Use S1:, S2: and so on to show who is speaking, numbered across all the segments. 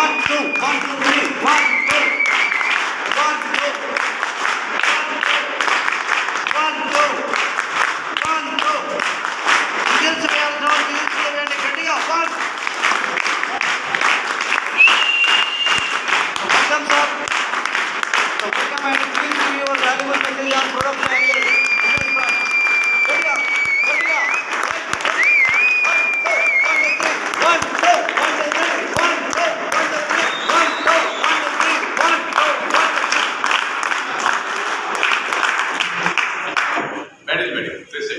S1: 1 2 1 2 3 1 2 1 2 1 2 1 2 whistles వేయాల్సిన వాళ్ళు whistles వేయండి గట్టిగా 1 welcome sir welcome and please give your valuable material and products గట్టిగా గట్టిగా 1 2 1 2 1 2 1 2 1 2 1 2
S2: मेडल फिर से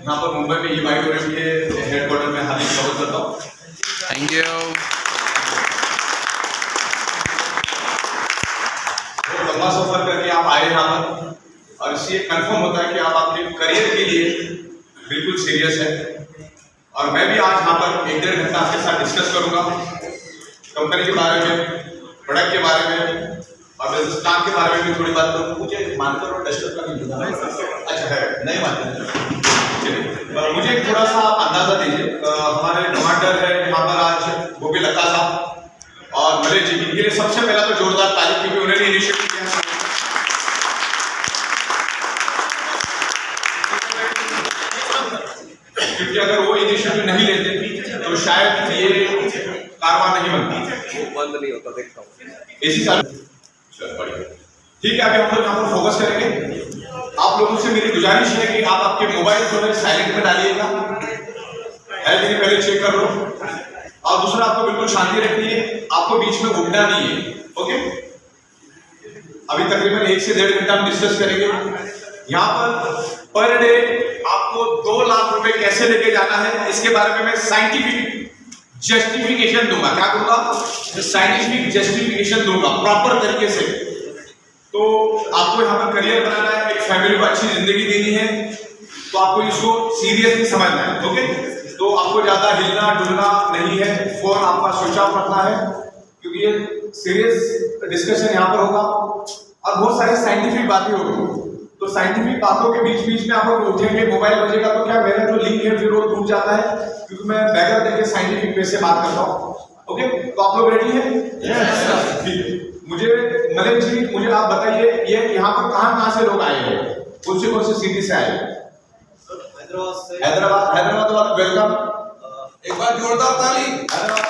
S2: यहाँ पर मुंबई में EY टूरिज्म के हेडक्वार्टर में हार्दिक स्वागत करता हूँ।
S3: Thank you.
S2: बहुत लंबा सफर करके आप आए यहाँ पर और इससे कंफर्म होता है कि आप आपके करियर के लिए बिल्कुल सीरियस है। और मैं भी आज यहाँ पर 1-1.5 घंटा आपके साथ डिस्कस करूँगा कंपनी के बारे में, प्रोडक्ट के बारे में और बिजनेस प्लान के बारे में भी थोड़ी बात करूँगा। मुझे मानकर और डस्टर का नहीं होगा। अच्छा है, नहीं मानते। चलिए मुझे थोड़ा सा अंदाजा दीजिए। हमारे कमांडर है यहाँ पर आज वो भी लता साहब और मलेश जी, इनके लिए सबसे पहला तो जोरदार तारीफ, क्योंकि उन्होंने इनिशिएटिव किया। क्योंकि अगर वो इनिशिएटिव नहीं लेते तो शायद ये कारवां नहीं बनती, वो बंद नहीं होता। देखता हूँ इसी साल। चलो बढ़िया, ठीक है। अभी हम लोग यहाँ पर फोकस करेंगे। आप लोगों से मेरी गुजारिश है कि आप आपके मोबाइल को साइलेंट में डालिएगा, है कि नहीं पहले चेक कर लो। और दूसरा, आपको बिल्कुल शांति रखनी है, आपको बीच में उठना नहीं है। ओके, अभी तकरीबन 1 से 1.5 घंटा हम डिस्कस करेंगे। यहाँ पर डे आपको 2 लाख रुपए कैसे लेके जाना है, इसके बारे में मैं साइंटिफिक जस्टिफिकेशन दूंगा। क्या दूंगा? साइंटिफिक जस्टिफिकेशन दूंगा प्रॉपर तरीके से। तो आपको यहाँ पर करियर बनाना है, एक फैमिली को अच्छी जिंदगी देनी है, तो आपको इसको सीरियसली समझना है। ओके, तो आपको ज्यादा हिलना डुलना नहीं है, फोन आपका स्विच ऑफ रखना है, क्योंकि ये सीरियस डिस्कशन यहाँ पर होगा और बहुत सारी साइंटिफिक बातें होगी। तो साइंटिफिक बातों के बीच बीच में आप लोग उठेंगे, मोबाइल बजेगा तो क्या मेरा जो लिंक है फिर वो टूट जाता है, क्योंकि मैं बैकअप देके साइंटिफिक वे से बात करता हूँ। ओके, तो आप लोग रेडी हैं? ठीक है। मुझे मलिक जी, मुझे आप बताइए, ये यहाँ पर कहाँ से लोग आए हैं, कौन से सिटी से आए? हैदराबाद वाला वेलकम। एक बार जोरदार ताली। हैदराबाद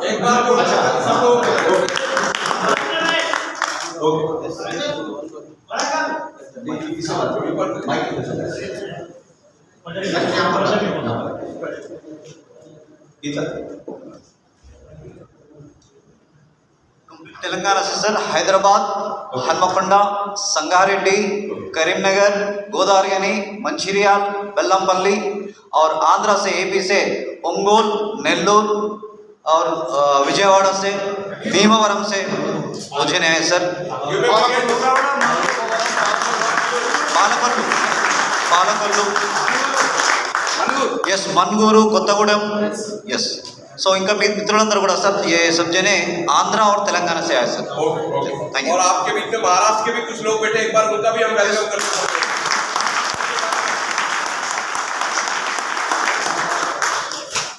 S2: एक बार। अच्छा, सब लोग
S1: तेलंगाना से सर, हैदराबाद, हनुमकोंडा, संगारेड्डी, करीमनगर, गोदावरी, मंचिरियाल, बेल्लमपल्ली और आंध्रा से, एपी से ओंगोल, नेल्लूर और विजयवाड़ा से, भीमवरम से मुझे है sir. Palakallu, yes, Managuru, Kothagudem, yes. So इनका मित्रुलंदरू కూడా सर, ये सब जने आंध्रा और तेलंगाना से आए सर। Thank you.
S2: और आपके बीच में महाराष्ट्र के भी कुछ लोग बैठे, एक बार उनका भी हम वेलकम करते हैं।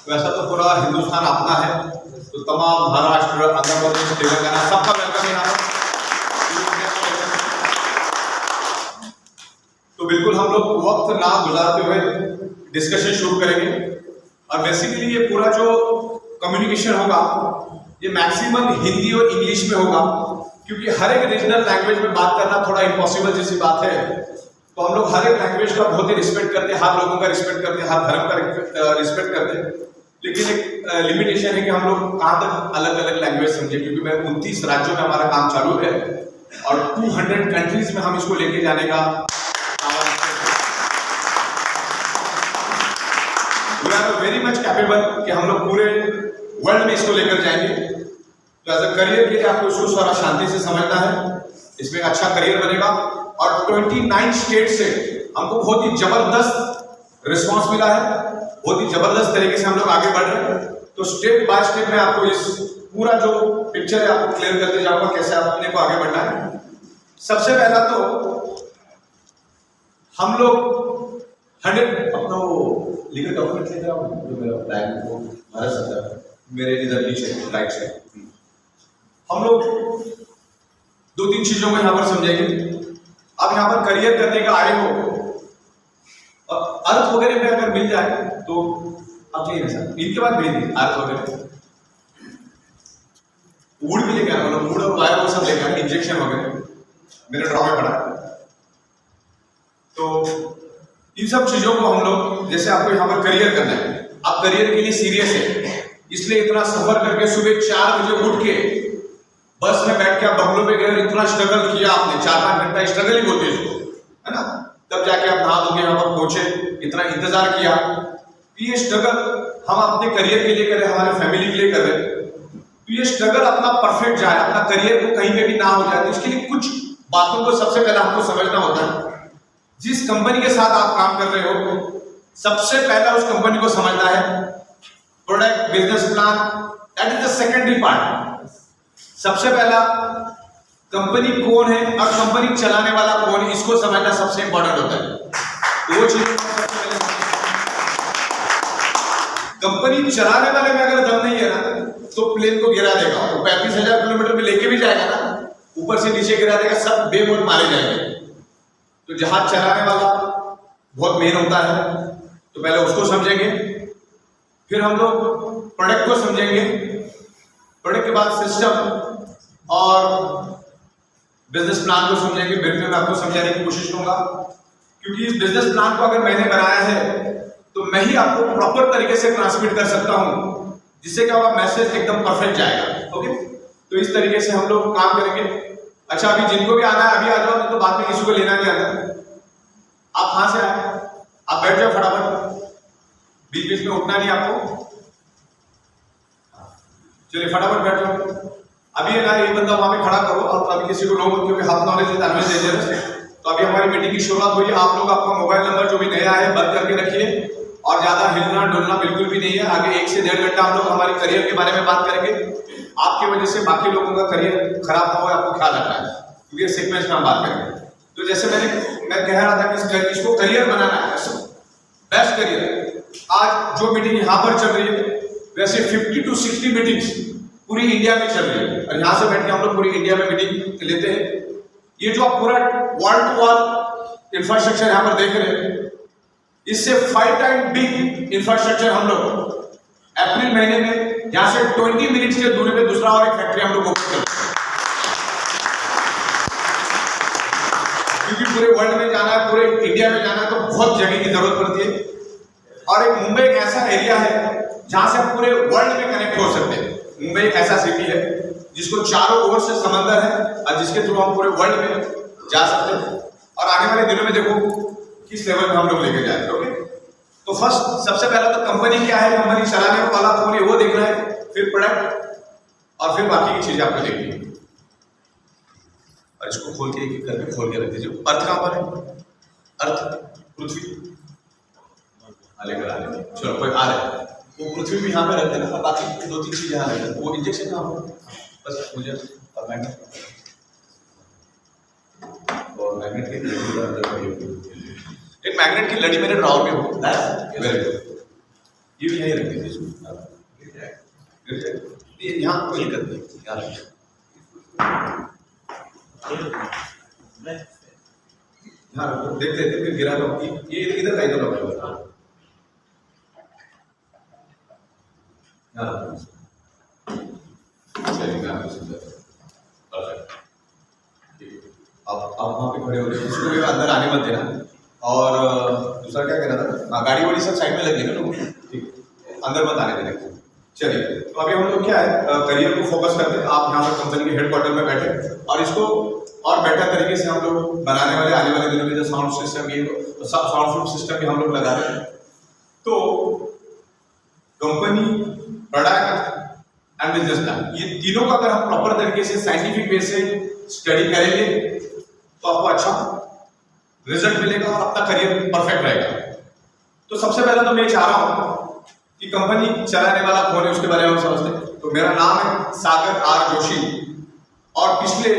S2: वैसा तो पूरा हिंदुस्तान अपना है, तो तमाम महाराष्ट्र, आंध्र प्रदेश, तेलंगाना सबका वेलकम है यहाँ पर। तो बिल्कुल हम लोग वक्त ना गुजारते हुए डिस्कशन शुरू करेंगे। और बेसिकली ये पूरा जो कम्युनिकेशन होगा ये मैक्सिमम हिंदी और इंग्लिश में होगा, क्योंकि हर एक रीजनल लैंग्वेज में बात करना थोड़ा इम्पॉसिबल जैसी बात है। तो हम लोग हर एक लैंग्वेज का बहुत ही रिस्पेक्ट करते हैं, हर लोगों का रिस्पेक्ट करते हैं, हर धर्म का रिस्पेक्ट करते हैं। लेकिन एक लिमिटेशन है कि हम लोग कहाँ तक अलग अलग लैंग्वेज समझे, क्योंकि मैं 29 राज्यों में हमारा काम चालू है और 200 कंट्रीज में हम इसको लेके जाने का we are very much capable कि हम लोग पूरे वर्ल्ड में इसको लेकर जाएंगे। तो एज अ करियर के लिए आपको इसको सारा शांति से समझना है, इसमें अच्छा करियर बनेगा। और 29 स्टेट से हमको बहुत ही जबरदस्त रिस्पांस मिला है, बहुत ही जबरदस्त तरीके से हम लोग आगे बढ़ रहे हैं। तो स्टेप बाय स्टेप मैं आपको इस पूरा जो पिक्चर है आपको क्लियर करते जाऊंगा कैसे अपने को आगे बढ़ना है। सबसे पहला तो हम लोग 100 अपना वो लीगल डॉक्यूमेंट लेकर आओ जो मेरा प्लान को हमारा सकता है मेरे इधर नीचे राइट साइड। हम लोग 2-3 चीजों को यहाँ पर समझेंगे। आप यहाँ पर करियर करने का आए हो और अर्थ वगैरह में अगर मिल जाए तो आप चाहिए ना सर इनके बाद भेज दीजिए अर्थ वगैरह वुड भी लेके आना मतलब वुड और वायर वो सब लेके आना इंजेक्शन वगैरह मेरे ड्रॉ में पड़ा है। तो इन सब चीजों को हम लोग जैसे आपको यहाँ पर करियर करना है आप करियर के लिए सीरियस है इसलिए इतना सफर करके सुबह 4 बजे उठ के बस में बैठ के आप बंगलों पे गए इतना स्ट्रगल किया आपने 4-5 घंटा स्ट्रगल ही बोलते इसको है ना तब जाके आप नहा धो के यहाँ पर पहुंचे इतना इंतजार किया। ये स्ट्रगल हम अपने करियर के लिए कर रहे हैं हमारे फैमिली के लिए कर रहे हैं तो ये स्ट्रगल अपना परफेक्ट जाए अपना करियर को कहीं पे भी ना हो जाए तो इसके लिए कुछ बातों को सबसे पहले हमको समझना होता है। जिस कंपनी के साथ आप काम कर रहे हो सबसे पहला उस कंपनी को समझना है product business plan that is the secondary part. सबसे पहला कंपनी कौन है और कंपनी चलाने वाला कौन है इसको समझना सबसे इंपॉर्टेंट होता है। वो चीज कंपनी चलाने वाले में अगर दम नहीं है ना तो प्लेन को गिरा देगा वो 35,000 किलोमीटर में लेके भी जाएगा ना ऊपर से नीचे गिरा देगा सब बेमौत मारे जाएंगे। तो जहाज चलाने वाला बहुत मेन होता है तो पहले उसको समझेंगे फिर हम लोग प्रोडक्ट को समझेंगे प्रोडक्ट के बाद सिस्टम और बिजनेस प्लान को समझेंगे। बिल्कुल मैं आपको समझाने की कोशिश करूंगा क्योंकि इस बिजनेस प्लान को अगर मैंने बनाया है तो मैं ही आपको प्रॉपर तरीके से ट्रांसमिट कर सकता हूं जिससे क्या होगा मैसेज एकदम परफेक्ट जाएगा। ओके तो इस तरीके से हम लोग काम करेंगे। अच्छा अभी जिनको भी आना है अभी आ जाओ नहीं तो बाद में किसी को लेना नहीं आना। आप कहां से आए आप बैठ जाओ फटाफट बीच बीच में उठना नहीं आपको चलिए फटाफट बैठ जाओ। अभी है ना एक बंदा वहां पे खड़ा करो और अभी किसी को लोग क्योंकि हाफ नॉलेज है तो अभी हमारी मीटिंग की शुरुआत हुई है। आप लोग आपका मोबाइल नंबर जो भी नया है बंद करके रखिए और ज्यादा हिलना डुलना बिल्कुल भी नहीं है। आगे 1 से 1.5 घंटा हम लोग हमारे करियर के बारे में बात करेंगे। आपकी वजह से बाकी लोगों का करियर खराब ना हो आपको ख्याल रखना है क्योंकि सीक्वेंस में हम बात करेंगे। तो जैसे मैं कह रहा था कि इसको करियर बनाना है बेस्ट करियर। आज जो मीटिंग यहाँ पर चल रही है वैसे 50 to 60 मीटिंग्स पूरी इंडिया में चल रही है और यहाँ से बैठ के हम लोग पूरी इंडिया में मीटिंग लेते हैं। ये जो आप पूरा वॉल टू वॉल इंफ्रास्ट्रक्चर यहाँ पर देख रहे हैं इससे 5 टाइम बिग इंफ्रास्ट्रक्चर हम लोग अप्रैल महीने में यहाँ से 20 मिनट्स के दूरी पे दूसरा और एक फैक्ट्री हम लोग ओपन कर क्योंकि पूरे वर्ल्ड में जाना है पूरे इंडिया में जाना है तो बहुत जगह की जरूरत पड़ती है। और एक मुंबई एक ऐसा एरिया है जहां से आप पूरे वर्ल्ड में कनेक्ट हो सकते हैं। मुंबई एक ऐसा सिटी है जिसको चारों ओर से समंदर है और जिसके थ्रू हम पूरे वर्ल्ड में जा सकते हैं और आने वाले दिनों में देखो किस लेवल पे हम लोग लेके जाए। ओके तो फर्स्ट सबसे पहला तो कंपनी क्या है कंपनी चलाने वाला कौन है वो देखना है फिर प्रोडक्ट और फिर बाकी की चीजें आपको देखनी है। और इसको खोल के एक करके खोल के रख दीजिए। अर्थ कहां पर है अर्थ पृथ्वी लेकर आ रहे चलो कोई आ रहा है वो पृथ्वी भी यहाँ पे रख देना और बाकी 2-3 चीजें यहाँ रख देना। वो इंजेक्शन कहाँ हो बस मुझे और मैग्नेट एक मैग्नेट की लड़ी मेरे ड्रॉवर में हो वेरी गुड ये भी यहीं रख दीजिए यहाँ कोई कर दे यहाँ देखते थे फिर गिरा तो ये इधर का इधर रखा अब वहाँ पे खड़े हो रहे किसी को भी अंदर आने मत देना। और दूसरा क्या कह रहा था गाड़ी वाड़ी सब साइड में लग गई ना ठीक अंदर मत आने देने। चलिए तो अभी हम लोग क्या है करियर को फोकस करते हैं। आप यहाँ पर कंपनी के हेडक्वार्टर में बैठे और इसको और बेटर तरीके से हम लोग बनाने वाले आने वाले दिनों में जो साउंड सिस्टम ये साउंड प्रूफ सिस्टम भी हम लोग लगा रहे हैं। तो company product and business plan ये तीनों का अगर हम प्रॉपर तरीके से साइंटिफिक वे से स्टडी करेंगे तो आपको अच्छा रिजल्ट मिलेगा और अपना करियर परफेक्ट रहेगा। तो सबसे पहले तो मैं चाह रहा हूं कि कंपनी चलाने वाला कौन है उसके बारे में हम समझते हैं। तो मेरा नाम है सागर आर जोशी और पिछले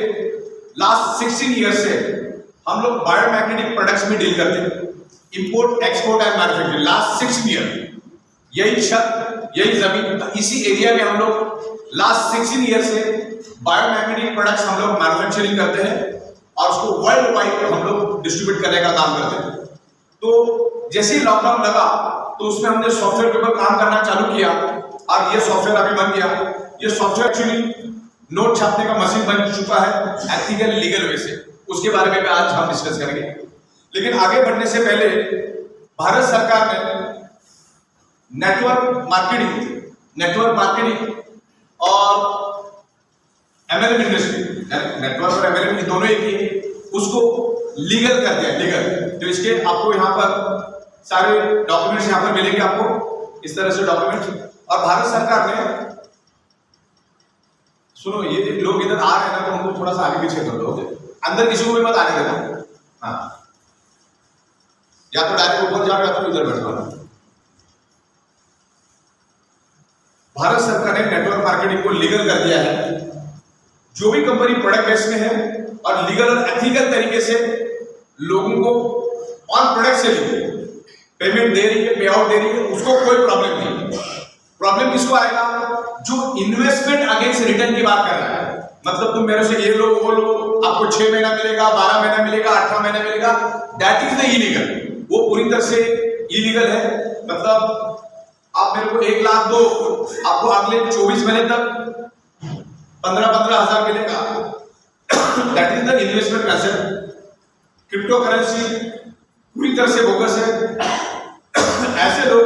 S2: लास्ट 16 ईयर से हम लोग बायोमैग्नेटिक प्रोडक्ट्स में डील करते हैं, import export and manufacturing. Last 6 year यही छत यही जमीन इसी एरिया में हम लोग लास्ट 16 ईयर से बायोमैग्नेटिक प्रोडक्ट्स हम लोग मैन्युफैक्चरिंग करते हैं और उसको वर्ल्ड वाइड हम लोग डिस्ट्रीब्यूट करने का काम करते हैं। तो जैसे ही लॉकडाउन लगा तो उसमें हमने सॉफ्टवेयर के ऊपर काम करना चालू किया और ये सॉफ्टवेयर अभी बन गया। ये सॉफ्टवेयर एक्चुअली नोट छापने का मशीन बन चुका है एथिकल लीगल वे से, उसके बारे में आज हम डिस्कस करेंगे। लेकिन आगे बढ़ने से पहले भारत सरकार ने नेटवर्क मार्केटिंग और एमएलएम इंडस्ट्री, नेटवर्क और एमएलएम दोनों एक ही, उसको लीगल कर दिया, लीगल। तो इसके आपको यहाँ पर सारे डॉक्यूमेंट्स यहाँ पर मिलेंगे आपको, इस तरह से डॉक्यूमेंट्स। और भारत सरकार ने, सुनो ये लोग इधर आ रहे हैं ना तो उनको थोड़ा सा आगे पीछे कर दो, अंदर किसी को भी मत आने देना। हाँ, या तो डायरेक्ट ऊपर जाओ या तो इधर बैठ जाओ। भारत सरकार ने नेटवर्क मार्केटिंग को लीगल कर दिया है। जो भी कंपनी प्रोडक्ट बेस में है और लीगल और एथिकल तरीके से लोगों को ऑन प्रोडक्ट से पेमेंट दे रही है, पे आउट दे रही है, उसको कोई प्रॉब्लम नहीं। प्रॉब्लम किसको आएगा? जो इन्वेस्टमेंट अगेंस्ट रिटर्न की बात कर रहा है, मतलब तुम मेरे से ये लो वो लो, आपको 6 महीना मिलेगा, 12 महीना मिलेगा, 18 महीना मिलेगा, दैट इज द इलीगल। वो पूरी तरह से इलीगल है। मतलब आप मेरे को 1 लाख दो, आपको अगले 24 महीने तक 15-15 हजार मिलेगा, that is the investment concept. Crypto currency पूरी तरह से बोगस है। ऐसे लोग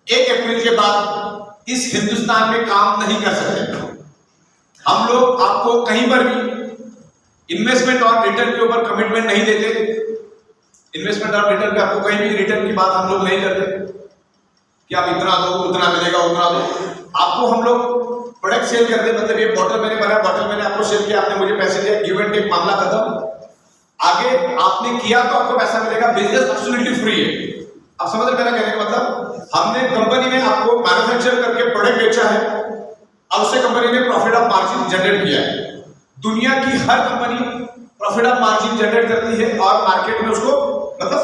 S2: 1 अप्रैल के बाद इस हिंदुस्तान में काम नहीं कर सकते। हम लोग आपको कहीं पर भी इन्वेस्टमेंट और रिटर्न के ऊपर कमिटमेंट नहीं देते। इन्वेस्टमेंट और रिटर्न पे आपको कहीं भी रिटर्न की बात हम लोग नहीं करते कि आप इतना दो, उतना मिलेगा, उतना दो। आपको हम लोग प्रोडक्ट सेल करते, मतलब ये बॉटल मैंने बनाया, बॉटल मैंने आपको सेल किया, आपने मुझे पैसे दिए, गिव एंड टेक, मामला खत्म। आगे आपने किया तो आपको पैसा मिलेगा, बिजनेस एब्सोल्युटली फ्री है। आप समझ रहे मेरा कहने का मतलब? हमने कंपनी ने आपको मैन्युफैक्चर करके प्रोडक्ट बेचा है और उससे कंपनी ने प्रॉफिट ऑफ मार्जिन जनरेट किया है। दुनिया की हर company profit of margin generate करती है और मार्केट में उसको मतलब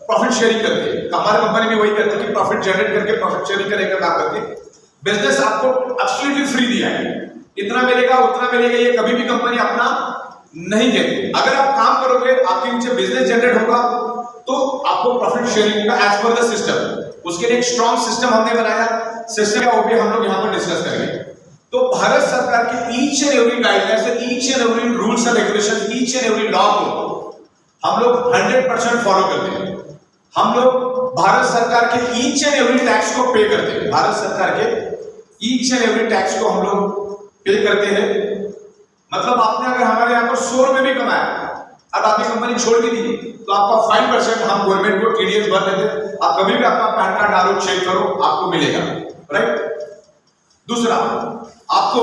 S2: प्रॉफिट शेयरिंग करती है। हमारी कंपनी भी वही करती है कि प्रॉफिट जनरेट करके प्रॉफिट शेयरिंग करने का काम करती है। बिजनेस आपको एब्सोल्युटली फ्री दिया है, इतना मिलेगा उतना मिलेगा, ये कभी भी कंपनी अपना नहीं कहती। अगर आप काम करोगे, आपके नीचे बिजनेस जनरेट होगा तो आपको प्रॉफिट शेयरिंग होगा एज पर द सिस्टम। उसके लिए एक स्ट्रॉन्ग सिस्टम हमने बनाया। सिस्टम क्या वो भी हम लोग यहाँ पर डिस्कस करेंगे। तो भारत सरकार की each and every guidelines, each and every rules and regulation, each and every law को हम लोग 100% फॉलो करते हैं। हम लोग भारत सरकार के ईच एंड एवरी टैक्स को पे करते हैं। भारत सरकार के ईच एंड एवरी टैक्स को हम लोग पे करते हैं। मतलब आपने अगर हमारे यहाँ पर 100 रुपए भी कमाया, अब आपकी कंपनी छोड़ भी दी तो आपका 5% हम गवर्नमेंट को टीडीएस भर देते। आप कभी भी अपना पैन कार्ड डालो, चेक करो, आपको मिलेगा, राइट। दूसरा, आपको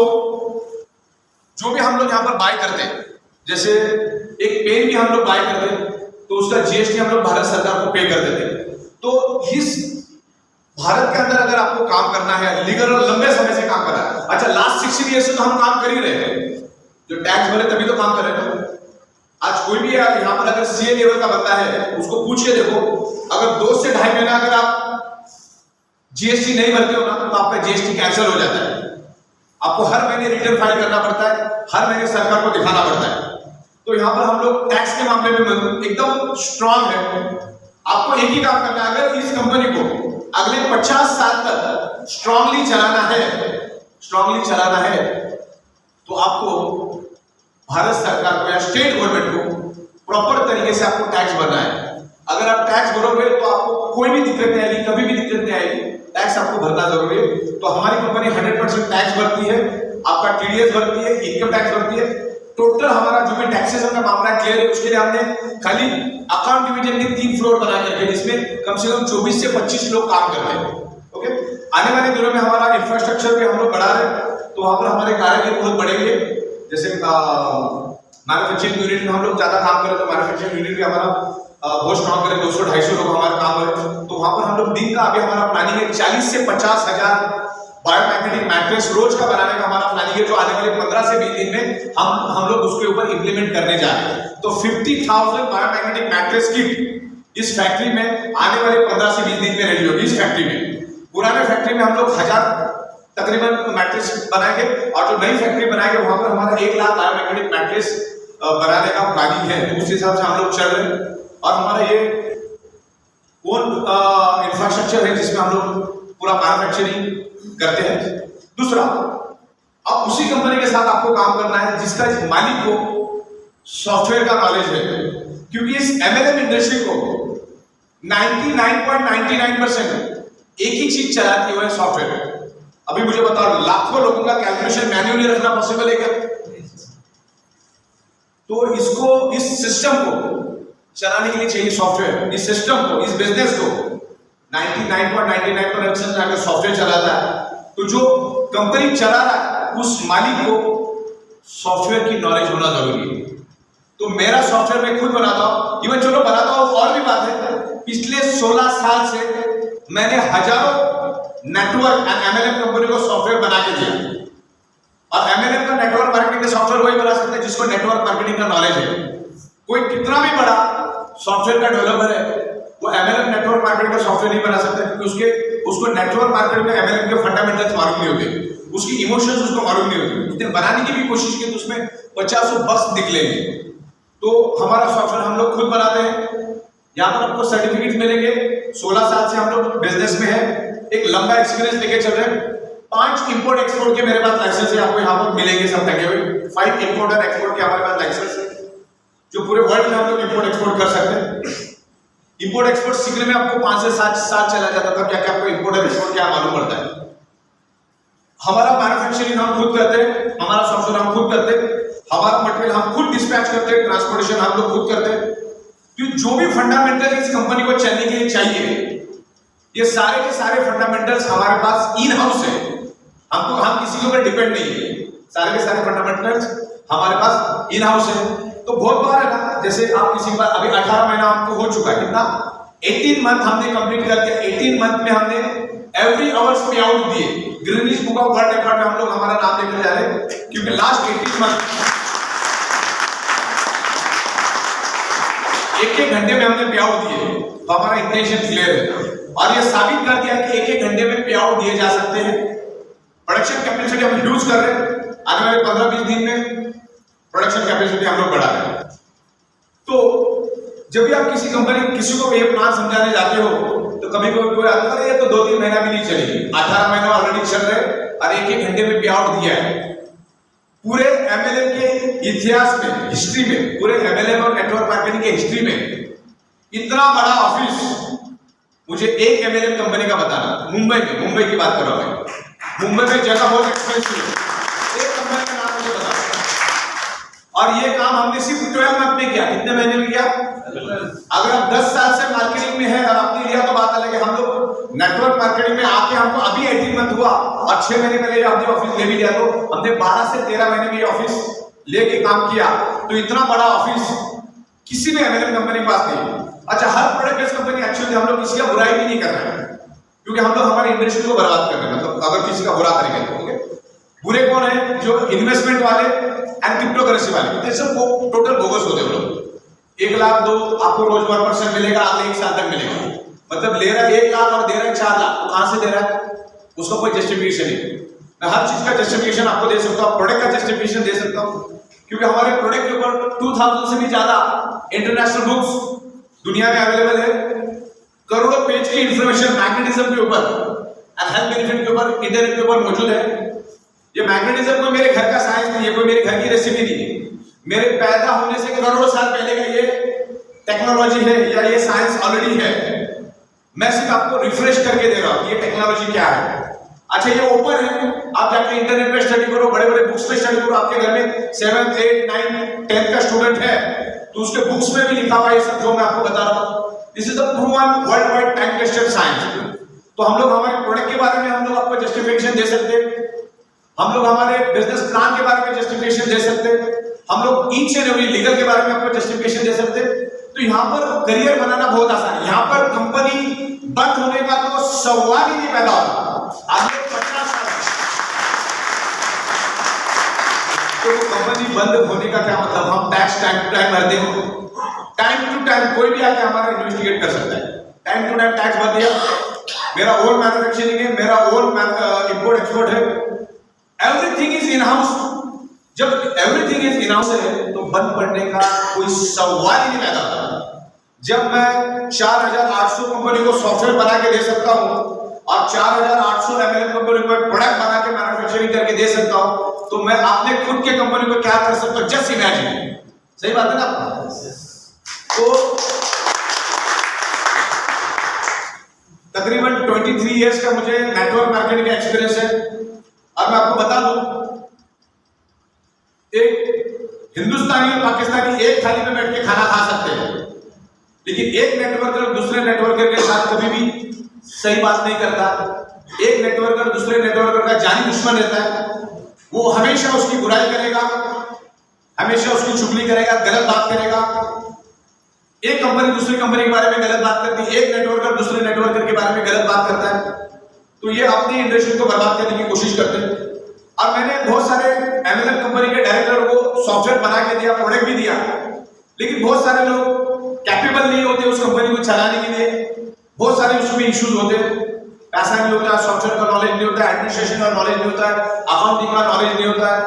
S2: जो भी हम लोग यहाँ पर बाय करते हैं, जैसे एक पेन भी हम लोग बाय करते हैं तो उसका जीएसटी हम लोग भारत सरकार को पे कर देते हैं। तो इस भारत के अंदर अगर आपको काम करना है, लीगल और लंबे समय से काम करना है, अच्छा लास्ट 16 ईयर से तो हम काम कर ही रहे हैं, जो टैक्स भरे तभी तो काम कर रहे हैं। आज कोई भी यहाँ पर अगर सीए लेवल का बंदा है, उसको पूछ के देखो, अगर 2 से 2.5 महीना अगर आप जीएसटी नहीं भरते हो ना तो आपका जीएसटी कैंसिल हो जाता है। आपको हर महीने रिटर्न फाइल करना पड़ता है, हर महीने सरकार को दिखाना पड़ता है। तो यहाँ पर हम लोग टैक्स के मामले में एकदम स्ट्रांग है। आपको एक ही काम करना है, अगर इस कंपनी को अगले 50 साल तक स्ट्रांगली चलाना है तो आपको भारत सरकार को या स्टेट गवर्नमेंट को प्रॉपर तरीके से आपको टैक्स भरना है। अगर आप टैक्स भरोगे तो आपको कोई भी दिक्कत नहीं आएगी, कभी भी दिक्कत नहीं आएगी। टैक्स आपको भरना जरूरी है। तो हमारी कंपनी 100% टैक्स भरती है, आपका टीडीएस भरती है, इनकम टैक्स भरती है। टोटल हमारा जो भी टैक्सेशन का मामला क्लियर है, उसके लिए हमने खाली अकाउंट डिवीजन के 3 फ्लोर बना करके, जिसमें कम से कम 24 से 25 लोग काम करते हैं। ओके, आने वाले दिनों में हमारा इंफ्रास्ट्रक्चर भी हम लोग बढ़ा रहे हैं, तो वहां पर हमारे कारीगर बहुत बढ़ेंगे। जैसे मैन्युफैक्चरिंग यूनिट में हम लोग ज्यादा काम करें तो मैन्युफैक्चरिंग यूनिट भी हमारा बहुत स्ट्रॉन्ग करें, 200-250 लोग हमारे काम करें। तो वहां पर हम लोग दिन का अभी हमारा प्लानिंग है 40 से 50 हजार बायोमैग्नेटिक मैट्रेस रोज का बनाने का हमारा प्लानिंग है, जो आने वाले 15 से 20 दिन में हम लोग उसके ऊपर इंप्लीमेंट करने जा रहे हैं। तो 50,000 बायोमैग्नेटिक मैट्रेस किट इस फैक्ट्री में आने वाले 15 से 20 दिन में रेडी होगी। इस फैक्ट्री में, पुराने फैक्ट्री में हम लोग 1000 तकरीबन मैट्रेस बनाएंगे, और जो नई फैक्ट्री बनाएंगे वहां पर हमारा 1 लाख बायोमैग्नेटिक मैट्रेस बनाने का प्लानिंग है। तो उस हिसाब से हम लोग चल रहे हैं, और हमारा ये ओन इंफ्रास्ट्रक्चर है जिसमें हम लोग पूरा मैन्युफैक्चरिंग करते हैं। दूसरा, अब उसी कंपनी के साथ आपको काम करना है जिसका इस मालिक को सॉफ्टवेयर का नॉलेज है, क्योंकि इस एमएलएम इंडस्ट्री को 99.99% एक ही चीज चलाती हुई है, सॉफ्टवेयर। अभी मुझे बताओ, लाखों लोगों का कैलकुलेशन मैन्युअली रखना पॉसिबल है क्या? तो इसको, इस सिस्टम को चलाने के लिए चाहिए सॉफ्टवेयर। इस सिस्टम को, इस बिजनेस को 99.99% अगर सॉफ्टवेयर चलाता है, तो जो कंपनी चला रहा है उस मालिक को सॉफ्टवेयर की नॉलेज होना जरूरी है। तो मेरा सॉफ्टवेयर मैं खुद बनाता हूं, इवन चलो बनाता हूं, और भी बात है, पिछले 16 साल से मैंने हजारों नेटवर्क एंड एमएलएम कंपनी को सॉफ्टवेयर बना के दिया। और एमएलएम का नेटवर्क मार्केटिंग का सॉफ्टवेयर वही बना सकता है जिसको नेटवर्क मार्केटिंग का नॉलेज है। कोई कितना भी बड़ा सॉफ्टवेयर का डेवलपर है, वो एमएलएम नेटवर्क मार्केटिंग का सॉफ्टवेयर नहीं बना सकता, क्योंकि उसको नेटवर्क मार्केटिंग में एमएलएम के फंडामेंटल्स मालूम नहीं होते, उसकी इमोशंस उसको मालूम नहीं होते। उसने बनाने की भी कोशिश की तो उसमें 50 बग्स निकलेंगे। तो हमारा सॉफ्टवेयर हम लोग खुद बनाते हैं। यहाँ पर आपको सर्टिफिकेट मिलेंगे। 16 साल से हम लोग बिजनेस में है, एक लंबा एक्सपीरियंस लेके चल रहे हैं। 5 इंपोर्ट एक्सपोर्ट के मेरे पास लाइसेंस है, आपको यहाँ पर मिलेंगे सब टंगे हुए। 5 इंपोर्ट और एक्सपोर्ट के हमारे पास लाइसेंस है, जो पूरे वर्ल्ड में हम लोग इंपोर्ट एक्सपोर्ट कर सकते हैं। इंपोर्ट एक्सपोर्ट सीखने में आपको 5 से 7 साल चला जाता था, क्या क्या आपको इंपोर्ट और एक्सपोर्ट क्या मालूम पड़ता है। हमारा मैन्युफैक्चरिंग हम खुद करते हैं, हमारा सॉफ्टवेयर हम खुद करते हैं, हमारा मटेरियल हम खुद डिस्पैच करते हैं, ट्रांसपोर्टेशन हम लोग खुद करते हैं। तो जो भी फंडामेंटल इस कंपनी को चलने के लिए चाहिए, ये सारे के सारे फंडामेंटल्स हमारे पास इन हाउस है। हम किसी के ऊपर डिपेंड नहीं है, सारे के सारे फंडामेंटल्स हमारे पास इन हाउस है। तो बहुत बार है ना, जैसे आप किसी बार, अभी 18 महीना हमको हो चुका है, कितना 18 मंथ हमने कंप्लीट कर दिया। 18 मंथ में हमने एवरी आवर्स पे आउट दिए। Guinness book of world record में हम लोग हमारा नाम लेकर जा रहे हैं, क्योंकि लास्ट 18 मंथ एक घंटे में हमने पे आउट दिए। तो हमारा इंटेंशन क्लियर है, और ये साबित कर दिया कि एक घंटे में पे आउट दिए जा सकते हैं। प्रोडक्शन कैपेसिटी हम यूज कर रहे हैं, आने वाले 15-20 दिन में प्रोडक्शन कैपेसिटी हम लोग बढ़ा रहे हैं। तो जब भी आप किसी कंपनी, किसी को ये प्लान समझाने जाते हो, तो कभी कोई आता है, ये तो 2-3 महीना भी नहीं चलेगी। 18 महीना ऑलरेडी चल रहे और एक घंटे में पे आउट दिया है। पूरे एमएलएम के इतिहास में, हिस्ट्री में, पूरे एमएलएम और नेटवर्क मार्केटिंग के हिस्ट्री में इतना बड़ा ऑफिस मुझे एक एमएलएम कंपनी का बताना। मुंबई की बात कर रहा हूं मैं। मुंबई में जगह बहुत एक्सपेंसिव है, एक कंपनी का नाम मुझे बता। और ये काम हमने सिर्फ 12 मंथ में किया। कितने महीने में किया? अगर आप 10 साल से मार्केटिंग में है और आपने लिया तो बात अलग है। हम लोग नेटवर्क मार्केटिंग में आके हमको अभी 18 मंथ हुआ और 6 महीने पहले हमने ऑफिस ले भी लिया, तो हमने 12 से 13 महीने में ये ऑफिस लेके काम किया। तो इतना बड़ा ऑफिस किसी भी एमएलएम कंपनी के पास नहीं। अच्छा, हर प्रोडक्ट बेस्ड कंपनी, एक्चुअली हम लोग किसी का बुराई भी नहीं कर रहे हैं, क्योंकि हम लोग हमारी इंडस्ट्री को बर्बाद कर रहे हैं। मतलब अगर किसी का बुरा करेंगे तो बुरे कौन है? जो इन्वेस्टमेंट वाले एंड क्रिप्टो करेंसी वाले, सब टोटल बोगस होते हैं लोग। 1 लाख दो आपको रोज 1% मिलेगा, अगले 1 साल तक मिलेगा। मतलब ले रहा है 1 लाख और दे रहा है 4 लाख, तो कहां से दे रहा है? उसका कोई जस्टिफिकेशन नहीं। मैं हर चीज का जस्टिफिकेशन आपको दे सकता हूं, प्रोडक्ट का जस्टिफिकेशन दे सकता हूं, क्योंकि हमारे प्रोडक्ट के ऊपर 2000 से भी ज्यादा इंटरनेशनल बुक्स दुनिया में अवेलेबल है। करोड़ों पेज की इंफॉर्मेशन मैग्नेटिज्म के ऊपर एंड हेल्थ बेनिफिट के ऊपर, इंटरनेट के ऊपर मौजूद है। ये मैग्नेटिज्म कोई मेरे घर का साइंस नहीं है, कोई मेरे घर की रेसिपी नहीं है। मेरे पैदा होने से करोड़ों साल पहले का ये टेक्नोलॉजी है या ये साइंस ऑलरेडी है। मैं सिर्फ आपको रिफ्रेश करके दे रहा हूं ये टेक्नोलॉजी क्या है। अच्छा, ये ओपन है, आप जाके इंटरनेट पे स्टडी करो, बड़े बड़े बुक्स पे स्टडी करो। आपके घर में 7th 8th 9th 10th का स्टूडेंट है तो उसके बुक्स में भी लिखा हुआ है सब जो मैं आपको बता रहा हूं। This is the proven world wide time tested science. तो हम लोग हमारे प्रोडक्ट के बारे में हम लोग आपको जस्टिफिकेशन दे सकते हैं, हम लोग हमारे बिजनेस प्लान के बारे में जस्टिफिकेशन दे सकते हैं, हम लोग ईच एंड एवरी लीगल के बारे में आपको जस्टिफिकेशन दे सकते हैं। तो यहाँ पर करियर बनाना बहुत आसान है। यहाँ पर कंपनी बंद होने का तो सवाल ही नहीं पैदा होता। आगे 50 साल तो कंपनी बंद होने का क्या मतलब, हम टैक्स टाइम टू टाइम भरते हैं, टाइम टू टाइम कोई भी आके हमारा इन्वेस्टिगेट कर सकता है, टाइम टू टाइम टैक्स भर दिया, मेरा ओन मैन्युफैक्चरिंग है, मेरा ओन इंपोर्ट एक्सपोर्ट है, एवरीथिंग इज इन हाउस। जब एवरीथिंग इज इन हाउस है तो बंद पड़ने का कोई सवाल ही नहीं पैदा होता। जब मैं 4800 कंपनी को सॉफ्टवेयर बना के दे सकता हूं और 4800 एमएलएम कंपनी को प्रोडक्ट बना के मैन्युफैक्चरिंग करके दे सकता हूं, तो मैं अपने खुद के कंपनी को क्या कर सकता हूं, जस्ट इमेजिन। सही बात है ना? तो तकरीबन 23 इयर्स का मुझे नेटवर्क मार्केटिंग का एक्सपीरियंस है। और मैं आपको बता दूं, एक हिंदुस्तानी और पाकिस्तानी एक थाली में बैठ के खाना खा सकते हैं, लेकिन एक नेटवर्कर दूसरे नेटवर्कर के साथ कभी भी सही बात नहीं करता। एक नेटवर्कर दूसरे नेटवर्कर का जानी दुश्मन रहता है, वो हमेशा उसकी बुराई करेगा, हमेशा उसकी चुगली करेगा, गलत बात करेगा। एक कंपनी दूसरी कंपनी के बारे में गलत बात करती है, एक नेटवर्कर दूसरे नेटवर्कर के बारे में गलत बात करता है, तो ये अपनी इंडस्ट्री को बर्बाद करने की कोशिश करते हैं। और मैंने बहुत सारे एमएलएम कंपनी के डायरेक्टर को सॉफ्टवेयर बना के दिया, प्रोडक्ट भी दिया, लेकिन बहुत सारे लोग कैपेबल नहीं होते उस कंपनी को चलाने के लिए, बहुत सारे उसमें इश्यूज होते हैं, पैसा नहीं होता, सॉफ्टवेयर का नॉलेज नहीं होता, एडमिनिस्ट्रेशन का नॉलेज नहीं होता है, अकाउंटिंग का नॉलेज नहीं होता है,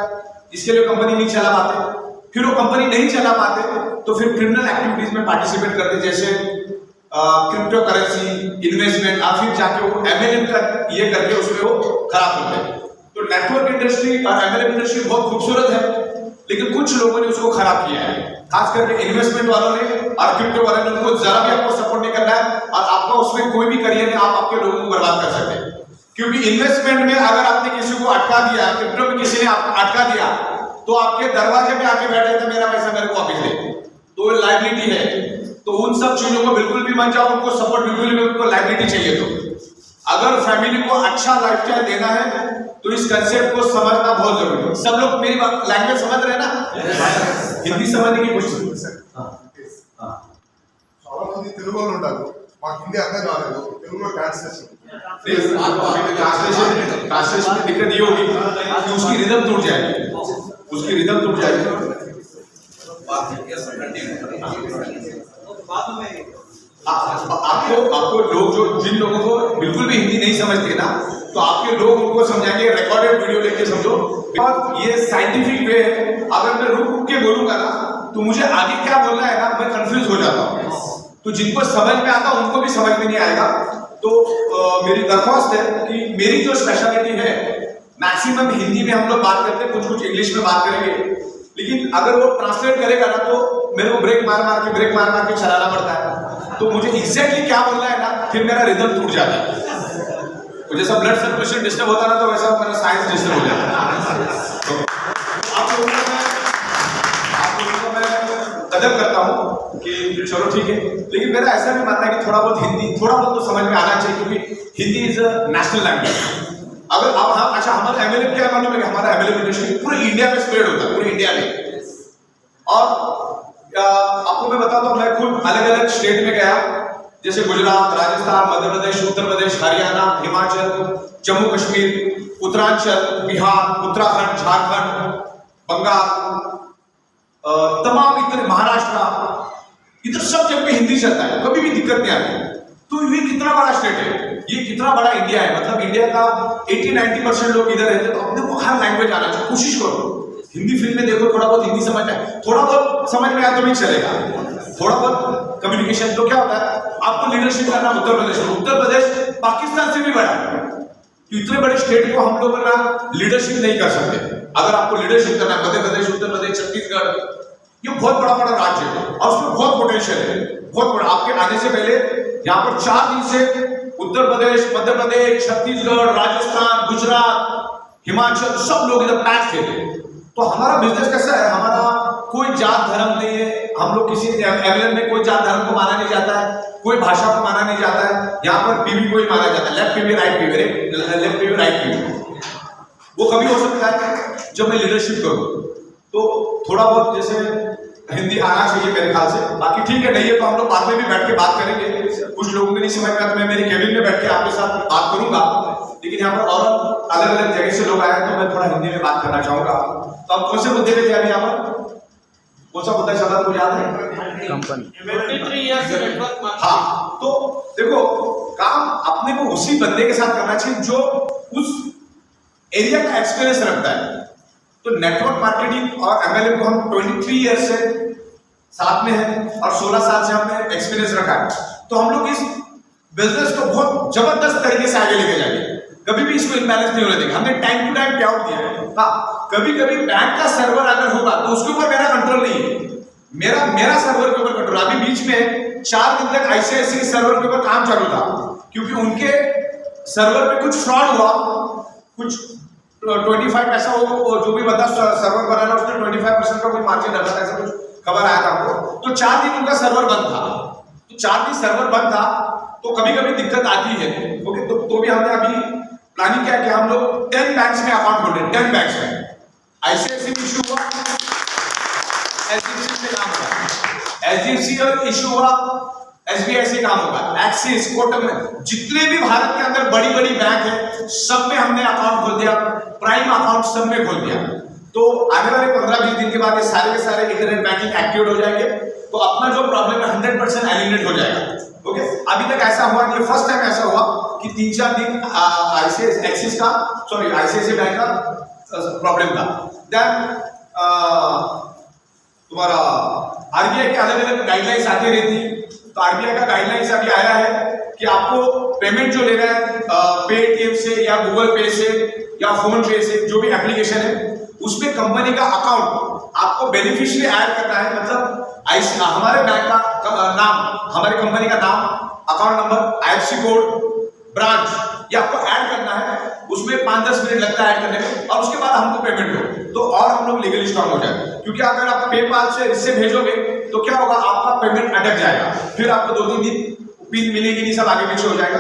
S2: इसके लिए कंपनी नहीं चला पाते। फिर वो कंपनी नहीं चला पाते तो फिर क्रिमिनल एक्टिविटीज में पार्टिसिपेट करते, जैसे क्रिप्टो करेंसी इन्वेस्टमेंट, और फिर जाके वो एमएलएम का ये करके उसमें वो खराब करते हैं। तो नेटवर्क इंडस्ट्री और एमएलएम इंडस्ट्री बहुत खूबसूरत है, लेकिन कुछ लोगों ने उसको खराब किया है, खास करके इन्वेस्टमेंट वालों ने और क्रिप्टो वालों ने। उनको जरा भी आपको सपोर्ट नहीं करना है और आपका उसमें कोई भी करियर नहीं, आप आपके लोगों को बर्बाद कर सकते हैं। क्योंकि इन्वेस्टमेंट में अगर आपने किसी को अटका दिया, क्रिप्टो में किसी ने आपको अटका दिया, तो आपके दरवाजे पे आके बैठे थे, मेरा पैसा मेरे को वापस दे, तो लायबिलिटी है। तो उन सब चीजों को बिल्कुल भी मत जाओ, उनको सपोर्ट बिल्कुल भी, उनको लायबिलिटी चाहिए। तो अगर फैमिली को अच्छा लाइफस्टाइल देना है तो इस कंसेप्ट को समझना बहुत जरूरी है। सब लोग मेरी लैंग्वेज समझ रहे हैं ना? हिंदी समझने की कोशिश
S3: తెలుగులో ఉంటారు, మాకు హిందీ అర్థం కాలేదు, తెలుగులో ట్రాన్స్లేషన్
S2: ट्रांसलेशन में दिक्कत ये होगी कि उसकी रिदम टूट जाएगी, उसकी रिदम टूट जाएगी। आपको लोग जो जिन लोगों को बिल्कुल भी हिंदी नहीं समझते ना, तो आपके लोग उनको समझाएंगे, रिकॉर्डेड वीडियो लेके समझो। ये साइंटिफिक वे है, अगर मैं रुक रुक के बोलूंगा ना तो मुझे आगे क्या बोलना है ना, मैं कंफ्यूज हो जाता हूँ। तो जिनको समझ में आता उनको भी समझ में नहीं आएगा। तो मेरी दरख्वास्त है कि मेरी जो स्पेशलिटी है, मैक्सिमम हिंदी में हम लोग बात करते हैं, कुछ कुछ इंग्लिश में बात करेंगे, लेकिन अगर वो ट्रांसलेट करेगा ना तो मेरे को ब्रेक मार मार के चलाना पड़ता है। तो मुझे एग्जैक्टली क्या बोलना है ना, फिर मेरा रिदम टूट जाता है। तो जैसा ब्लड सर्कुलेशन डिस्टर्ब होता है ना, तो वैसा मेरा साइंस डिस्टर्ब हो जाता है। तो आप लोगों को मैं कदर करता हूँ कि चलो ठीक है, लेकिन मेरा ऐसा भी मानना है कि थोड़ा बहुत हिंदी थोड़ा बहुत तो समझ में आना चाहिए, क्योंकि Hindi is a national language. अगर अब हम अच्छा, हमारा एमएलएम क्या मालूम है कि हमारा एमएलएम इंडस्ट्री पूरे इंडिया में स्प्रेड होता है, पूरे इंडिया में। और आपको मैं बताता हूँ, मैं खुद अलग अलग स्टेट में गया, जैसे गुजरात, राजस्थान, मध्य प्रदेश, उत्तर प्रदेश, हरियाणा, हिमाचल, जम्मू कश्मीर, उत्तरांचल, बिहार, उत्तराखंड, झारखंड, बंगाल, तमाम इतने महाराष्ट्र, इधर सब जगह पे हिंदी चलता है, कभी भी दिक्कत नहीं आती। तो ये कितना बड़ा स्टेट है, ये कितना बड़ा इंडिया है, मतलब इंडिया का 80-90% लोग इधर रहते हैं। तो अपने को हर लैंग्वेज आना चाहिए, कोशिश करो। हिंदी फिल्म में देखो, थोड़ा बहुत हिंदी समझ में, थोड़ा बहुत समझ में आया तो भी चलेगा, थोड़ा बहुत कम्युनिकेशन। तो क्या होता है, आपको लीडरशिप करना उत्तर प्रदेश में, उत्तर प्रदेश पाकिस्तान से भी बड़ा है, तो इतने बड़े स्टेट को हम लोग ना लीडरशिप नहीं कर सकते। अगर आपको लीडरशिप करना है, मध्य प्रदेश, उत्तर प्रदेश, छत्तीसगढ़, ये बहुत बड़ा बड़ा राज्य है और उसमें बहुत पोटेंशियल है, बहुत बड़ा। आपके आने से पहले यहाँ पर 4 दिन से उत्तर प्रदेश, मध्य प्रदेश, छत्तीसगढ़, राजस्थान, गुजरात, हिमाचल, सब लोग इधर पैक थे। तो हमारा बिजनेस कैसा है, हमारा कोई जात धर्म नहीं है, हम लोग किसी एमएलएम में कोई जात धर्म को माना नहीं जाता है, कोई भाषा को माना नहीं जाता है। यहाँ पर पीवी को ही माना जाता है, left PV, right PV, left PV, right PV. वो कभी हो सकता है जब मैं लीडरशिप करूँ, तो थोड़ा बहुत जैसे हिंदी आना चाहिए मेरे ख्याल से। बाकी ठीक है, नहीं है तो हम लोग बाद में भी बैठ के बात करेंगे। कुछ लोगों को नहीं समझ में आता, मैं मेरी केबिन में बैठ के आपके साथ बात करूंगा, लेकिन यहाँ पर और अलग अलग जगह से लोग आए तो मैं थोड़ा हिंदी में बात करना चाहूंगा। तो आप कौन से मुद्दे पे थे अभी यहाँ पर? कौन सा मुद्दा चला मुझे याद है?
S4: कंपनी।
S2: हाँ, तो देखो काम अपने को उसी बंदे के साथ करना चाहिए जो उस एरिया का एक्सपीरियंस रखता है। तो नेटवर्क मार्केटिंग और एमएलएम को हम 23 ईयर्स से साथ में है और 16 साल से हमने एक्सपीरियंस रखा है। तो हम लोग इस बिजनेस को बहुत जबरदस्त तरीके से आगे लेके जाएंगे, कभी भी इसको इम्बैलेंस नहीं होने देंगे। हमने टाइम टू टाइम पे आउट दिया है। हाँ, कभी कभी बैंक का सर्वर अगर होगा तो उसके ऊपर मेरा कंट्रोल नहीं है, मेरा सर्वर के ऊपर कंट्रोल। अभी बीच में 4 दिन तक आईसीआईसीआई सर्वर के ऊपर काम चालू था, क्योंकि उनके सर्वर पे कुछ फ्रॉड हुआ, कुछ 25 पैसा वो जो भी बंदा सर्वर बनाना उसने 25% का कोई मार्जिन रखा था, ऐसा कुछ खबर आया था हमको। तो 4 दिन उनका सर्वर बंद था। तो 4 दिन सर्वर बंद था तो कभी कभी दिक्कत आती है। ओके, तो भी हमने अभी प्लानिंग किया कि हम लोग 10 बैंक्स में अकाउंट खोल रहे हैं। 10 बैंक्स में आईसीआईसीआई इशू हुआ, एचडीएफसी से काम हुआ, एचडीएफसी और इशू हुआ, एसबीआई से काम होगा, एक्सिस, कोटक में जितने भी भारत के अंदर बड़ी बड़ी बैंक है सब में हमने अकाउंट खोल दिया, प्राइम अकाउंट सब में खोल दिया। तो आने वाले 15-20 दिन के बाद ये सारे के सारे इंटरनेट बैंकिंग एक्टिवेट हो जाएंगे, तो अपना जो प्रॉब्लम है 100% एलिमिनेट हो जाएगा। ओके, अभी तक ऐसा हुआ नहीं, फर्स्ट टाइम ऐसा हुआ कि 3-4 दिन आईसीआईसीआई बैंक का प्रॉब्लम था। देन तुम्हारा आरबीआई के अलग अलग गाइडलाइंस आती रहती। तो आरबीआई का गाइडलाइंस अभी आया है कि आपको पेमेंट जो लेना है पेटीएम से या गूगल पे से या फोन पे से, जो भी एप्लीकेशन है उसमें कंपनी का अकाउंट आपको बेनिफिशियरी ऐड करना है। मतलब हमारे बैंक का नाम, हमारी कंपनी का नाम, account number, IFSC code, branch, ये आपको ऐड करना है। उसमें 5-10 मिनट लगता है ऐड करने में, और उसके बाद हमको पेमेंट हो तो और हम लोग लीगली स्ट्रांग हो जाए। क्योंकि अगर आप पेपाल से इससे भेजोगे तो क्या होगा, आपका पेमेंट अटक जाएगा, फिर आपको 2-3 दिन पिन मिलेगी नहीं, सब आगे पीछे हो जाएगा।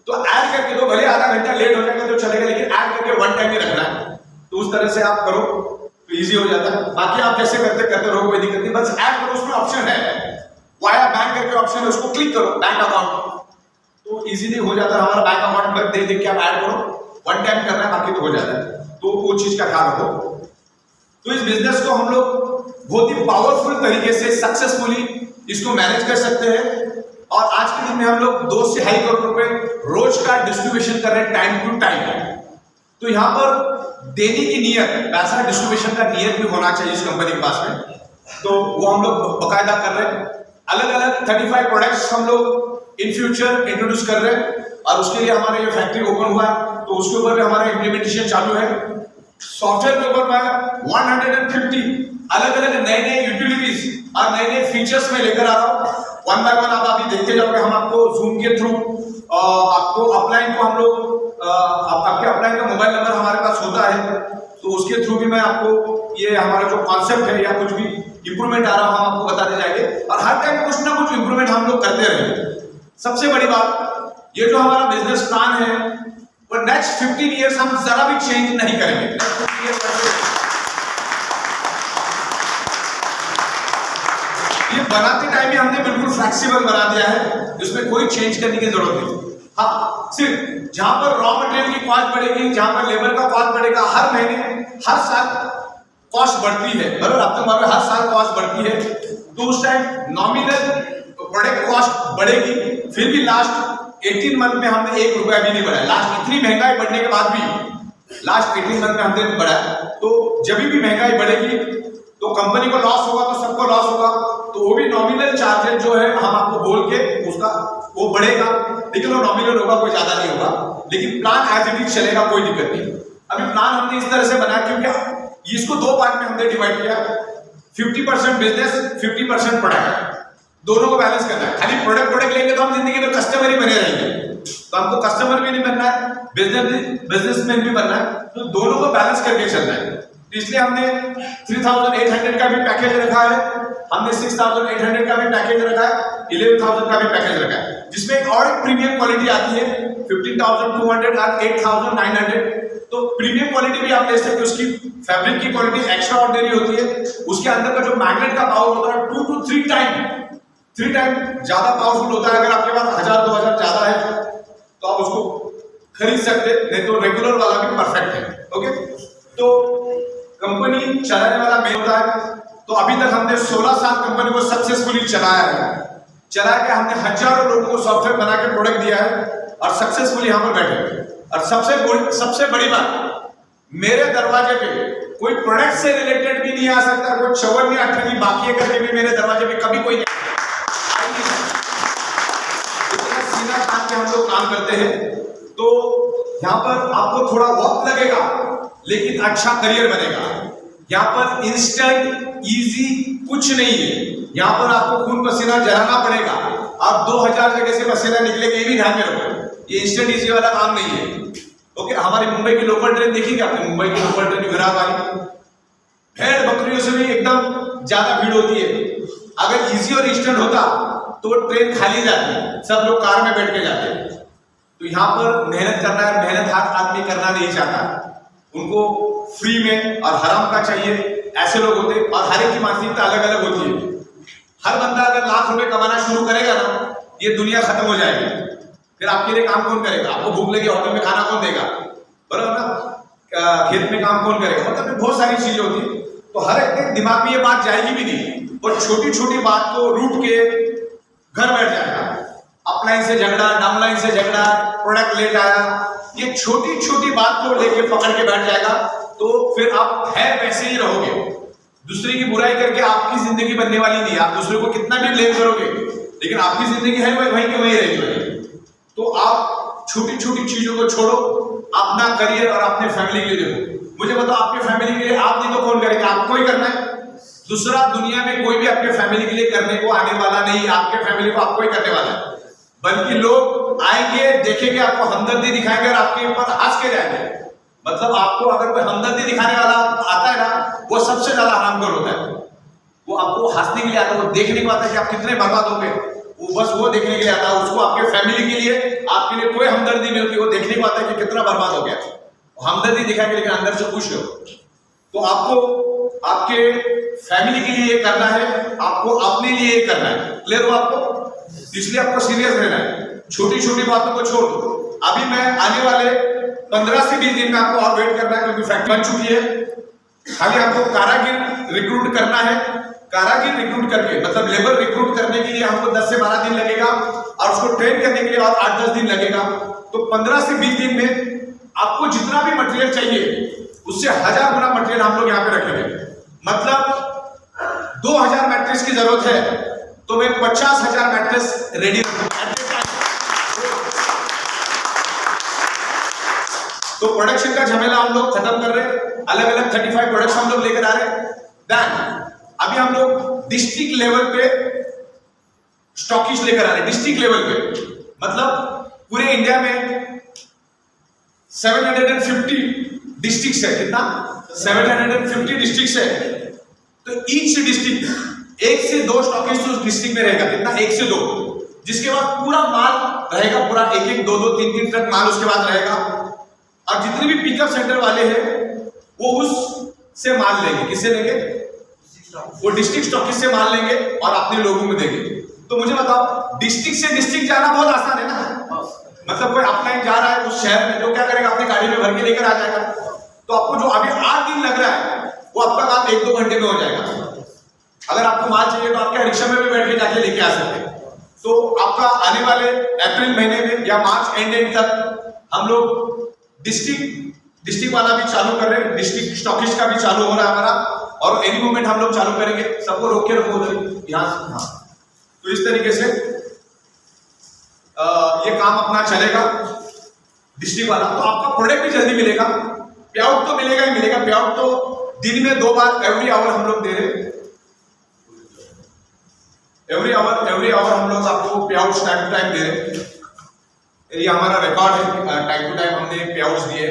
S2: तो ऐड करके तो भले आधा घंटा लेट हो जाएगा तो चलेगा, लेकिन ऐड करके वन टाइम ही रखना है। तो उस तरह से आप करो तो इजी हो जाता है। बाकी आप जैसे करते रहो, कोई दिक्कत नहीं, बस ऐड करो। उसमें ऑप्शन है वाया बैंक करके ऑप्शन है, उसको क्लिक करो, बैंक अकाउंट, तो इजीली हो जाता है। हमारा बैंक अकाउंट नंबर दे के आप ऐड करो, वन टाइम करना है, बाकी तो हो जाता है। तो वो चीज का ख्याल रखो। तो इस बिजनेस को हम लोग बहुत ही पावरफुल तरीके से सक्सेसफुली इसको मैनेज कर सकते हैं। और आज के दिन में हम लोग 2 से 2.5 करोड़ रुपए रोज का डिस्ट्रीब्यूशन कर रहे हैं टाइम टू टाइम। तो यहाँ पर देने की नियत, पैसा डिस्ट्रीब्यूशन का नियत भी होना चाहिए इस कंपनी के पास में, तो वो हम लोग बकायदा कर रहे हैं। अलग अलग 35 प्रोडक्ट्स हम लोग इन फ्यूचर इंट्रोड्यूस कर रहे हैं, और उसके लिए हमारे ये फैक्ट्री ओपन हुआ है, तो उसके ऊपर भी हमारा इम्प्लीमेंटेशन चालू है। सॉफ्टवेयर के ऊपर मैं 150 अलग अलग नए यूटिलिटीज और नए फीचर्स में लेकर आ रहा हूँ। 1 बाय 1 आप अभी देखते जाओगे। हम आपको जूम के थ्रू आपको अपलाइन को हम लोग आपके अपलाइन का मोबाइल नंबर हमारे पास होता है, तो उसके थ्रू भी मैं आपको ये हमारा जो कॉन्सेप्ट है या कुछ भी इंप्रूवमेंट आ रहा है हम आपको बताते जाएंगे। और हर टाइम कुछ ना कुछ इंप्रूवमेंट हम लोग करते रहेंगे। सबसे बड़ी बात, ये जो हमारा बिजनेस प्लान है वो नेक्स्ट 15 ईयर्स हम जरा भी चेंज नहीं करेंगे। ये बनाते टाइम ही हमने बिल्कुल फ्लेक्सिबल बना दिया है, इसमें कोई चेंज करने की जरूरत नहीं। हाँ, सिर्फ जहां पर रॉ मटेरियल की कॉस्ट बढ़ेगी, जहां पर लेबर का कॉस्ट बढ़ेगा, हर महीने हर साल कॉस्ट बढ़ती है, बराबर। अब तक हमारे हर साल कॉस्ट बढ़ती है, तो उस टाइम नॉमिनल प्रोडक्ट कॉस्ट बढ़ेगी, फिर भी लास्ट 18 मंथ में हमने 1 रुपया भी नहीं बढ़ाया। लास्ट इतनी महंगाई बढ़ने के बाद भी लास्ट 18 मंथ में हमने बढ़ाया। तो जब भी महंगाई बढ़ेगी तो कंपनी को लॉस होगा, तो सबको लॉस होगा, तो वो भी नॉमिनल चार्जेस जो है हम आपको बोल के उसका वो बढ़ेगा, लेकिन वो नॉमिनल होगा, कोई ज्यादा नहीं होगा, लेकिन प्लान एज इट इज चलेगा, कोई दिक्कत नहीं। अभी प्लान हमने इस तरह से बनाया क्योंकि इसको 2 पार्ट में हमने डिवाइड किया, 50% बिजनेस, 50% प्रोडक्ट, दोनों को बैलेंस करना है। खाली प्रोडक्ट लेंगे तो हम जिंदगी में कस्टमर ही बने रहेंगे, तो हमको कस्टमर भी नहीं बनना है, बिजनेसमैन भी बनना है, तो दोनों को बैलेंस करके चलना है। इसलिए हमने 3800 का भी पैकेज रखा है, हमने 6800 का भी पैकेज रखा है, 11000 का भी पैकेज रखा है, जिसमें एक और प्रीमियम क्वालिटी आती है 15200 और 8900। तो प्रीमियम क्वालिटी भी आप ले सकते हो, उसकी फैब्रिक की क्वालिटी एक्स्ट्रा ऑर्डिनरी होती है, उसके अंदर का जो मैग्नेट का पावर होता है 2 to 3 टाइम ज्यादा पावरफुल होता है। अगर आपके पास 1000-2000 ज्यादा है तो आप उसको खरीद सकते, नहीं तो रेगुलर वाला भी परफेक्ट है। ओके, तो कंपनी चलाने वाला मेन होता है। तो अभी तक हमने 16 साल कंपनी को सक्सेसफुली चलाया के हमने हजारों लोगों को सॉफ्टवेयर बना के प्रोडक्ट दिया है और सक्सेसफुली यहाँ पर बैठे हैं। और सबसे बड़ी बात, मेरे दरवाजे पे कोई प्रोडक्ट से रिलेटेड भी नहीं आ सकता, कोई 54 या 58 बाकी करके भी मेरे दरवाजे पे कभी कोई नहीं। इतना सीधा काम के हम लोग काम करते हैं। तो यहाँ पर आपको थोड़ा वक्त लगेगा लेकिन अच्छा करियर बनेगा। यहाँ पर इंस्टेंट इजी कुछ नहीं है, यहाँ पर आपको खून पसीना जलाना पड़ेगा। आप 2000 जगह से पसीना निकलेगा, ये भी ध्यान में रखो, ये इंस्टेंट इजी वाला काम नहीं है। ओके, हमारी मुंबई की लोकल ट्रेन देखिए आपने, मुंबई की लोकल ट्रेन विराट वाली, भेड़ बकरियों से भी एकदम ज्यादा भीड़ होती है। अगर इजी और इंस्टेंट होता तो ट्रेन खाली जाती, सब लोग कार में बैठ के जाते। तो यहाँ पर मेहनत करना है, मेहनत हर आदमी करना नहीं चाहता, उनको फ्री में और हराम का चाहिए, ऐसे लोग होते। और हर एक की मानसिकता अलग अलग होती है। हर बंदा अगर लाख रुपए कमाना शुरू करेगा ना, ये दुनिया खत्म हो जाएगी, फिर आपके लिए काम कौन करेगा? आपको भूख लगी, होटल में खाना कौन देगा? बराबर ना, खेत में काम कौन करेगा? मतलब बहुत सारी चीजें होती है। तो हर एक दिमाग में ये बात जाएगी भी नहीं, और छोटी छोटी बात को रूट के घर बैठ जाएगा। अपलाइन से झगड़ा, डाउनलाइन से झगड़ा, प्रोडक्ट लेट आया, ये छोटी छोटी बात को लेके पकड़ के बैठ जाएगा। तो फिर आप है वैसे ही रहोगे। दूसरे की बुराई करके आपकी जिंदगी बनने वाली नहीं है। आप दूसरे को कितना भी ब्लेम करोगे लेकिन आपकी जिंदगी है वहीं की वहीं रहेगी। तो आप छोटी छोटी चीजों को छोड़ो, अपना करियर और अपने फैमिली के लिए देखो। मुझे बताओ, आपके फैमिली के लिए आप नहीं तो कौन करेगा? आपको ही करना है। दूसरा दुनिया में कोई भी आपके फैमिली के लिए करने को आने वाला नहीं, आपके फैमिली को आपको ही करने वाला है। बल्कि लोग आएंगे, देखेंगे, आपको हमदर्दी दिखाएंगे और आपके ऊपर हंस के जाएंगे। मतलब आपको अगर कोई हमदर्दी दिखाने वाला आता है ना, वो सबसे ज्यादा हरामखोर होता है। वो आपको हंसने के लिए आता है, वो देखने को आता है कि आप कितने बर्बाद हो गए, वो बस वो देखने के लिए आता है। उसको आपके फैमिली के लिए, आपके लिए कोई हमदर्दी नहीं होती, वो देखने को आता है कि कितना बर्बाद हो गया। हमदर्दी दिखाएंगे लेकिन अंदर से खुश हो। तो आपको आपके फैमिली के लिए ये करना है, आपको अपने लिए ये करना है। क्लियर हो आपको? इसलिए आपको सीरियस रहना है, छोटी छोटी बातों को छोड़ दो। अभी मैं आने वाले 15 से 20 दिन में आपको और वेट करना है, क्योंकि फैक्ट्री बन चुकी है। खाली आपको कारागिर रिक्रूट करना है। कारागिर रिक्रूट करके, मतलब लेबर रिक्रूट करने के लिए हमको 10 से 12 दिन लगेगा, और उसको ट्रेन करने के लिए और 8-10 दिन लगेगा। तो 15 से 20 दिन में आपको जितना भी मटेरियल चाहिए उससे 1000 गुना मटेरियल हम लोग यहाँ पे रखेंगे। मतलब 2000 मैट्रिक्स की जरूरत है तो मैं 50,000 मैट्रिक्स रेडी रखूंगा। तो प्रोडक्शन का झमेला हम लोग खत्म कर रहे हैं। अलग अलग 35 प्रोडक्ट्स हम लोग लेकर आ रहे हैं। देन अभी हम लोग डिस्ट्रिक्ट लेवल पे स्टॉकिस्ट लेकर आ रहे हैं। डिस्ट्रिक्ट लेवल पे मतलब पूरे इंडिया में 750 डिस्ट्रिक्ट है। कितना? 750 डिस्ट्रिक्ट है। तो ईच डिस्ट्रिक्ट 1 से 2 स्टॉकिस्ट उस डिस्ट्रिक्ट में रहेगा। कितना? 1 से 2, जिसके बाद पूरा माल रहेगा, पूरा 1-1, 2-2, 3-3 ट्रक माल उसके बाद रहेगा। और जितने भी पिकअप सेंटर वाले हैं वो उससे माल लेंगे। किससे लेंगे? वो डिस्ट्रिक्ट स्टॉकिस्ट से माल लेंगे और अपने लोगों में देंगे। तो मुझे बताओ, डिस्ट्रिक्ट से डिस्ट्रिक्ट जाना बहुत आसान है ना। मतलब कोई अपलाइन जा रहा है उस शहर में, तो क्या करेगा? अपनी गाड़ी में भर के लेकर आ जाएगा। तो आपको जो अभी 8 दिन लग रहा है वो आपका काम 1-2 घंटे में हो जाएगा। अगर आपको माल चाहिए तो आपके रिक्शा में भी बैठ के जाके लेके आ सकते हैं। तो आपका आने वाले अप्रैल महीने में या मार्च एंड तक हम लोग डिस्ट्रिक्ट वाला भी चालू कर रहे हैं। डिस्ट्रिक्ट स्टॉकिस्ट का भी चालू हो रहा है हमारा, और एनी मोमेंट हम लोग चालू करेंगे। सबको रोक के रखो उधर, यहाँ से। हाँ, तो इस तरीके से ये काम अपना चलेगा डिस्ट्रिक्ट वाला। तो आपका प्रोडक्ट भी जल्दी मिलेगा, पे आउट तो मिलेगा ही मिलेगा। पे आउट तो दिन में 2 बार एवरी आवर हम लोग दे रहे हैं। एवरी आवर हम लोग आपको पे आउट टाइम टू टाइम दे रहे हैं। ये हमारा रिकॉर्ड है, टाइम टू टाइम हमने पे आउट्स दिए।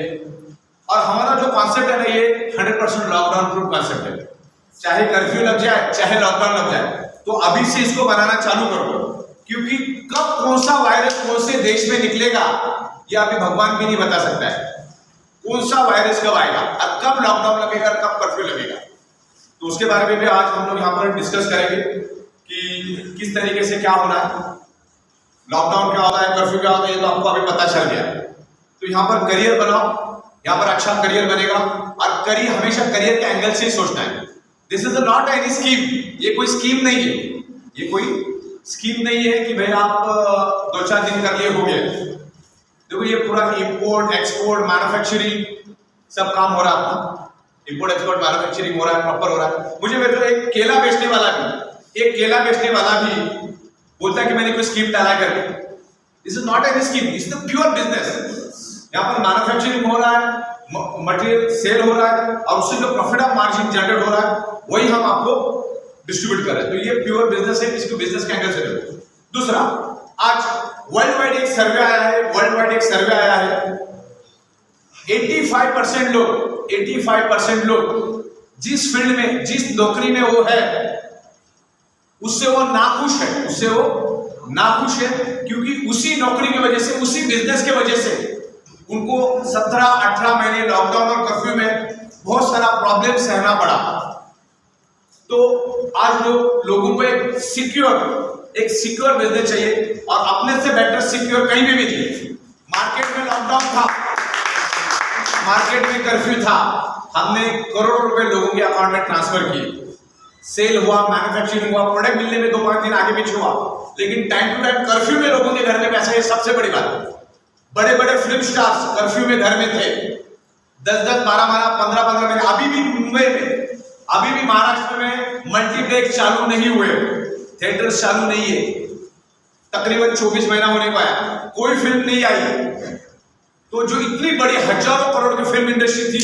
S2: और हमारा जो कॉन्सेप्ट है ना, ये 100% लॉकडाउन प्रूफ कॉन्सेप्ट है। चाहे कर्फ्यू लग जाए, चाहे लॉकडाउन लग जाए, तो अभी से इसको बनाना चालू कर दो। क्योंकि कब कौन सा वायरस कौन से देश में निकलेगा ये अभी भगवान भी नहीं बता सकता है। कौन सा वायरस कब आएगा और कब लॉकडाउन लगेगा और कब कर्फ्यू लगेगा। तो उसके बारे में भी आज हम लोग यहाँ पर डिस्कस करेंगे कि किस तरीके से क्या होना है, लॉकडाउन क्या होता है, कर्फ्यू क्या होता है, ये तो आपको अभी पता चल गया। तो यहाँ पर करियर बनाओ, यहाँ पर अच्छा करियर बनेगा और करियर हमेशा करियर के एंगल से ही सोचना है। This is not any scheme, ये कोई स्कीम नहीं है, ये कोई स्कीम नहीं है कि भाई आप 2-4 दिन कर लिए हो गए। देखो ये पूरा इंपोर्ट एक्सपोर्ट मैन्युफैक्चरिंग सब काम हो रहा है, इंपोर्ट एक्सपोर्ट मैन्युफैक्चरिंग हो रहा है, प्रॉपर हो रहा है। मुझे मतलब एक केला बेचने वाला भी बोलता है कि मैंने कोई स्कीम डाला करके। This is not any scheme, this is the pure business. यहाँ पर मैन्युफैक्चरिंग हो रहा है, मटेरियल सेल हो रहा है और उससे जो प्रॉफिट ऑफ मार्जिन जनरेट हो रहा है वही हम आपको डिस्ट्रीब्यूट कर रहे हैं। तो ये प्योर बिजनेस है, इसको बिजनेस के एंगल से देखो। दूसरा, आज वर्ल्ड वाइड एक सर्वे आया है, 85% लोग जिस फील्ड में जिस नौकरी में वो है उससे वो नाखुश है, क्योंकि उसी नौकरी की वजह से, उसी बिजनेस के वजह से उनको 17-18 महीने लॉकडाउन और कर्फ्यू में बहुत सारा प्रॉब्लम सहना पड़ा। तो आज लोगों को एक सिक्योर बिजनेस चाहिए और अपने से बेटर सिक्योर कहीं भी नहीं। मार्केट में लॉकडाउन था, मार्केट में कर्फ्यू था, हमने करोड़ों रुपए लोगों के अकाउंट में ट्रांसफर किए, सेल हुआ, मैन्युफैक्चरिंग हुआ, प्रोडक्ट मिलने में 2-5 दिन आगे पीछे हुआ, लेकिन टाइम टू टाइम कर्फ्यू में लोगों के घर में पैसा, ये सबसे बड़ी बात है। बड़े बड़े फिल्म स्टार्स कर्फ्यू में घर में थे, 10-10, 12-12, 15-15 महीने। अभी भी मुंबई में, अभी भी महाराष्ट्र में मल्टीप्लेक्स चालू नहीं हुए, थिएटर्स चालू नहीं है, तकरीबन 24 महीना होने को आया, कोई फिल्म नहीं आई। तो जो इतनी बड़ी हजारों करोड़ की फिल्म इंडस्ट्री थी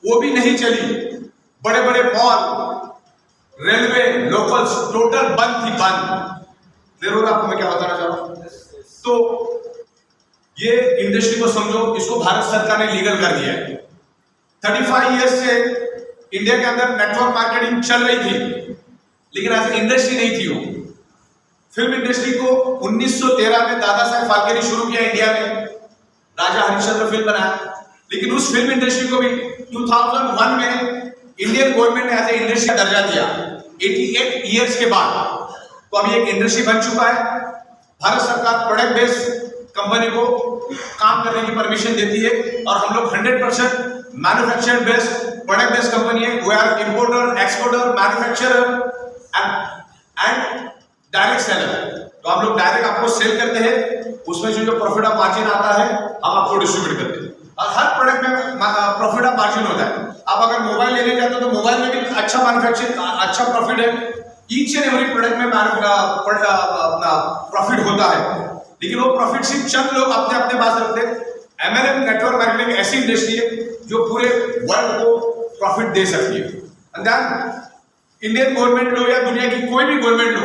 S2: वो भी नहीं चली। बड़े बड़े मॉल, रेलवे, लोकल्स टोटल बंद थी, बंद। जरूर आपको मैं क्या बताना चाह रहा हूं। तो ये इंडस्ट्री को समझो, इसको भारत सरकार ने लीगल कर दिया है। 35 ईयर्स से इंडिया के अंदर नेटवर्क मार्केटिंग चल रही थी, लेकिन ऐसी इंडस्ट्री नहीं थी वो। फिल्म इंडस्ट्री को 1913 में दादा साहेब फाल्के ने शुरू किया इंडिया में, राजा हरिश्चंद्र फिल्म बनाया, लेकिन उस फिल्म इंडस्ट्री को भी 2001 में इंडियन गवर्नमेंट ने ऐसे इंडस्ट्री का दर्जा दिया 88 ईयर्स के बाद। तो अभी एक इंडस्ट्री बन चुका है। भारत सरकार प्रोडक्ट बेस्ड कंपनी को काम करने की परमिशन देती है और हम लोग 100% manufacture based product based company है। We are importer, exporter, manufacturer and direct seller. तो हम लोग डायरेक्ट आपको सेल करते हैं, उसमें जो प्रॉफिट ऑफ मार्जिन आता है हम आपको डिस्ट्रीब्यूट करते हैं और हर प्रोडक्ट में प्रॉफिट ऑफ मार्जिन होता है। आप अगर मोबाइल लेने जाते हो तो मोबाइल में भी अच्छा मैन्युफैक्चरिंग, अच्छा प्रॉफिट है। ईच एंड एवरी प्रोडक्ट में प्रॉफिट होता है, लेकिन वो प्रॉफिट सिर्फ चंद लोग अपने अपने पास रखते हैं। एमएलएम नेटवर्क मार्केटिंग ऐसी इंडस्ट्री है जो पूरे वर्ल्ड को प्रॉफिट दे सकती है। इंडियन गवर्नमेंट लो या दुनिया की कोई भी गवर्नमेंट लो,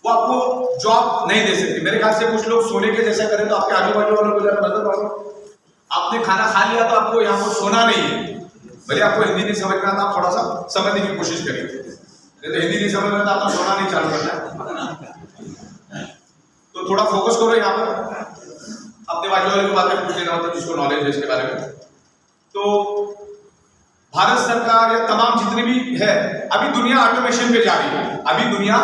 S2: वो आपको जॉब नहीं दे सकती। मेरे ख्याल से कुछ लोग सोने के जैसा करें तो आपके आजू बाजू वालों को जरा नजर मारो, आपने खाना खा लिया तो आपको यहाँ पर सोना नहीं है। भले आपको हिंदी नहीं समझ में आता, आप थोड़ा सा समझने की कोशिश करिए। तो हिंदी नहीं समझ में आता, आपको सोना नहीं चालू करना है। तो थोड़ा फोकस करो यहाँ पर, अपने बाजू वाले को बात में पूछ लेना होता है जिसको नॉलेज है इसके बारे में। तो भारत सरकार या तमाम जितनी भी है, अभी दुनिया ऑटोमेशन पे जा रही है, अभी दुनिया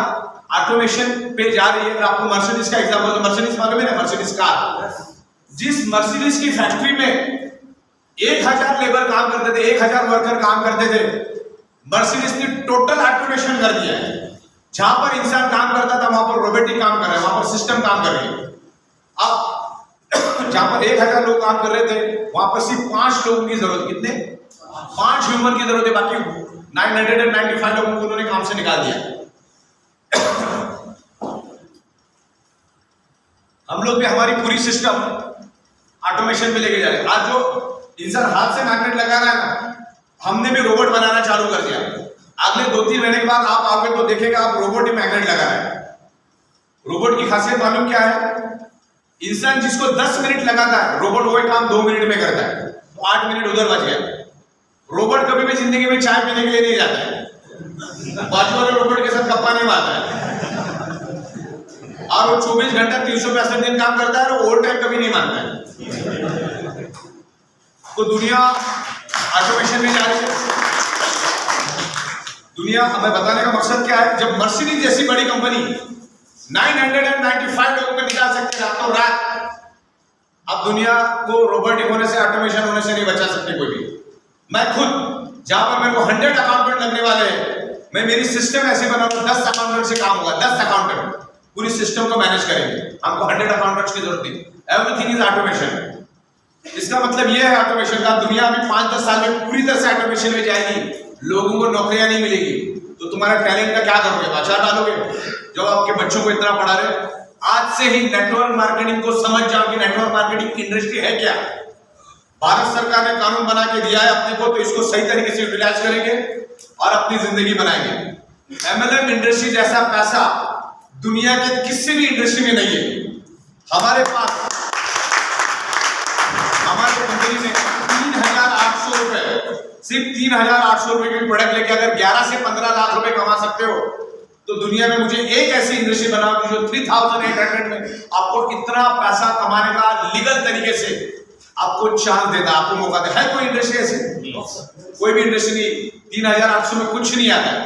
S2: ऑटोमेशन पे जा रही है। आपको मर्सिडीज का एग्जांपल, मर्सिडीज मालूम है ना, मर्सिडीज कार। जिस मर्सिडीज की फैक्ट्री में 1000 लेबर काम करते थे, 1000 वर्कर काम करते थे, मर्सिडीज ने टोटल ऑटोमेशन कर दिया है। जहां पर इंसान काम करता था वहां पर रोबोटिक काम कर रहा है, वहां पर सिस्टम काम कर रही है। अब जहां पर 1000 लोग काम कर रहे थे वहां पर सिर्फ 5 लोगों की जरूरत, कितने? 5 ह्यूमन की जरूरत है, बाकी 995 लोगों को उन्होंने काम से निकाल दिया। हम लोग भी हमारी पूरी सिस्टम ऑटोमेशन पे लेके जा रहे हैं। आज जो इंसान हाथ से मैग्नेट लगा रहा है ना, हमने भी रोबोट बनाना चालू कर दिया। अगले 2-3 महीने के बाद आप आओगे तो देखेगा आप रोबोट ही मैग्नेट लगा रहे हैं। रोबोट की खासियत मालूम क्या है? इंसान जिसको 10 मिनट लगाता है, रोबोट वही काम 2 मिनट में करता है, तो 8 मिनट उधर बच गए। रोबोट कभी भी जिंदगी में चाय पीने के लिए नहीं जाता है, बाजू वाले रोबोट के साथ गप्पा नहीं मारता है, और वो 24 घंटा 365 दिन काम करता है और ओवर टाइम कभी नहीं मानता है। तो दुनिया ऑटोमेशन में जा रही है। दुनिया, हमें बताने का मकसद क्या है, जब मर्सिडीज जैसी बड़ी कंपनी 995 लोगों को निकाल सकते हैं रातों रात, अब दुनिया को रोबोटिक होने से, ऑटोमेशन होने से नहीं बचा सकते कोई भी। मैं खुद, जहां पर मेरे को 100 अकाउंटेंट लगने वाले हैं, मैं मेरी सिस्टम ऐसे बनाऊंगा 10 अकाउंटेंट से काम होगा, 10 अकाउंटेंट पूरी सिस्टम को मैनेज करेंगे। हमको 100 अकाउंटेंट्स की जरूरत नहीं, एवरीथिंग इज ऑटोमेशन। इसका मतलब यह है ऑटोमेशन का, दुनिया में 5-10 साल में पूरी तरह से ऑटोमेशन में जाएगी, लोगों को नौकरियां नहीं मिलेगी, तो तुम्हारा टैलेंट का क्या करोगे, बाजार डालोगे? जब आपके बच्चों को इतना पढ़ा रहे, आज से ही नेटवर्क मार्केटिंग को समझ जाओ कि नेटवर्क मार्केटिंग की इंडस्ट्री है क्या। भारत सरकार ने कानून बना के दिया है अपने को, तो इसको सही तरीके से यूटिलाइज करेंगे और अपनी जिंदगी बनाएंगे। एमएलएम इंडस्ट्री जैसा पैसा दुनिया के किसी भी इंडस्ट्री में नहीं है। हमारे पास, हमारे कंपनी में 3,800 रुपए, सिर्फ 3,800 रुपए की प्रोडक्ट लेके अगर 11 से 15 लाख रुपए कमा सकते हो, तो दुनिया में मुझे एक ऐसी इंडस्ट्री बनाओ कि जो 3,800 में आपको इतना पैसा कमाने का लीगल तरीके से आपको चांस देता, आपको मौका दे। है कोई इंडस्ट्री ऐसी? कोई भी इंडस्ट्री नहीं। 3,800 में कुछ नहीं आता है।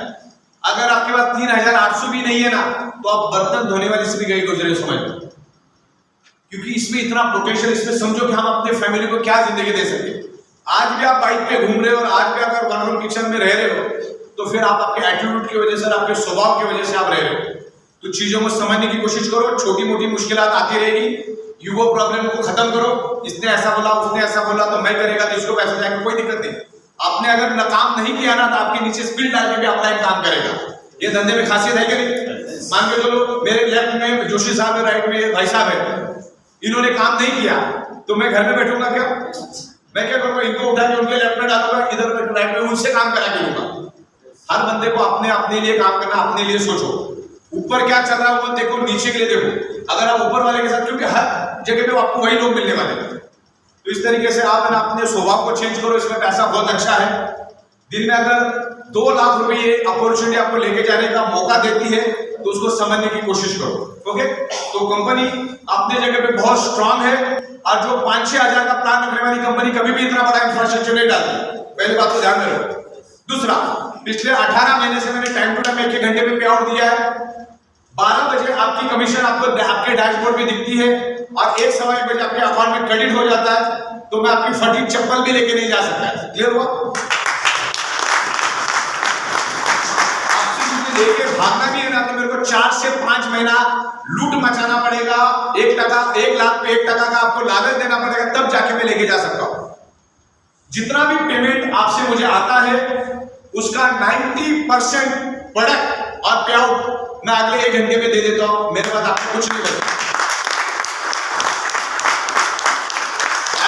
S2: अगर आपके पास 3,800 भी नहीं है ना, तो आप बर्तन धोने वाली से भी गई गुजरे समझ लो, क्योंकि इसमें इतना पोटेंशियल, इसमें समझो कि हम अपने फैमिली को क्या जिंदगी दे सकते। आज भी आप बाइक पे घूम रहे हो और आज भी अगर वन रूम किचन में रह रहे हो, तो फिर आप आपके एटीट्यूड की वजह से, आपके स्वभाव की वजह से आप रह रहे हो। तो चीजों को समझने की कोशिश करो, छोटी मोटी मुश्किलात आती रहेगी, यूगो प्रॉब्लम को खत्म करो। इसने ऐसा बोला, उसने ऐसा बोला, तो मैं करेगा तो इसको पैसा जाएगा, कोई दिक्कत नहीं। आपने अगर न काम नहीं किया ना, तो आपके नीचे स्पिल डाल के भी अपना एक काम करेगा। ये धंधे में खासियत है कि नहीं? मान के चलो मेरे लेफ्ट में जोशी साहब है, राइट में भाई साहब है, इन्होंने काम नहीं किया तो मैं घर में बैठूंगा क्या? मैं क्या करूंगा, इनको उठा के उनके लेफ्ट में डालूंगा, इधर राइट में उनसे काम करा के लूंगा। हर बंदे को अपने अपने लिए काम करना, अपने लिए सोचो। ऊपर क्या चल रहा है वो देखो, नीचे के लिए देखो। अगर आप ऊपर वाले के साथ, क्योंकि हर जगह पे आपको वही लोग मिलने वाले हैं, तो इस तरीके से आप अपने स्वभाव को चेंज करो। इसमें पैसा बहुत अच्छा है। दिन में अगर 2 लाख रुपए ये अपॉर्चुनिटी आपको लेके जाने का मौका देती है, तो उसको समझने की कोशिश करो। ओके, तो कंपनी अपने जगह पे बहुत स्ट्रांग है, और जो 5-6 हजार का प्लान रखने वाली कंपनी कभी भी इतना बड़ा इंफ्रास्ट्रक्चर नहीं डालती। पहली बात को ध्यान रखो। दूसरा, पिछले 18 महीने से मैंने टाइम टू टाइम 1 घंटे में पे आउट दिया है। 12 बजे आपकी कमीशन आपको आपके डैशबोर्ड में दिखती है, और 1-1:15 बजे आपके अकाउंट में क्रेडिट हो जाता है। तो मैं आपकी फटी चप्पल भी लेके नहीं जा सकता। क्लियर हुआ? आपसे मुझे लेके भागना भी है ना, तो मेरे को 4 से 5 महीना लूट मचाना पड़ेगा। 1 लाख पे 1 टका का आपको लागत देना पड़ेगा, तब जाके मैं लेके जा सकता हूं। जितना भी पेमेंट आपसे मुझे आता है, उसका 90% प्रोडक्ट और पे आउट मैं अगले 1 घंटे में दे देता हूं। मेरे पास आपको कुछ नहीं बचता।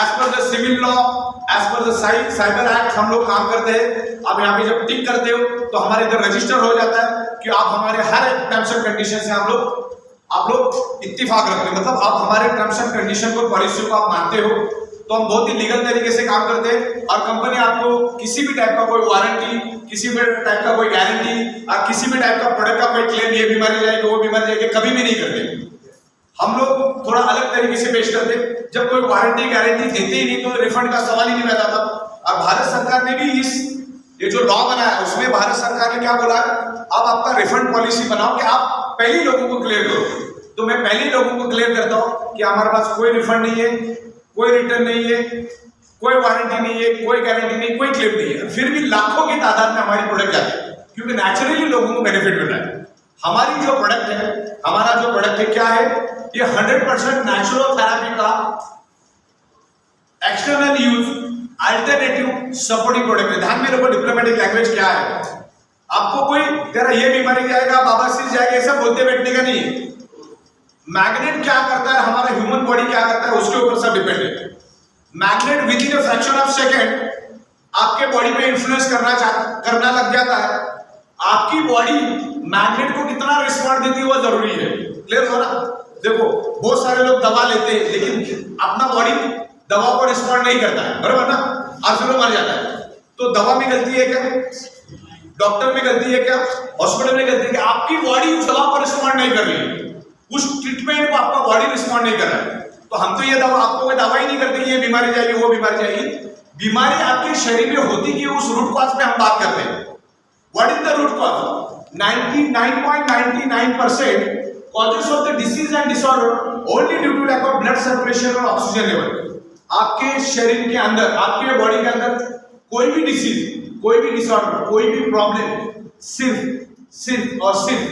S2: As per the civil law, as per the cyber act हम लोग काम करते हैं। आप यहाँ पे जब टिक करते हो तो हमारे इधर रजिस्टर हो जाता है कि आप हमारे हर एक टर्म्स एंड कंडीशन से आप लोग इत्तेफाक रखते हैं। मतलब आप हमारे टर्म्स एंड कंडीशन को, पॉलिसी को आप मानते हो, तो हम बहुत ही लीगल तरीके से काम करते हैं। और कंपनी आपको किसी भी टाइप का कोई वारंटी, किसी भी टाइप का कोई गारंटी, और किसी भी टाइप का प्रोडक्ट का कोई क्लेम, ये बीमारी जाएगी, वो बीमारी जाएगी, कभी भी नहीं करते। हम लोग थोड़ा अलग तरीके से पेश करते। जब कोई वारंटी गारंटी देते ही नहीं, तो रिफंड का सवाल ही नहीं रहता था। और भारत सरकार ने भी ये जो लॉ बनाया है, उसमें भारत सरकार ने क्या बोला, अब आपका रिफंड पॉलिसी बनाओ कि आप पहले लोगों को क्लियर करो। तो मैं पहले लोगों को क्लियर करता हूं कि हमारे पास कोई रिफंड नहीं है, कोई रिटर्न नहीं है, कोई वारंटी नहीं है, कोई गारंटी नहीं, कोई क्लेम नहीं है। फिर भी लाखों की तादाद में हमारी प्रोडक्ट जाती है, क्योंकि नेचुरली लोगों को बेनिफिट मिल रहा है। हमारी जो प्रोडक्ट है, हमारा जो प्रोडक्ट है क्या है, ये 100% नेचुरल थेरेपी का external use alternative supporting product है। ध्यान में रखो, डिप्लोमेटिक लैंग्वेज क्या है। आपको कोई तेरा ये बीमारी जाएगा, बाबा सिर जाएगा, ऐसा बोलते बैठने का नहीं है। मैग्नेट क्या करता है, हमारा ह्यूमन बॉडी क्या करता है, उसके ऊपर सब डिपेंड है। Magnet with in a fraction of second आपके बॉडी पे इन्फ्लुएंस करना लग जाता है। आपकी बॉडी मैग्नेट को कितना रिस्पॉन्ड देती है वो जरूरी है। क्लियर हो ना? देखो, बहुत सारे लोग दवा लेते हैं, लेकिन अपना बॉडी दवा को रिस्पॉन्ड नहीं करता है, बराबर ना, और फिर वो मर जाता है। तो दवा में गलती है क्या, डॉक्टर में गलती है क्या, हॉस्पिटल में गलती है क्या? आपकी बॉडी उस दवा को रिस्पॉन्ड नहीं कर रही है, उस ट्रीटमेंट को आपका बॉडी रिस्पॉन्ड नहीं कर रहा है। तो हम तो ये दवा, आपको कोई दवा ही नहीं करते कि ये बीमारी जाएगी, वो बीमारी जाएगी। बीमारी आपके शरीर में होती कि उस रूट कॉज पे हम बात करते हैं। What is the root cause? 99.99% causes of the disease and disorder only due to lack of blood circulation और ऑक्सीजन लेवल। आपके शरीर के अंदर, आपके बॉडी के अंदर कोई भी डिसीज, कोई भी डिसऑर्डर, कोई भी प्रॉब्लम सिर्फ और सिर्फ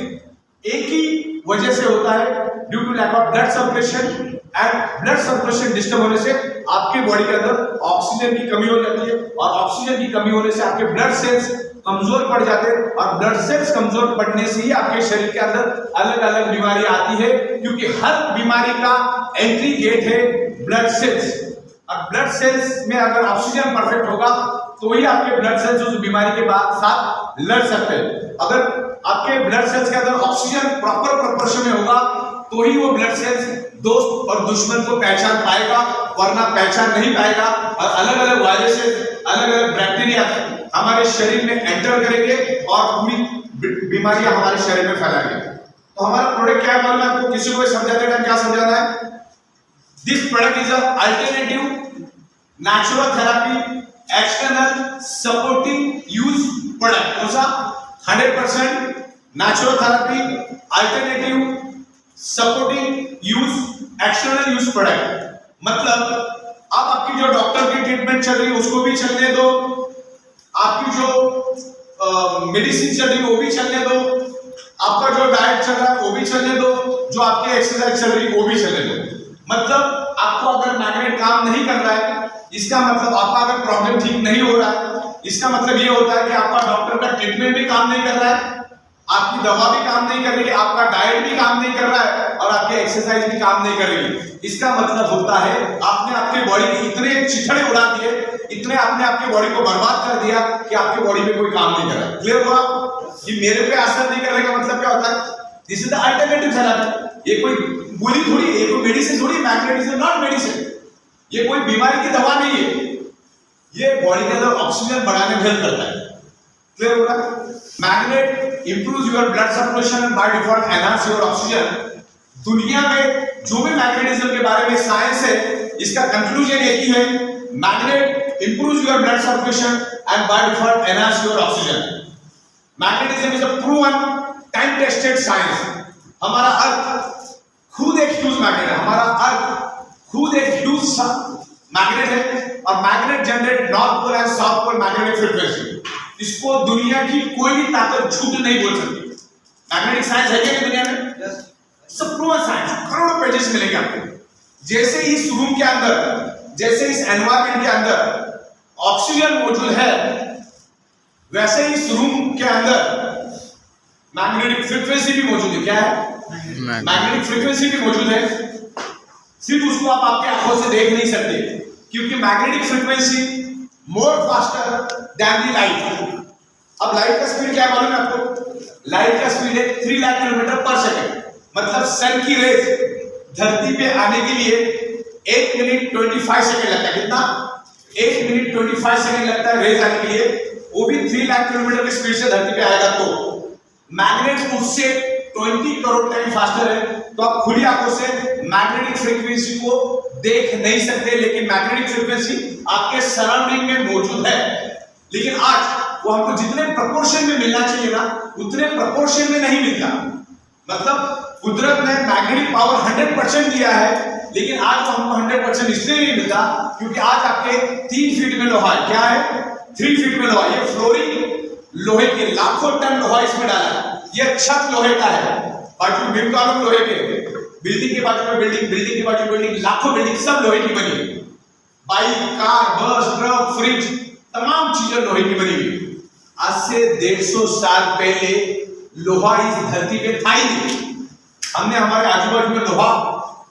S2: एक ही वजह से होता है, due to lack of blood circulation. And blood circulation disturb होने से आपके बॉडी के अंदर ऑक्सीजन की कमी हो जाती है, और ऑक्सीजन की कमी होने से आपके ब्लड सेल्स कमजोर पड़ जाते हैं, और ब्लड सेल्स कमजोर पड़ने से ही आपके शरीर के अंदर अलग अलग बीमारी आती है, क्योंकि हर बीमारी का एंट्री गेट है ब्लड सेल्स। और ब्लड सेल्स में अगर ऑक्सीजन परफेक्ट होगा तो ही आपके ब्लड सेल्स उस बीमारी के साथ लड़ सकते हैं। अगर आपके ब्लड सेल्स के अंदर ऑक्सीजन प्रॉपर प्रोपोर्शन में होगा तो ही वो ब्लड सेल्स दोस्त और दुश्मन को पहचान पाएगा, वरना पहचान नहीं पाएगा। और अलग अलग वायरसेस, अलग अलग बैक्टीरिया हमारे शरीर में एंटर करेंगे और पूरी बीमारियां हमारे शरीर में फैलाएंगे। तो हमारा प्रोडक्ट क्या है मालूम है आपको? किसी को समझाते टाइम क्या समझाना है? This product is a alternative natural therapy external supporting use product. कौन सा? 100% natural therapy alternative supporting use external use product. मतलब अब आपकी जो डॉक्टर की ट्रीटमेंट चल रही है उसको भी चलने दो, आपकी जो मेडिसिन चल रही है वो भी चलने दो, आपका जो डाइट चल रहा है वो भी चलने दो, जो आपकी एक्सरसाइज चल रही है वो भी चलने दो। मतलब आपको अगर मैग्नेट काम नहीं कर रहा है, इसका मतलब आपका अगर प्रॉब्लम ठीक नहीं हो रहा है, इसका मतलब ये होता है कि आपका डॉक्टर का ट्रीटमेंट भी काम नहीं कर रहा है, आपकी दवा भी काम नहीं कर रही है, आपका डाइट भी काम नहीं कर रहा है, और आपकी एक्सरसाइज भी काम नहीं कर रही है। इसका मतलब होता है आपने आपके बॉडी के इतने चिथड़े उड़ा दिए, इतने आपने आपके बॉडी को बर्बाद कर दिया कि आपके बॉडी में कोई काम नहीं कर रहा है। क्लियर हुआ? कि मेरे पे असर नहीं करने का मतलब क्या होता है? This is the alternative therapy. ये कोई गोली थोड़ी, ये कोई मेडिसिन थोड़ी, मैग्नेट इज नॉट मेडिसिन। ये कोई बीमारी की दवा नहीं है, ये बॉडी के अंदर ऑक्सीजन बढ़ाने में हेल्प करता है। क्लियर हो रहा है? Magnet improves your blood circulation and by default enhance your oxygen. दुनिया में जो भी मैग्नेटिज्म के बारे में साइंस है, इसका कंक्लूजन एक ही है, magnet improves your blood circulation and by default enhance your oxygen. Magnetism is a proven time tested science. हमारा अर्थ खुद एक ह्यूज मैग्नेट है, हमारा अर्थ खुद एक ह्यूज मैग्नेट है, और magnet generate north pole and south pole magnetic frequency. इसको दुनिया की कोई भी ताकत झूठ नहीं बोल सकती। मैग्नेटिक साइंस है क्या दुनिया में? सब प्रूवन साइंस, करोड़ों पेजेस मिलेंगे आपको। जैसे इस रूम के अंदर, जैसे इस एनवायरमेंट के अंदर ऑक्सीजन मौजूद है, वैसे इस रूम के अंदर मैग्नेटिक फ्रीक्वेंसी भी मौजूद है। क्या है? मैग्नेटिक फ्रीक्वेंसी भी मौजूद है, सिर्फ उसको आप आपकी आंखों से देख नहीं सकते, क्योंकि magnetic frequency more faster than the light. अब लाइट का स्पीड क्या है मालूम है आपको? लाइट का स्पीड है 3 लाख किलोमीटर पर सेकंड। मतलब सन की रेज धरती पे आने के लिए 1 मिनट 25 सेकंड लगता है। कितना? 1 मिनट 25 सेकंड लगता है रेज आने के लिए, वो भी 3 लाख किलोमीटर की स्पीड से धरती पे आएगा। तो मैग्नेट उससे 20 करोड़ टाइम फास्टर है। तो आप खुली आंखों से मैग्नेटिक फ्रीक्वेंसी को देख नहीं सकते, लेकिन मैग्नेटिक फ्रीक्वेंसी आपके सराउंडिंग में मौजूद है। लेकिन आज वो हमको जितने प्रोपोर्शन में मिलना चाहिए ना, उतने प्रोपोर्शन में नहीं मिलता। मतलब कुदरत ने मैग्नेटिक पावर 100% दिया है, लेकिन आज वो हमको 100% इसलिए नहीं मिलता क्योंकि आज आपके 3 फीट में लोहा है। क्या है? 3 फीट में लोहा। ये फ्लोरिंग लोहे के लाखों टन लोहा इसमें डाला है। ये छत लोहे का है, बाजू बिल्कुल लोहे के, बिल्डिंग के बाजू में बिल्डिंग, बिल्डिंग के बाजू बिल्डिंग, लाखों बिल्डिंग सब लोहे की बनी है। बाइक, कार, बस, ट्रक, फ्रिज, तमाम चीजें लोहे की बनी हुई। आज से 150 साल पहले लोहा इस धरती पे था ही नहीं। हमने हमारे आजू बाजू में लोहा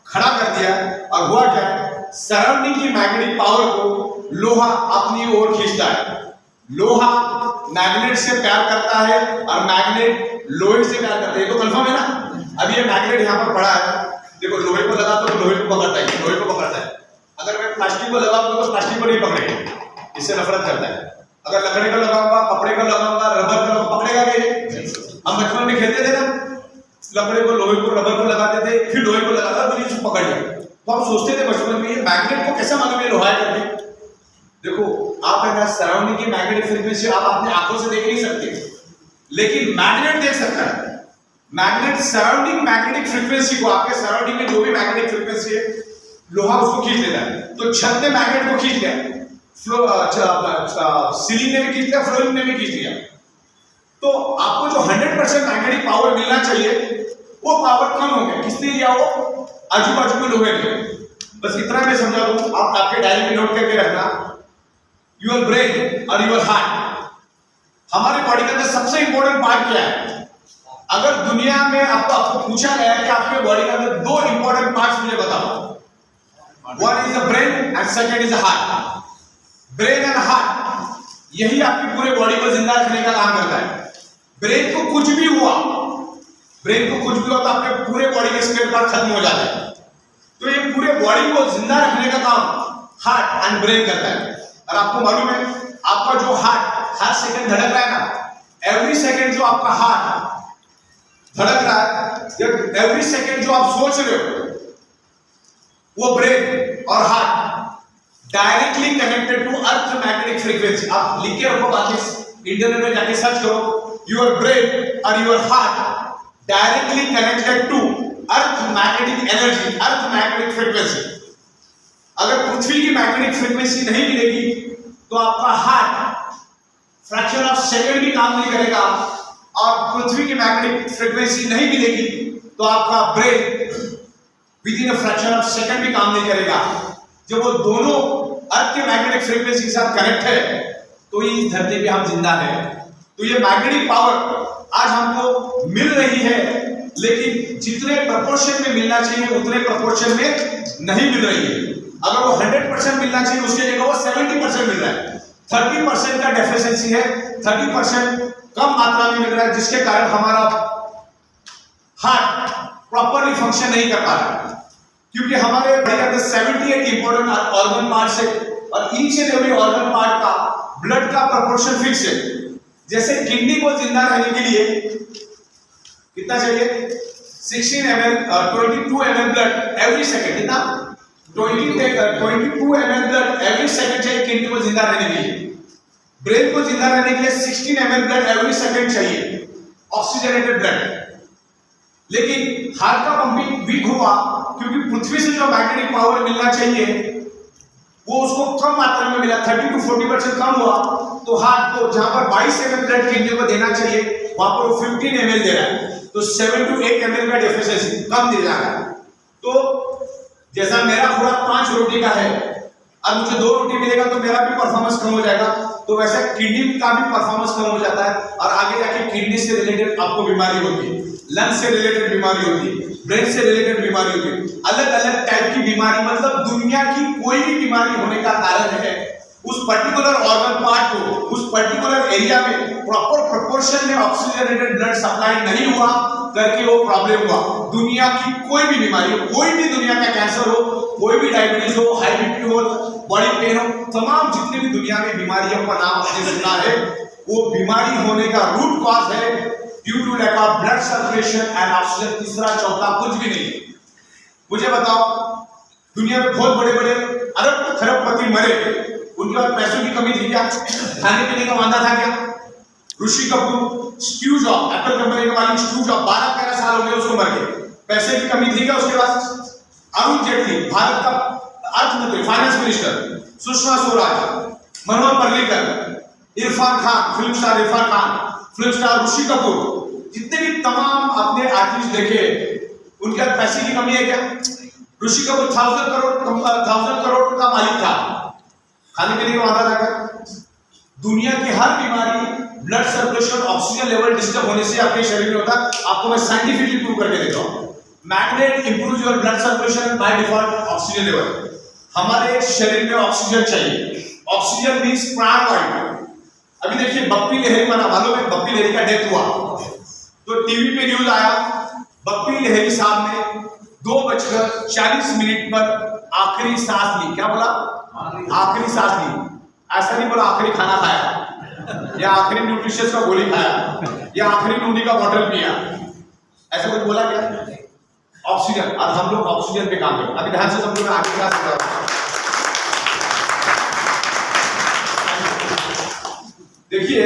S2: खड़ा कर दिया, और हुआ क्या है? सराउंडिंग की मैग्नेटिक पावर को लोहा अपनी ओर खींचता है। लोहा मैग्नेट से प्यार करता है, और मैग्नेट लोहे से प्यार करता है। ये तो कंफर्म है ना? अब ये मैग्नेट यहाँ पर पड़ा है, देखो लोहे को लगा तो लोहे को पकड़ता है, लोहे को पकड़ता है। अगर मैं प्लास्टिक को लगाऊंगा तो प्लास्टिक को नहीं पकड़ेगा, इससे नफरत करता है। अगर लकड़ी का लगाऊंगा, कपड़े का लगाऊंगा, रबर का पकड़ेगा क्या? हम बचपन में खेलते थे ना, लकड़ी को लोहे को रबर को लगाते थे, फिर लोहे को लगाता तो ये पकड़ लिया। तो हम सोचते थे बचपन में ये मैग्नेट को कैसे मालूम है लोहा है करके? देखो आप है ना सराउंडिंग की मैग्नेटिक फ्रीक्वेंसी आप अपने आंखों से देख नहीं सकते, लेकिन मैग्नेट देख सकता है। मैग्नेट सराउंडिंग मैग्नेटिक फ्रीक्वेंसी को, आपके सराउंडिंग में जो भी मैग्नेटिक फ्रीक्वेंसी है, लोहा उसको खींच लेता है। तो छत ने मैग्नेट को खींच लिया, सीलिंग ने भी खींच लिया, फ्लोरिंग ने भी खींच लिया। तो आपको जो 100% मैग्नेटिक पावर मिलना चाहिए वो पावर कम हो गया। किसने लिया? वो आजू बाजू में लोहे ने। बस इतना मैं समझा दूं, आप आपके डायरी में नोट करके रखना, योर ब्रेन और योर हार्ट हमारे बॉडी का अंदर सबसे इंपॉर्टेंट पार्ट क्या है? अगर दुनिया में आपको पूछा गया है कि आपके बॉडी के अंदर दो इंपॉर्टेंट पार्ट्स मुझे बताओ, one is the brain and second is the heart. Brain and heart यही आपकी पूरे बॉडी को जिंदा रखने का काम करता है। ब्रेन को कुछ भी हुआ तो आपके पूरे बॉडी के स्पेयर पार्ट खत्म हो जाते हैं। तो ये पूरे बॉडी को जिंदा रखने का काम हार्ट एंड ब्रेन करता है। और आपको मालूम है, आपका जो हार्ट हर सेकंड धड़क रहा है ना, एवरी सेकंड जो आपका हार्ट धड़क रहा है, एवरी सेकंड जो आप सोच रहे हो, वो ब्रेन और heart directly connected to earth magnetic frequency. आप लिख के रखो, बाकी इंटरनेट में जाके सर्च करो, योर ब्रेन और your heart directly connected to earth magnetic energy, earth magnetic frequency. अगर पृथ्वी की मैग्नेटिक फ्रीक्वेंसी नहीं मिलेगी तो आपका हार्ट फ्रैक्शन ऑफ सेकंड भी काम नहीं करेगा, और पृथ्वी की मैग्नेटिक फ्रीक्वेंसी नहीं मिलेगी तो आपका brain with in a fraction of second भी काम नहीं करेगा। जब वो दोनों अर्थ के मैग्नेटिक फ्रीक्वेंसी के साथ कनेक्ट है तो ये इस धरती पे हम जिंदा है। तो ये मैग्नेटिक पावर आज हमको मिल रही है, लेकिन जितने प्रपोर्शन में मिलना चाहिए उतने प्रपोर्शन में नहीं मिल रही है। अगर वो 100% मिलना चाहिए उसके जगह वो 70% मिल रहा है। 30% का डेफिशिएंसी है, 30% कम मात्रा में मिल रहा है, जिसके कारण हमारा हार्ट प्रॉपरली फंक्शन नहीं कर पा रहा है। क्योंकि हमारे बॉडी के अंदर 78 इंपॉर्टेंट ऑर्गन पार्ट्स है, और each and every organ part का ब्लड का प्रोपोर्शन फिक्स है। जैसे किडनी को जिंदा रहने के लिए कितना चाहिए? 16 ml 22 ml blood every second. कितना? 22 ml ब्लड एवरी सेकंड चाहिए किडनी को जिंदा रहने के लिए। ब्रेन को जिंदा रहने के लिए 16 ml ब्लड एवरी सेकंड चाहिए, ऑक्सीजनेटेड ब्लड। लेकिन हार्ट का पंपिंग वीक हुआ क्योंकि पृथ्वी से जो मैग्नेटिक पावर मिलना चाहिए वो उसको कम मात्रा में मिला, 30 to 40% कम हुआ। तो हार्ट को जहां पर 22 ml ब्लड किडनी को देना चाहिए वहां पर वो 15 ml दे रहा है, तो 7 to 8 ml का डेफिशिएंसी कम दे रहा है। तो जैसा मेरा खुराक 5 रोटी का है, अब मुझे 2 रोटी मिलेगा तो मेरा भी परफॉर्मेंस कम हो जाएगा, तो वैसे किडनी का भी परफॉर्मेंस कम हो जाता है। और आगे जाके किडनी से रिलेटेड आपको बीमारी होती है, लंग्स से रिलेटेड बीमारी होती है, ब्रेन से रिलेटेड बीमारी होती है, अलग अलग टाइप की बीमारी। मतलब दुनिया की कोई भी बीमारी होने का कारण है उस पर्टिकुलर ऑर्गन पार्ट को, उस पर्टिकुलर एरिया में प्रॉपर प्रोपोर्शन में ऑक्सीजनेटेड ब्लड सप्लाई नहीं हुआ करके वो प्रॉब्लम हुआ। दुनिया की कोई भी बीमारी हो, कोई भी दुनिया का कैंसर हो, कोई भी डायबिटीज हो, हाई बीपी हो, बॉडी पेन हो, तमाम जितनी भी दुनिया में बीमारियों का नाम आपने सुना है, वो बीमारी होने का रूट कॉज है due to lack of blood circulation and oxygen. तीसरा चौथा कुछ भी नहीं। मुझे बताओ, दुनिया में बहुत बड़े बड़े अरब खरबपति मरे, उनके पास पैसों की कमी थी क्या? खाने पीने का वांदा था क्या? Rishi Kapoor, Steve Job, Apple company के मालिक स्टीव जॉब 12-13 साल हो गए उसको मर गए, पैसे की कमी थी क्या उसके पास? अरुण जेटली, भारत का अर्थमंत्री, finance minister, Sushma Swaraj, Manohar Parrikar, Irfan Khan, film star Irfan Khan, film star Rishi Kapoor, जितने भी तमाम अपने आर्टिस्ट देखे, उनके पास पैसे की कमी है क्या? ऋषि कपूर 1000 करोड़ का मालिक था, खाने पीने का वादा था क्या? दुनिया की हर बीमारी blood circulation, oxygen level disturb होने से आपके शरीर में होता है। आपको मैं साइंटिफिकली प्रूव करके देता हूं। Magnet improves your blood circulation by default oxygen level. हमारे शरीर में ऑक्सीजन चाहिए, ऑक्सीजन मींस प्राणवायु। अभी देखिए बप्पी लहरी बना, मालूम है बप्पी लहरी का डेथ हुआ तो टीवी पे न्यूज आया, बप्पी लहरी साहब ने 2:40 पर आखिरी सांस ली। क्या बोला? आखिरी सांस ली। ऐसा नहीं बोला आखिरी खाना खाया या आखिरी न्यूट्रिशियस का गोली खाया या आखिरी नूनी का बॉटल पिया, ऐसा कुछ बोला क्या? ऑक्सीजन। और हम लोग ऑक्सीजन पे काम करते हैं। अभी ध्यान से समझो, मैं आगे क्या समझा रहा हूं। देखिए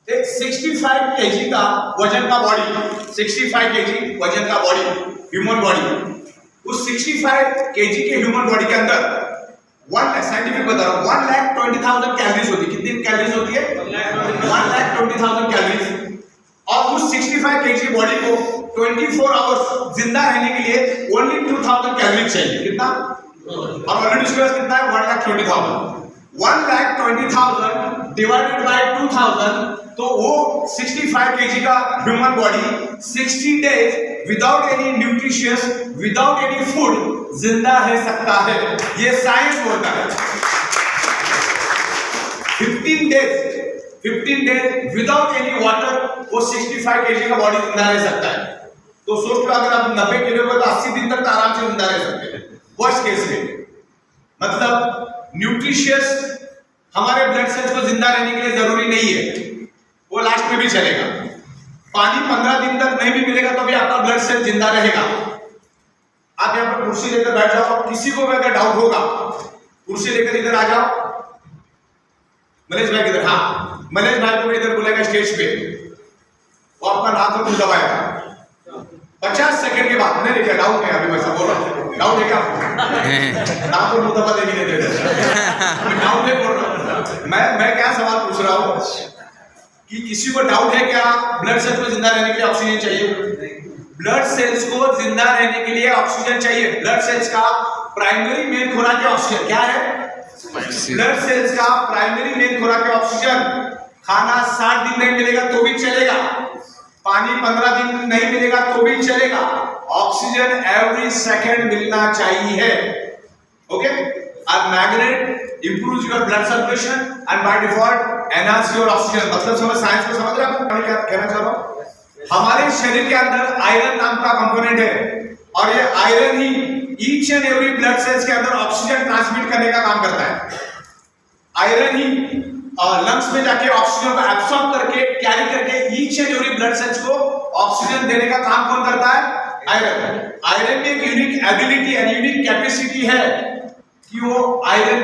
S2: एक 65 केजी का वजन का बॉडी, 65 केजी वजन का बॉडी, ह्यूमन बॉडी, उस 65 केजी के ह्यूमन बॉडी के अंदर साइंटिफिक बता रहा हूं 1,20,000 कैलोरीज होती है। कितनी कैलोरीज होती है? 1,20,000 कैलोरीज। और उस 65 केजी बॉडी को 24 आवर्स जिंदा रहने के लिए ओनली 2,000 कैलोरीज चाहिए। कितना? और ऑलरेडी उसके पास कितना है? 1,20,000। 1,20,000 डिवाइडेड बाय 2,000, तो वो 65 केजी का human body 60 days without any nutritious, without any food जिंदा रह सकता है। ये साइंस बोलता है। 15 डेज विदाउट एनी वाटर वो 65 केजी का बॉडी जिंदा रह सकता है। तो सोच लो अगर आप 90 किलो को तो 80 दिन तक तो आराम से जिंदा रह सकते हैं वर्स्ट केस में। मतलब न्यूट्रिशियस हमारे ब्लड सेल्स को जिंदा रहने के लिए जरूरी नहीं है, वो लास्ट में भी चलेगा। पानी 15 दिन तक नहीं भी मिलेगा तो भी आपका ब्लड सेल जिंदा रहेगा। आप यहाँ पर कुर्सी लेकर बैठ जाओ, किसी को भी अगर डाउट होगा कुर्सी लेकर इधर आ जाओ। मलेश भाई किधर? हाँ, मलेश भाई को इधर बुलाएगा स्टेज पे, वो आपका नाक और मुंह दबाएगा। 50 सेकंड के बाद मैंने लिखा डाउट है, अभी वैसा बोल रहा हूँ, डाउट है क्या? नाक और मुंह दबा देगी नहीं दे डाउट है बोल रहा हूँ। मैं क्या सवाल पूछ रहा हूँ कि किसी को डाउट है क्या ब्लड सेल्स को जिंदा रहने के लिए ऑक्सीजन चाहिए? ब्लड सेल्स को जिंदा रहने के लिए ऑक्सीजन चाहिए। ब्लड सेल्स का प्राइमरी मेन खुराक है ऑक्सीजन। क्या है? ब्लड सेल्स का प्राइमरी मेन खुराक है ऑक्सीजन। खाना 60 दिन नहीं मिलेगा तो भी चलेगा, पानी 15 दिन नहीं मिलेगा तो भी चलेगा, ऑक्सीजन एवरी सेकंड मिलना चाहिए। Okay? A magnet improves your blood circulation and by default enhance your oxygen। मतलब समझ, साइंस को समझ रहे हो? मैं क्या कहना चाह रहा हूँ? हमारे शरीर के अंदर आयरन नाम का कंपोनेंट है और ये iron he each and every blood cells के अंदर ऑक्सीजन ट्रांसमिट करने का काम करता है। आयरन ही लंग्स में जाके ऑक्सीजन को एब्सॉर्ब करके कैरी करके each and every blood cells को ऑक्सीजन देने का काम कौन करता है? आयरन। आयरन में एक unique ability and unique capacity है कि वो आयरन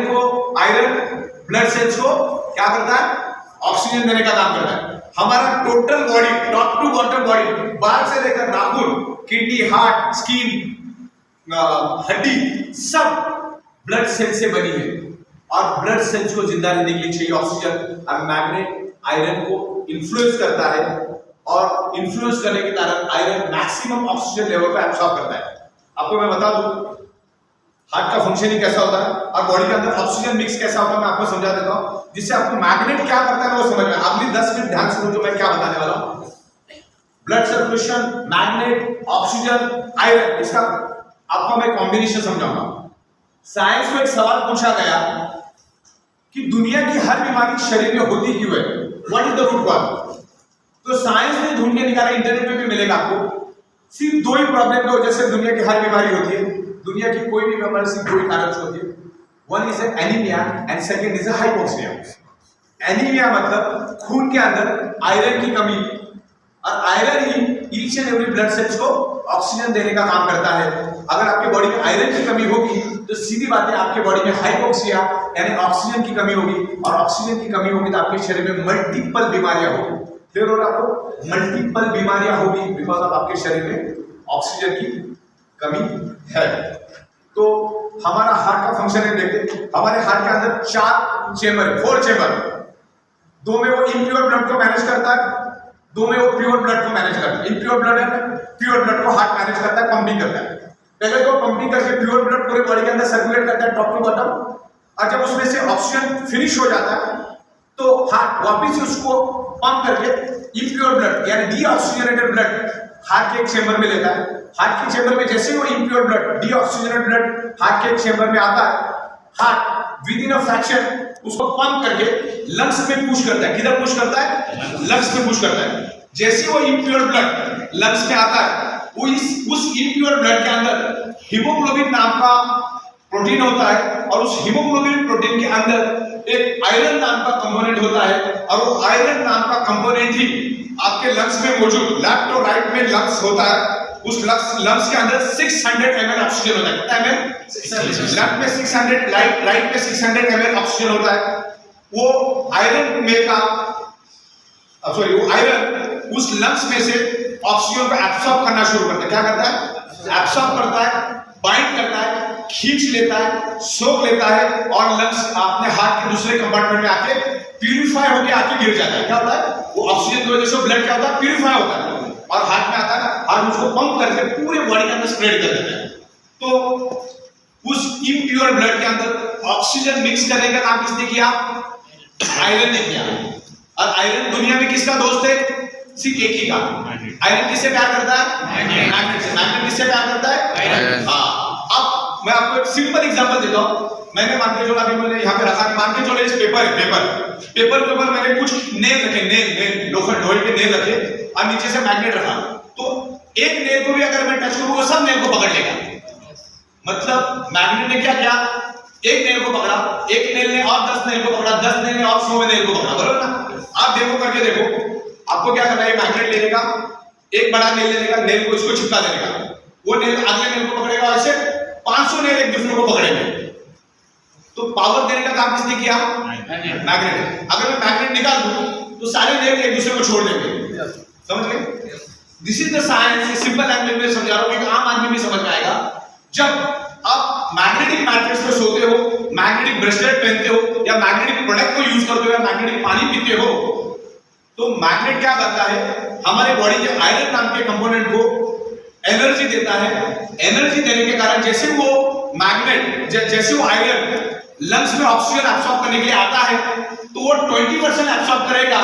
S2: ब्लड सेल्स को क्या करता है? ऑक्सीजन देने का काम करता है। हमारा total body top to bottom body, बाल से लेकर नाखून, किडनी, हार्ट, स्किन, हड्डी, सब ब्लड सेल से बनी है और ब्लड सेल्स को जिंदा रहने के लिए चाहिए ऑक्सीजन। और मैग्नेट आयरन को इन्फ्लुएंस करता है और इन्फ्लुएंस करने के कारण आयरन मैक्सिमम ऑक्सीजन लेवल को एब्सॉर्ब करता है। आपको मैं बता दूं हार्ट का फंक्शनिंग कैसा होता है और बॉडी के अंदर ऑक्सीजन मिक्स कैसा होता है, मैं आपको समझा देता हूं जिससे आपको मैग्नेट क्या करता है वो समझ में। अगली 10 मिनट ध्यान से सुनो जो मैं क्या बताने वाला हूं। Blood circulation, magnet, oxygen, iron, इसका आपको मैं कॉम्बिनेशन समझाऊंगा। साइंस में एक सवाल पूछा गया कि दुनिया की हर बीमारी शरीर में होती क्यों है? What is the root cause? तो साइंस ने ढूंढ के निकाला, इंटरनेट पे भी मिलेगा आपको। सिर्फ दो ही प्रॉब्लम की वजह से दुनिया की हर बीमारी होती है। दुनिया की कोई भी बीमारी सिर्फ दो ही कारण से होती है। One is anaemia and second is hypoxia. Anaemia मतलब खून के अंदर आयरन की कमी, और iron he each and every blood cells को ऑक्सीजन देने का काम करता है। अगर आपके बॉडी में आयरन की कमी होगी तो सीधी बात है आपके बॉडी में हाइपोक्सिया यानी ऑक्सीजन की कमी होगी, और ऑक्सीजन की कमी होगी तो आपके शरीर में मल्टीपल बीमारियां होगी। फिर और आपको मल्टीपल बीमारियां होगी बिकॉज ऑफ आपके शरीर में ऑक्सीजन की कमी है। तो हमारा हार्ट का फंक्शन है, देखते हमारे हार्ट के अंदर 4 चेंबर, 2 में वो इम्प्योर ब्लड को मैनेज करता है, 2 में वो प्योर ब्लड को मैनेज करता है। इम्प्योर ब्लड है, प्योर ब्लड को हार्ट मैनेज करता है, पंपिंग करता है। पहले तो पंपिंग करके प्योर ब्लड पूरे बॉडी के अंदर सर्कुलेट करता है टॉप टू बॉटम, और जब उसमें से ऑक्सीजन फिनिश हो जाता है तो हार्ट वापस से उसको पंप करके इम्प्योर ब्लड यानी डीऑक्सीजनेटेड ब्लड हार्ट के एक चेंबर में लेता है। हार्ट के चेंबर में जैसे वो impure blood, deoxygenated blood heart के एक चेंबर में आता है, heart with in a fraction उसको पंप करके लंग्स में पुश करता है। किधर पुश करता है? लंग्स में पुश करता है। जैसे वो इम्प्योर ब्लड लंग्स में आता है, वो उस इम्प्योर ब्लड के अंदर हीमोग्लोबिन नाम का प्रोटीन होता है, और उस हीमोग्लोबिन प्रोटीन के अंदर एक आयरन नाम का कंपोनेंट होता है, और वो आयरन नाम का कंपोनेंट ही आपके लंग्स में मौजूद, लेफ्ट और राइट में लंग्स होता है। उस लंग्स के अंदर 600 ml ऑक्सीजन होता है। कितना ml? लेफ्ट में 600, राइट में 600 ml ऑक्सीजन होता है। वो आयरन में का सॉरी वो आयरन उस लंग्स में से ऑक्सीजन को एब्सॉर्ब करना शुरू करता है। क्या करता है? एब्सॉर्ब करता है, बाइंड करता है, खींच लेता है, सोख लेता है और लंग्स अपने हार्ट के दूसरे कंपार्टमेंट में आके प्यूरिफाई होके आके गिर जाता है। क्या होता है? वो ऑक्सीजन की वजह से ब्लड क्या होता है? प्यूरिफाई होता है और हार्ट में आता है, हार्ट उसको पंप करके पूरे बॉडी के अंदर स्प्रेड कर देता है। तो उस इम्प्योर ब्लड के अंदर ऑक्सीजन मिक्स करने का काम किसने किया? आयरन ने किया। और आयरन दुनिया में किसका दोस्त है? सिर्फ एक ही का। आयरन किससे प्यार करता है? मैग्नेट से। मैग्नेट किससे प्यार करता है? हाँ। अब मैं आपको एक सिंपल एग्जांपल देता हूं। मैंने मान के चलो, अभी मैंने यहाँ पे रखा, मान के चलो इस पेपर है, पेपर के ऊपर मैंने कुछ नेल रखे, नेल लोहे के नेल रखे और नीचे से मैग्नेट रखा। तो एक नेल को भी अगर मैं टच करूंगा सब नेल को पकड़ लेगा। मतलब मैग्नेट ने क्या किया? एक नेल को पकड़ा, एक नेल ने और 10 नेल को पकड़ा, 10 नेल ने और 100 नेल को पकड़ा, बरोबर ना? आप देखो, करके देखो। आपको क्या करना है? मैग्नेट ले लेगा, एक बड़ा नेल ले लेगा, नेल को इसको चिपका देगा, वो नेल अगले नेल को पकड़ेगा, ऐसे 500 नेल एक दूसरे को पकड़ेंगे। तो पावर देने का काम किसने किया? मैग्नेट। अगर मैं मैग्नेट निकाल दूं तो सारे नेल एक दूसरे को छोड़ देंगे। समझ गए? This is the science. Simple language में समझा रहा हूं कि आम आदमी भी समझ में आएगा। जब आप मैग्नेटिक मैट्रेस पे सोते हो, मैग्नेटिक ब्रेसलेट पहनते हो या मैग्नेटिक प्रोडक्ट को यूज करते हो या मैग्नेटिक पानी पीते हो, तो मैग्नेट क्या करता है? हमारे बॉडी के आयरन नाम के कंपोनेंट को एनर्जी देता है। एनर्जी देने के कारण जैसे वो मैग्नेट, जैसे वो आयरन लंग्स में ऑक्सीजन एब्सॉर्ब करने के लिए आता है तो वो 20% एब्सॉर्ब करेगा।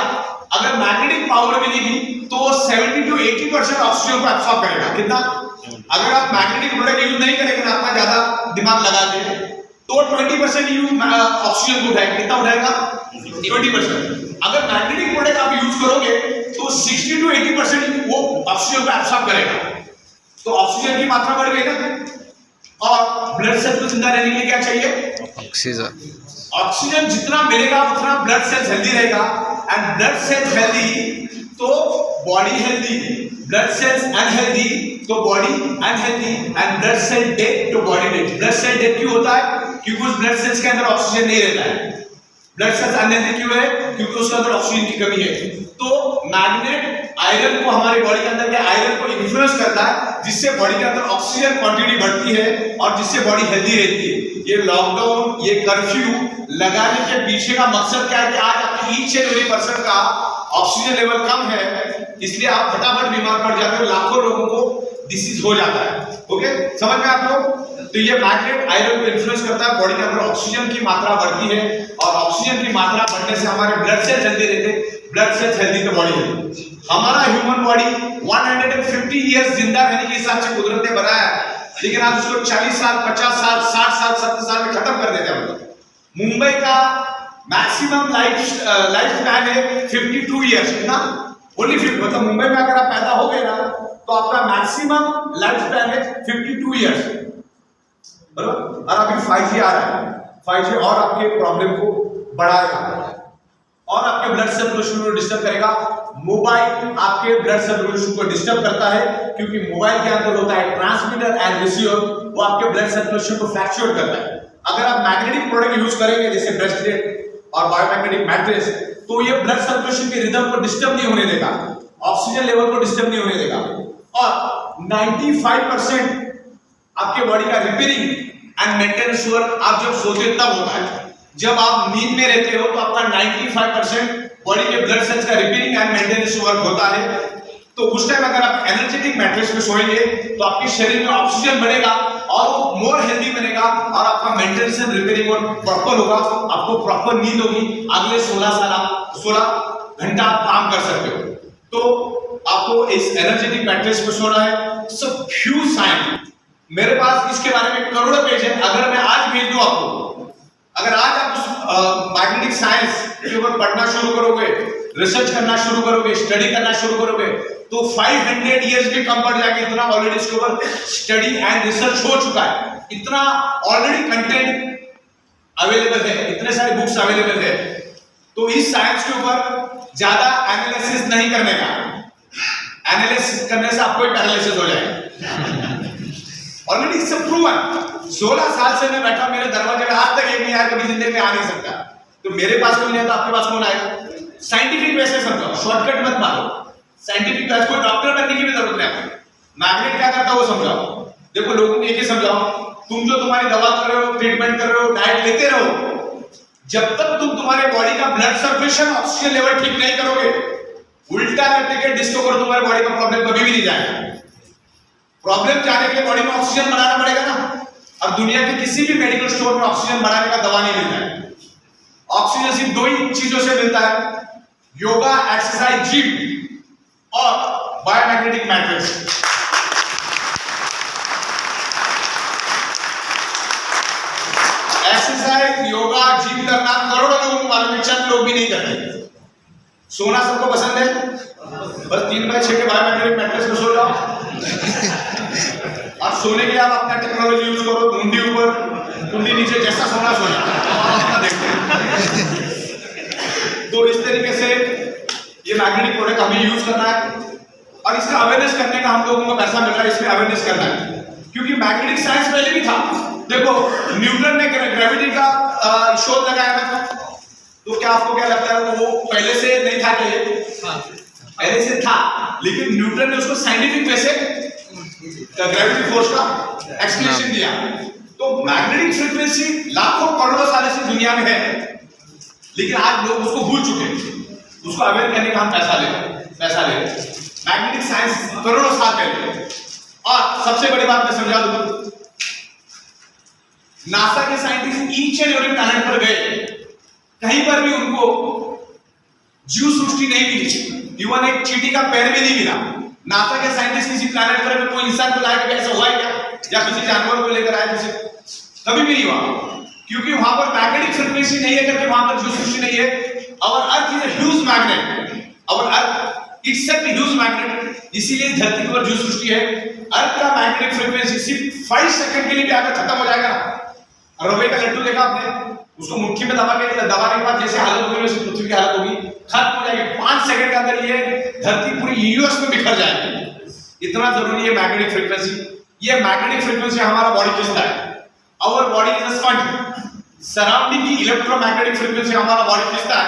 S2: अगर मैग्नेटिक पावर मिलेगी तो वो 70 to 80% ऑक्सीजन को एब्सॉर्ब करेगा। कितना? अगर आप मैग्नेटिक प्रोडक्ट यूज नहीं करेंगे ना, अपना ज्यादा दिमाग लगा के, तो 20% ऑक्सीजन को उठाएगा। कितना उठाएगा? 20%। अगर मैग्नेटिक प्रोडक्ट आप यूज करोगे तो 60 to 80% वो ऑक्सीजन को एब्सॉर्ब करेगा। तो ऑक्सीजन की मात्रा बढ़ गई ना, और ब्लड सेल को जिंदा रहने के लिए क्या चाहिए?
S4: ऑक्सीजन।
S2: ऑक्सीजन जितना मिलेगा उतना ब्लड सेल हेल्दी रहेगा। एंड ब्लड सेल हेल्दी तो body healthy, blood cells unhealthy तो body unhealthy, and blood cell death तो body death. Blood cell death क्यों होता है? क्योंकि उस ब्लड सेल्स के अंदर ऑक्सीजन नहीं रहता है। ब्लड सेल्स अनहेल्दी क्यों है? क्योंकि उसके अंदर ऑक्सीजन की कमी है। तो मैग्नेट आयरन को, हमारी बॉडी के अंदर के आयरन को इन्फ्लुएंस करता है, जिससे बॉडी के अंदर ऑक्सीजन क्वांटिटी बढ़ती है और जिससे बॉडी हेल्दी रहती है। ये लॉकडाउन, ये कर्फ्यू लगाने के पीछे का मकसद क्या है? कि आज आपकी ईच एंड एवरी पर्सन का ऑक्सीजन लेवल कम है, इसलिए आप फटाफट बीमार पड़ जाते हो। लाखों लोगों को डिसीज हो जाता है। ओके, समझ में आपको? तो ये मैग्नेट आयरन को इन्फ्लुएंस करता है, बॉडी के अंदर ऑक्सीजन की मात्रा बढ़ती है और ऑक्सीजन की मात्रा बढ़ने से हमारे ब्लड सेल्स हेल्दी रहते हैं। ब्लड सेल्स हेल्दी तो बॉडी हेल्दी। हमारा ह्यूमन बॉडी 150 इयर्स जिंदा रहने के हिसाब से कुदरत ने बनाया है, लेकिन आप उसको 40 साल, 50 साल, 60 साल, 70 साल में खत्म कर देते हैं। मुंबई का मैक्सिमम लाइफ स्पैन है 52 इयर्स। कितना? ओनली 50। मतलब मुंबई में अगर आप पैदा हो गए ना तो आपका मैक्सिमम लाइफ स्पैन है 52 इयर्स, बराबर। और अभी 5G आ रहा है, 5G और आपके प्रॉब्लम को बढ़ाएगा और आपके ब्लड सर्कुलेशन को डिस्टर्ब करेगा। मोबाइल आपके ब्लड सर्कुलेशन को डिस्टर्ब करता है, क्योंकि मोबाइल के अंदर होता है ट्रांसमीटर एंड रिसीवर, वो आपके ब्लड सर्कुलेशन को फ्लक्चुएट करता है। अगर आप मैग्नेटिक प्रोडक्ट यूज करेंगे जैसे ब्रेसलेट और बायोमैग्नेटिक मैट्रेस, तो ये ब्लड सर्कुलेशन के रिदम को डिस्टर्ब नहीं होने देगा, ऑक्सीजन लेवल को डिस्टर्ब नहीं होने देगा। और 95% आपके बॉडी का रिपेयरिंग एंड मेंटेनेंस वर्क आप जब सोते तब होता है। जब आप नींद में रहते हो तो आपका 95% बॉडी के ब्लड सेल्स का रिपेयरिंग एंड मेंटेनेंस वर्क होता है। तो उस टाइम अगर आप एनर्जेटिक मैट्रेस पे सोएंगे तो आपके शरीर में ऑक्सीजन बढ़ेगा और वो मोर हेल्दी बनेगा और आपका maintenance and repairing work proper होगा। आपको प्रॉपर नींद होगी, अगले 16 घंटा आप काम कर सकते हो। तो आपको इस एनर्जेटिक मैट्रेस पे सोना है। सब फ्यू साइंस मेरे पास इसके बारे में करोड़ों पेज है। अगर मैं आज भेज दूं आपको, अगर आज आप मैग्नेटिक साइंस के ऊपर पढ़ना शुरू करोगे, रिसर्च करना शुरू करोगे, स्टडी करना शुरू करोगे, तो 500 इयर्स भी कम पड़ जाएंगे। इतना ऑलरेडी इसके ऊपर स्टडी एंड रिसर्च हो चुका है, इतना ऑलरेडी कंटेंट अवेलेबल है, इतने सारे बुक्स अवेलेबल है। तो इस साइंस के ऊपर ज्यादा एनालिसिस नहीं करने का, एनालिसिस करने से आपको पैरालिसिस हो जाएगा। Already it's proven. 16 साल से मैं बैठा, मेरे दरवाजे में आज तक एक नहीं आया, कभी जिंदगी में आ नहीं सकता। तो मेरे पास कोई नहीं है तो आपके पास कौन आएगा? साइंटिफिक वे से समझाओ, शॉर्टकट मत मारो। साइंटिफिक वे, कोई डॉक्टर बनने की भी जरूरत नहीं आपको। मैग्नेट क्या करता है वो समझाओ। देखो लोगों को एक ही समझाओ, तुम जो तुम्हारी दवा कर रहे हो, ट्रीटमेंट कर रहे हो, डाइट लेते रहो, जब तक तुम तुम्हारे बॉडी का ब्लड सर्कुलेशन, ऑक्सीजन लेवल ठीक नहीं करोगे, उल्टा करने के डिस्को करो, तुम्हारे बॉडी का प्रॉब्लम कभी भी नहीं जाएगा। प्रॉब्लम जाने के लिए बॉडी में ऑक्सीजन बनाना पड़ेगा ना। अब दुनिया के किसी भी मेडिकल स्टोर में ऑक्सीजन बनाने का दवा नहीं मिलता है। ऑक्सीजन सिर्फ दो ही चीजों से मिलता है, योगा, एक्सरसाइज, जिम और biomagnetic matrix. Exercise, yoga, gym करना करोड़ों लोगों को मालूम है, चंद लोग भी नहीं करते। सोना सबको पसंद है, बस 3x6 के बायोमैग्नेटिक मैट्रिक्स में सो जाओ। और सोने के लिए आप अपना टेक्नोलॉजी यूज करो, कुंडी ऊपर, कुंडी नीचे, जैसा सोना सोना अपना देखते हैं। तो इस तरीके से ये मैग्नेटिक प्रोडक्ट हमें यूज करना है और इसका अवेयरनेस करने का हम लोगों को पैसा मिल रहा है, इसमें अवेयरनेस करना है। क्योंकि मैग्नेटिक साइंस पहले भी था। देखो न्यूटन ने ग्रेविटी का शोध लगाया था, तो क्या आपको क्या लगता है वो पहले से नहीं था? पहले से था, लेकिन न्यूटन ने उसको साइंटिफिक वे से ग्रेविटी फोर्स का एक्सप्लेनेशन दिया। तो मैग्नेटिक फ्रीक्वेंसी लाखों करोड़ों सालों से दुनिया में है, लेकिन आज लोग उसको भूल चुके हैं। उसको अवेयर करने का हम पैसा ले मैग्नेटिक साइंस करोड़ों साल पहले। और सबसे बड़ी बात मैं समझा दूं, नासा के scientist each and every planet पर गए, कहीं पर भी उनको जीव सृष्टि नहीं मिली, इवन एक चींटी का पैर भी नहीं मिला। नासा के साइंटिस्ट किसी प्लैनेट पर कोई इंसान को लाए, ऐसा हुआ है क्या? या किसी जानवर को लेकर आए, किसी कभी भी नहीं हुआ, क्योंकि वहां पर मैग्नेटिक फ्रीक्वेंसी नहीं है करके वहां पर जीव सृष्टि नहीं है। Our earth is a huge magnet, our earth itself a huge magnet, इसीलिए धरती पर जीव सृष्टि है। अर्थ का मैग्नेटिक फ्रीक्वेंसी सिर्फ 5 सेकंड के लिए भी आकर खत्म हो जाएगा ना। रुपए का लड्डू देखा आपने, उसको मुट्ठी में दबाने के बाद जैसे हालत होगी वैसे पृथ्वी की हालत होगी, खत्म हो जाएगी। 5 सेकंड के अंदर ये धरती पूरी यूनिवर्स में बिखर जाएगी। इतना जरूरी है मैग्नेटिक फ्रीक्वेंसी। ये मैग्नेटिक फ्रीक्वेंसी हमारा बॉडी खींचता है। Our body is a sponge, surrounding की इलेक्ट्रोमैग्नेटिक फ्रीक्वेंसी हमारा बॉडी खींचता है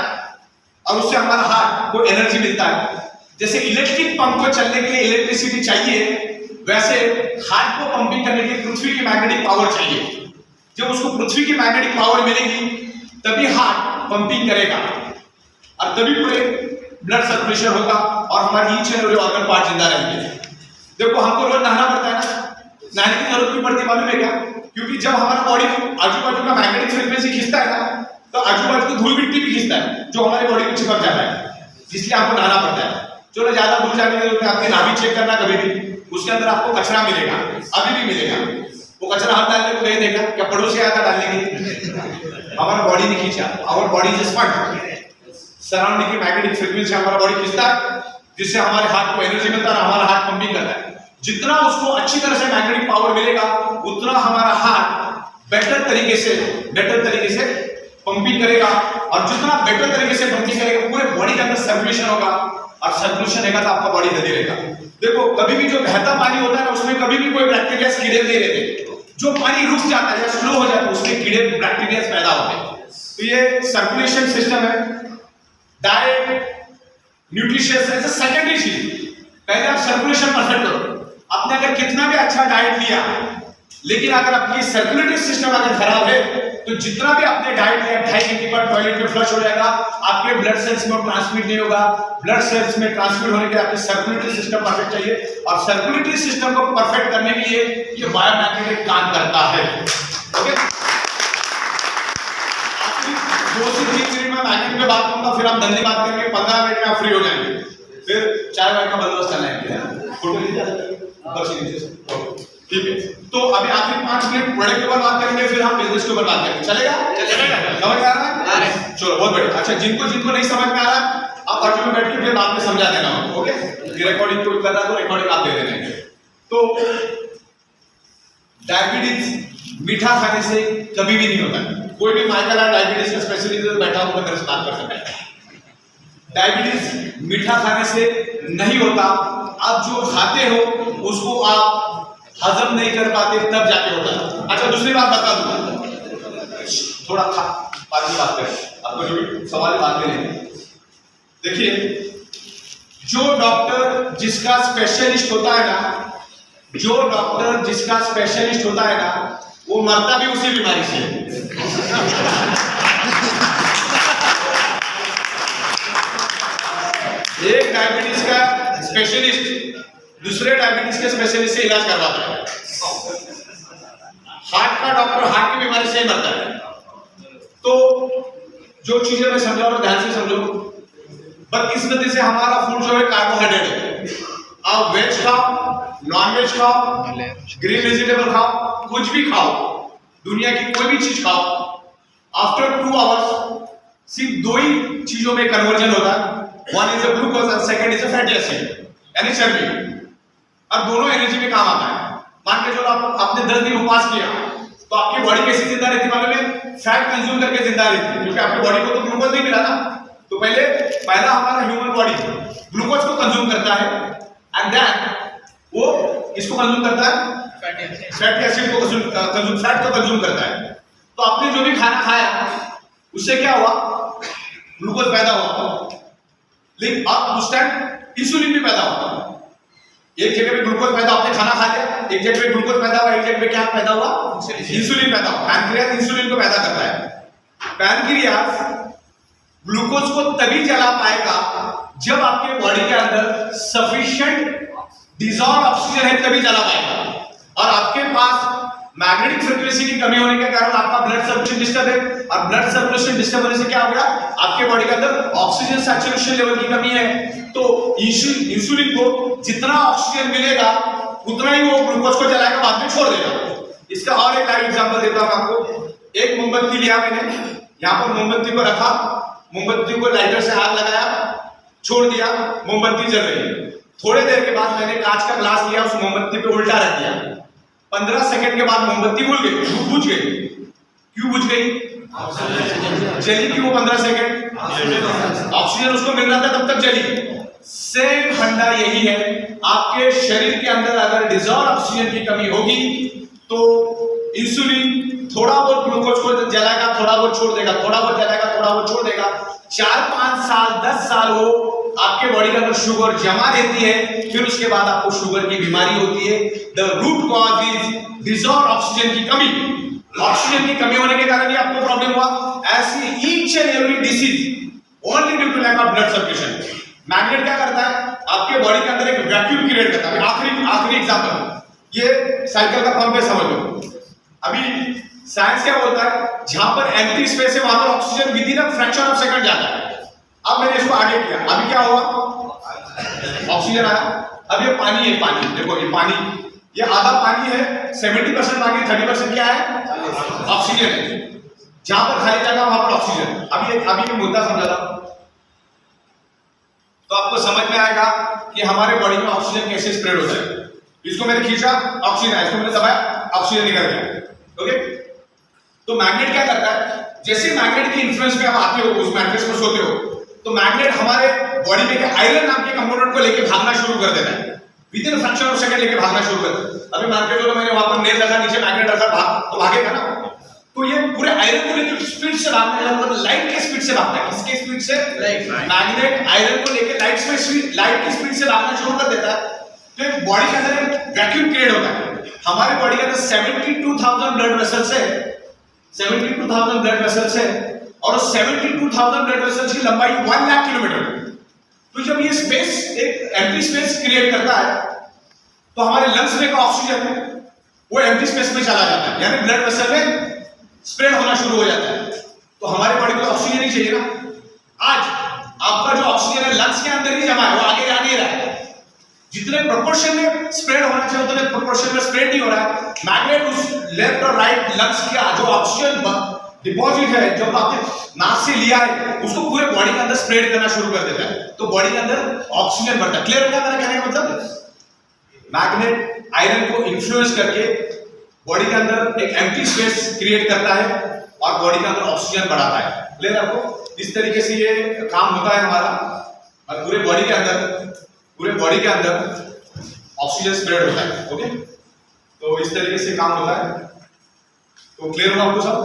S2: और उससे हमारा हार्ट को एनर्जी मिलता है। जैसे इलेक्ट्रिक पंप को चलने के लिए इलेक्ट्रिसिटी चाहिए, वैसे हार्ट को पंपिंग करने के लिए पृथ्वी की मैग्नेटिक पावर चाहिए। जब उसको पृथ्वी की मैग्नेटिक पावर मिलेगी तभी हार्ट पंपिंग करेगा और तभी पूरे ब्लड सर्कुलेशन होगा और हमारी each and every organ part जिंदा रहेंगे। देखो हमको रोज नहाना पड़ता है ना, नहाने की जरूरत क्यों पड़ती है मालूम है क्या? क्योंकि जब हमारा बॉडी आजू बाजू का मैग्नेटिक फ्रीक्वेंसी खींचता है ना, तो आजू बाजू की धूल मिट्टी भी खींचता है जो हमारे बॉडी को चिपक जाता है, इसलिए आपको नहाना पड़ता है। चलो ज्यादा दूर जाने की जरूरत नहीं, आपकी नाभि चेक करना कभी भी, उसके अंदर आपको कचरा मिलेगा, अभी भी मिलेगा। वो कचरा हम डालने को नहीं देगा, क्या पड़ोसी आता डालने के लिए? हमारा बॉडी ने खींचा। Our body is sponge, surrounding की मैग्नेटिक फ्रीक्वेंसी हमारा बॉडी खींचता है, जिससे हमारे हार्ट को एनर्जी मिलता है, हमारा हार्ट पंपिंग करता है। जितना उसको अच्छी तरह से मैग्नेटिक पावर मिलेगा, उतना हमारा हार्ट बेटर तरीके से पंपिंग करेगा और जितना बेटर तरीके से पंपिंग करेगा पूरे बॉडी के अंदर सर्कुलेशन होगा और सर्कुलेशन रहेगा तो आपका बॉडी हेल्दी रहेगा। देखो कभी भी जो बहता पानी होता है ना, उसमें कभी भी कोई बैक्टीरिया कीड़े नहीं रहते। जो पानी रुक जाता है या स्लो हो जाता है उसमें कीड़े बैक्टीरिया पैदा होते हैं। तो ये सर्कुलेशन सिस्टम है। डाइट, न्यूट्रिशन ऐसे सेकेंडरी चीज, पहले आप सर्कुलेशन परफेक्ट करो। आपने अगर कितना भी अच्छा डाइट लिया, लेकिन अगर आपकी सर्कुलेटरी सिस्टम अगर खराब है तो जितना भी आपने डाइट लिया 2.5 घंटे बाद टॉयलेट में फ्लश हो जाएगा, आपके ब्लड सेल्स में ट्रांसमिट नहीं होगा। ब्लड सेल्स में ट्रांसमिट होने के लिए आपकी सर्कुलेटरी सिस्टम परफेक्ट चाहिए और सर्कुलेटरी सिस्टम को परफेक्ट करने के लिए ये बायोमैग्नेटिक काम करता है। ओके, 2 से 3 मिनट में मैग्नेट पे बात करूंगा, फिर हम धंधे बात करेंगे। 15 मिनट में आप फ्री हो जाएंगे, फिर चाय वाय का बंदोबस्त करना है। फोटो लीजिए, ठीक है। तो अभी आखिरी 5 मिनट प्रोडक्ट के ऊपर बात करेंगे, फिर हम बिजनेस के ऊपर बात करेंगे। चलेगा? समझ आ रहा है? चलो बहुत बढ़िया। अच्छा, जिनको नहीं समझ में आ रहा है आप बाजू में बैठ के फिर बाद में समझा देना। ओके, रिकॉर्डिंग कोई कर रहा है तो रिकॉर्डिंग आप दे देना। तो डायबिटीज मीठा खाने से कभी भी नहीं होता। कोई भी माइकल है डायबिटीज का स्पेशलिस्ट बैठा हुआ मेरे से बात कर सकता है। डायबिटीज मीठा खाने से नहीं होता, आप जो खाते हो उसको आप हजम नहीं कर पाते तब जाके होता है। अच्छा, दूसरी बात बता दूंगा, थोड़ा बाद में बात करें। आपको जो भी सवाल बाद में लेंगे। देखिए, जो डॉक्टर जिसका स्पेशलिस्ट होता है ना, जो डॉक्टर जिसका स्पेशलिस्ट होता है ना, वो मरता भी उसी बीमारी से। एक डायबिटीज का स्पेशलिस्ट दूसरे डायबिटीज के स्पेशलिस्ट से इलाज करवाता है। हार्ट का डॉक्टर हार्ट की बीमारी से ही मरता है। तो जो चीजें मैं समझा रहा हूं ध्यान से समझो। बदकिस्मती से हमारा फूड जो है कार्बोहाइड्रेट है। आप वेज खाओ, नॉन वेज खाओ, ग्रीन वेजिटेबल खाओ, कुछ भी खाओ, दुनिया की कोई भी चीज खाओ, आफ्टर 2 आवर्स सिर्फ 2 ही चीजों में कन्वर्जन होता है। वन इज अ ग्लूकोज और second is a fatty acid यानी चर्बी, और दोनों एनर्जी में काम आता है। मान के चलो आपने 10 दिन उपवास किया तो आपकी बॉडी कैसी जिंदा रहती है मालूम है? फैट कंज्यूम करके जिंदा रहती है, क्योंकि आपकी बॉडी को तो ग्लूकोज नहीं मिला ना। तो पहला हमारा ह्यूमन बॉडी ग्लूकोज को कंज्यूम करता है एंड देन वो इसको कंज्यूम करता है, फैटी एसिड को फैट को कंज्यूम करता है। तो आपने जो भी खाना खाया उससे क्या हुआ? ग्लूकोज पैदा हुआ, लेकिन अब उस टाइम इंसुलिन भी पैदा हुआ। एक जगह पे ग्लूकोज पैदा, आपने खाना खा लिया, एक जगह पे ग्लूकोज पैदा हुआ, एक जगह पे क्या पैदा हुआ? इंसुलिन पैदा हुआ। पैनक्रियाज इंसुलिन को पैदा करता है। पैनक्रियाज ग्लूकोज को तभी जला पाएगा जब आपके बॉडी के अंदर सफिशिएंट डिसॉल्व ऑक्सीजन है, तभी जला पाएगा। और आपके पास मैग्नेटिक सर्कुलेशन की कमी होने के कारण आपका ब्लड सर्कुलेशन डिस्टर्ब है, और ब्लड सर्कुलेशन डिस्टर्ब होने से क्या हो गया? आपके बॉडी के अंदर ऑक्सीजन सैचुरेशन लेवल की कमी है। तो इंसुलिन को जितना ऑक्सीजन मिलेगा उतना ही वो ग्लूकोज को जलाएगा, बाद में छोड़ देगा। इसका और एक लाइव एग्जांपल देता हूं आपको। एक मोमबत्ती लिया मैंने, यहां पर मोमबत्ती को रखा, मोमबत्ती को लाइटर से आग लगाया, छोड़ दिया, मोमबत्ती जल रही है। थोड़ी देर के बाद मैंने कांच का ग्लास लिया, उस मोमबत्ती पे उल्टा रख दिया। 15 सेकंड के बाद मोमबत्ती बुझ गई। क्यों बुझ गई? जली क्यों? 15 सेकंड ऑक्सीजन उसको मिल रहा था, तब तक जली। सेम फंडा यही है, आपके शरीर के अंदर अगर डिसॉल्व ऑक्सीजन की कमी होगी तो इंसुलिन थोड़ा बहुत ग्लूकोज को जलाएगा, थोड़ा बहुत छोड़ देगा, थोड़ा बहुत जलाएगा, थोड़ा बहुत छोड़ देगा। 4-5 साल 10 साल वो आपके बॉडी के अंदर शुगर जमा देती है, फिर उसके बाद आपको शुगर की बीमारी होती है। The root cause is dissolve oxygen की कमी। ऑक्सीजन की कमी होने के कारण ही आपको प्रॉब्लम हुआ। ऐसी each and every disease only due to lack of blood circulation. Magnet क्या करता है? आपके बॉडी के अंदर एक वैक्यूम क्रिएट करता है। आखिरी एग्जांपल, ये साइकिल का पंप है, समझ लो। अभी साइंस क्या बोलता है? जहां पर एम्प्टी स्पेस है वहां पर oxygen with in a fraction of second जाता है। अब मैंने इसको आगे किया, अभी क्या हुआ? ऑक्सीजन आया। अब ये पानी है, पानी देखो, ये पानी, ये आधा पानी है, 70% पानी, 30% क्या है? ऑक्सीजन है। जहां पर खाली जगह वहां पर ऑक्सीजन। अभी मैं मुद्दा समझा था, तो आपको समझ में आएगा कि हमारे बॉडी में ऑक्सीजन कैसे स्प्रेड होता है। इसको मैंने खींचा, ऑक्सीजन आया, इसको मैंने दबाया, ऑक्सीजन निकल गया। ओके, तो मैग्नेट क्या करता है? जैसे मैग्नेट की इन्फ्लुएंस पे आप आते हो, उस मैट्रिक्स पर सोते हो, तो मैग्नेट हमारे बॉडी में आयरन नाम के कंपोनेंट को लेके भागना शुरू कर देता है। With in fraction of second लेके भागना शुरू कर देता है। अभी मान के चलो मैंने वहां पर नेल रखा, नीचे मैग्नेट रखा, भाग तो भागेगा ना। तो ये पूरे आयरन को लेकर स्पीड से भागने लगा, मतलब लाइट के स्पीड से भागता है। किसके स्पीड से? मैग्नेट आयरन को लेकर लाइट की स्पीड से भागना शुरू कर देता है। तो एक बॉडी के अंदर एक वैक्यूम क्रिएट होता है। हमारे बॉडी के अंदर 72,000 ब्लड वेसल्स है, 72,000 ब्लड वेसल्स है, और 72,000 ब्लड वेसल्स की लंबाई 1 लाख किलोमीटर। तो जब ये स्पेस एक एम्प्टी स्पेस क्रिएट करता है तो हमारे लंग्स में का ऑक्सीजन वो एम्प्टी स्पेस में चला जाता है, यानी ब्लड वेसल में स्प्रेड होना शुरू हो जाता है। तो हमारे बॉडी को ऑक्सीजन ही चाहिए ना। आज आपका जो ऑक्सीजन है लंग्स के अंदर ही जमा है, वो आगे जा नहीं रहा है। जितने प्रोपोर्शन में स्प्रेड होना चाहिए उतने प्रोपोर्शन में स्प्रेड नहीं हो रहा है। मैग्नेट उस लेफ्ट और राइट लंग्स का जो ऑक्सीजन डिपॉजिट है, जो आपने नाक से लिया है, उसको पूरे बॉडी के अंदर स्प्रेड करना शुरू कर देता है। तो बॉडी के अंदर ऑक्सीजन बढ़ता है। क्लियर हो गया मेरा कहने का मतलब? मैग्नेट आयरन को इन्फ्लुएंस करके बॉडी के अंदर एक एम्प्टी स्पेस क्रिएट करता है और बॉडी के अंदर ऑक्सीजन बढ़ाता है। क्लियर आपको? इस तरीके से ये काम होता है हमारा, और पूरे बॉडी के अंदर ऑक्सीजन स्प्रेड होता है। ओके, तो इस तरीके से काम होता है। तो क्लियर हुआ आपको सब?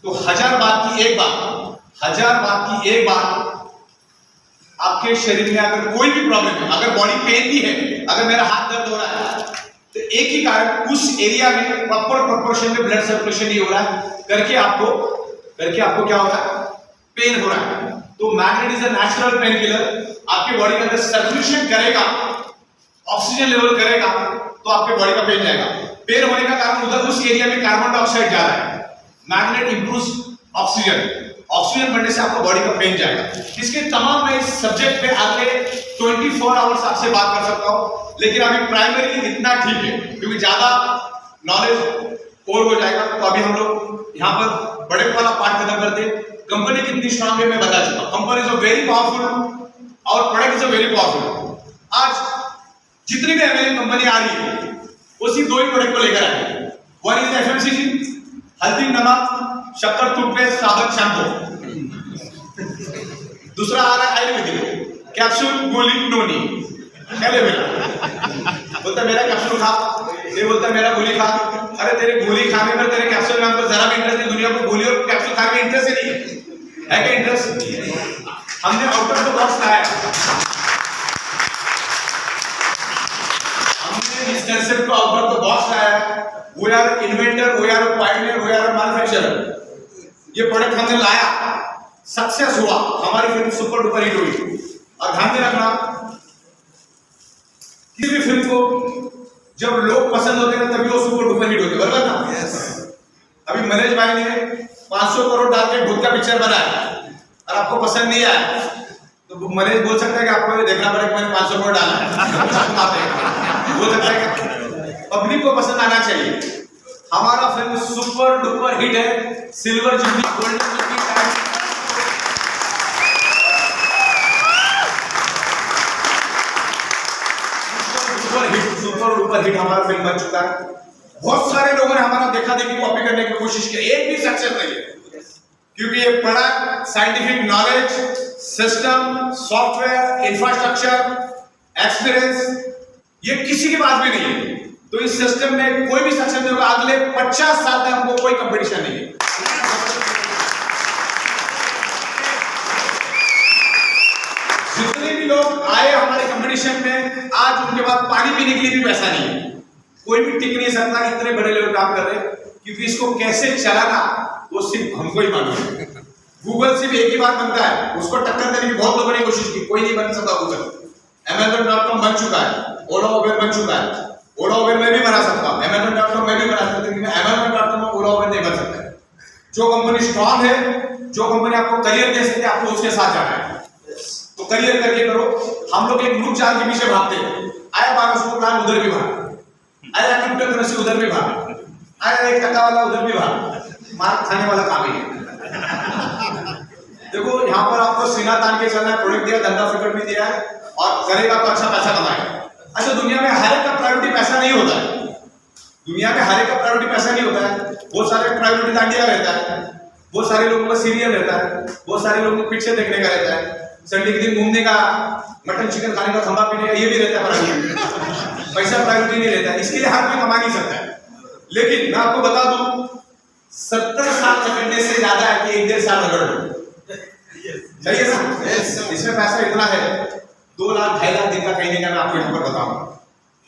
S2: तो 1000 बात की एक बात, 1000 बार की एक बार आपके शरीर में अगर कोई भी प्रॉब्लम है, अगर बॉडी पेन भी है, अगर मेरा हाथ दर्द हो रहा है, तो एक ही कारण उस एरिया में प्रॉपर प्रोपोर्शन में ब्लड सर्कुलेशन नहीं हो रहा है, करके आपको क्या हो रहा है, पेन हो रहा है। तो magnet is a natural pain killer, आपके बॉडी के अंदर सर्कुलेशन करेगा, ऑक्सीजन लेवल करेगा, तो आपके बॉडी का पेन जाएगा। पेन होने का कारण उधर उस एरिया में कार्बन डाइऑक्साइड ज्यादा है, मैग्नेट इंप्रूव्स ऑक्सीजन बढ़ने से आपका बॉडी का पेन जाएगा। इसके तमाम मैं इस सब्जेक्ट पे अगले 24 आवर्स आपसे बात कर सकता हूं, लेकिन अभी प्राइमरी इतना ठीक है, क्योंकि ज्यादा नॉलेज और हो जाएगा। तो अभी हम लोग यहाँ पर बड़े वाला पार्ट खत्म करते। कंपनी कितनी स्ट्रांग है मैं बता चुका, कंपनी इज वेरी पावरफुल और प्रोडक्ट इज वेरी पावरफुल। आज जितनी भी एमएलए कंपनी आ रही है उसी दो ही प्रोडक्ट को लेकर आई है। वन इज एफएमसीजी, हल्दी, नमक, शक्कर, टूथपेस्ट, साबुन, शैम्पू। दूसरा आ रहा है आयुर्वेदिक, कैप्सूल, गोली, नोनी, एलोवेरा। बोलता मेरा कैप्सूल खा, ये बोलता मेरा गोली खा। अरे तेरे गोली खाने पर, तेरे कैप्सूल में हमको जरा भी इंटरेस्ट नहीं। दुनिया को गोली और कैप्सूल खाने में इंटरेस्ट ही नहीं है क्या इंटरेस्ट? हमने आउट ऑफ द बॉक्स लाया, हमने इस कंसेप्ट को आउट ऑफ द बॉक्स लाया। We are inventor, we are pioneer, we are manufacturer. ये प्रोडक्ट हमने लाया, सक्सेस हुआ, हमारी फिल्म सुपर डुपर हिट हुई। और ध्यान में रखना, किसी भी फिल्म को जब लोग पसंद होते हैं तभी वो सुपर डुपर हिट होती है, बराबर ना? yes. अभी मनीष भाई ने 500 करोड़ डाल के भूत का पिक्चर बनाया और आपको पसंद नहीं आया, तो मनीष बोल सकता है कि आपको देखना पड़ेगा मैंने 500 करोड़ डाला है। बोल सकता है कि पब्लिक को पसंद आना चाहिए। हमारा फिल्म सुपर डुपर हिट है, silver jubilee, golden jubilee, super duper hit हमारा फिल्म बन चुका है। बहुत सारे लोगों ने हमारा देखा देखी कॉपी करने की कोशिश की, एक भी सक्सेस नहीं है, क्योंकि ये product, scientific knowledge, system, software, infrastructure, experience, ये किसी के पास भी नहीं है। तो इस सिस्टम में कोई भी सक्सेस नहीं होगा। अगले 50 साल तक हमको कोई कंपटीशन नहीं है। जितने भी लोग आए हमारे कंपटीशन में, आज उनके पास पानी पीने के लिए भी पैसा नहीं है। कोई भी टिक नहीं सकता, इतने बड़े लोग काम कर रहे हैं, क्योंकि इसको कैसे चलाना वो सिर्फ हमको ही मालूम है। गूगल सिर्फ एक ही बार बनता है, उसको टक्कर देने की बहुत लोगों ने कोशिश की, कोई नहीं बन सकता गूगल। Amazon.com बन चुका है, ओला उबेर बन चुका है, ओला उबेर में भी बना सकता हूं, Amazon.com में भी बना सकता हूं, लेकिन Amazon.com में ओला उबेर नहीं बन सकता है। जो कंपनी स्ट्रांग है, जो कंपनी आपको करियर दे सकती है, आपको उसके साथ जाना है। तो करियर करके करो। हम लोग एक ग्रुप चार्ज के पीछे भागते हैं, आया 1200 प्लान उधर भी भाग, आया क्रिप्टो करेंसी उधर भी भाग, आया 1 टका वाला उधर भी भाग, मार खाने वाला काम ही है। देखो यहाँ पर आपको सीना तान के चलना है, प्रोडक्ट दिया, धंधा फिकर भी दिया है और करेगा तो अच्छा पैसा कमाएगा। अच्छा, दुनिया में हर एक का प्रायोरिटी पैसा नहीं होता है, दुनिया में हर एक का प्रायोरिटी पैसा नहीं होता है। बहुत सारे प्रायोरिटी दांडिया रहता है, बहुत सारे लोगों का सीरियल रहता है, बहुत सारे लोगों को पिक्चर देखने का रहता है, संडे के दिन घूमने का, मटन चिकन खाने का, खंबा पीने का, ये भी रहता है प्रायोरिटी। पैसा प्रायोरिटी नहीं रहता है, इसके लिए हर कोई कमा नहीं सकता है। लेकिन मैं आपको बता दूं, 70 साल रगड़ने से ज्यादा है कि 1-1.5 साल रगड़ लो, सही है ना? इसमें पैसा इतना है, 2 लाख 2.5 लाख दिन का कहीं नहीं, मैं आपको यहाँ पर बताऊंगा।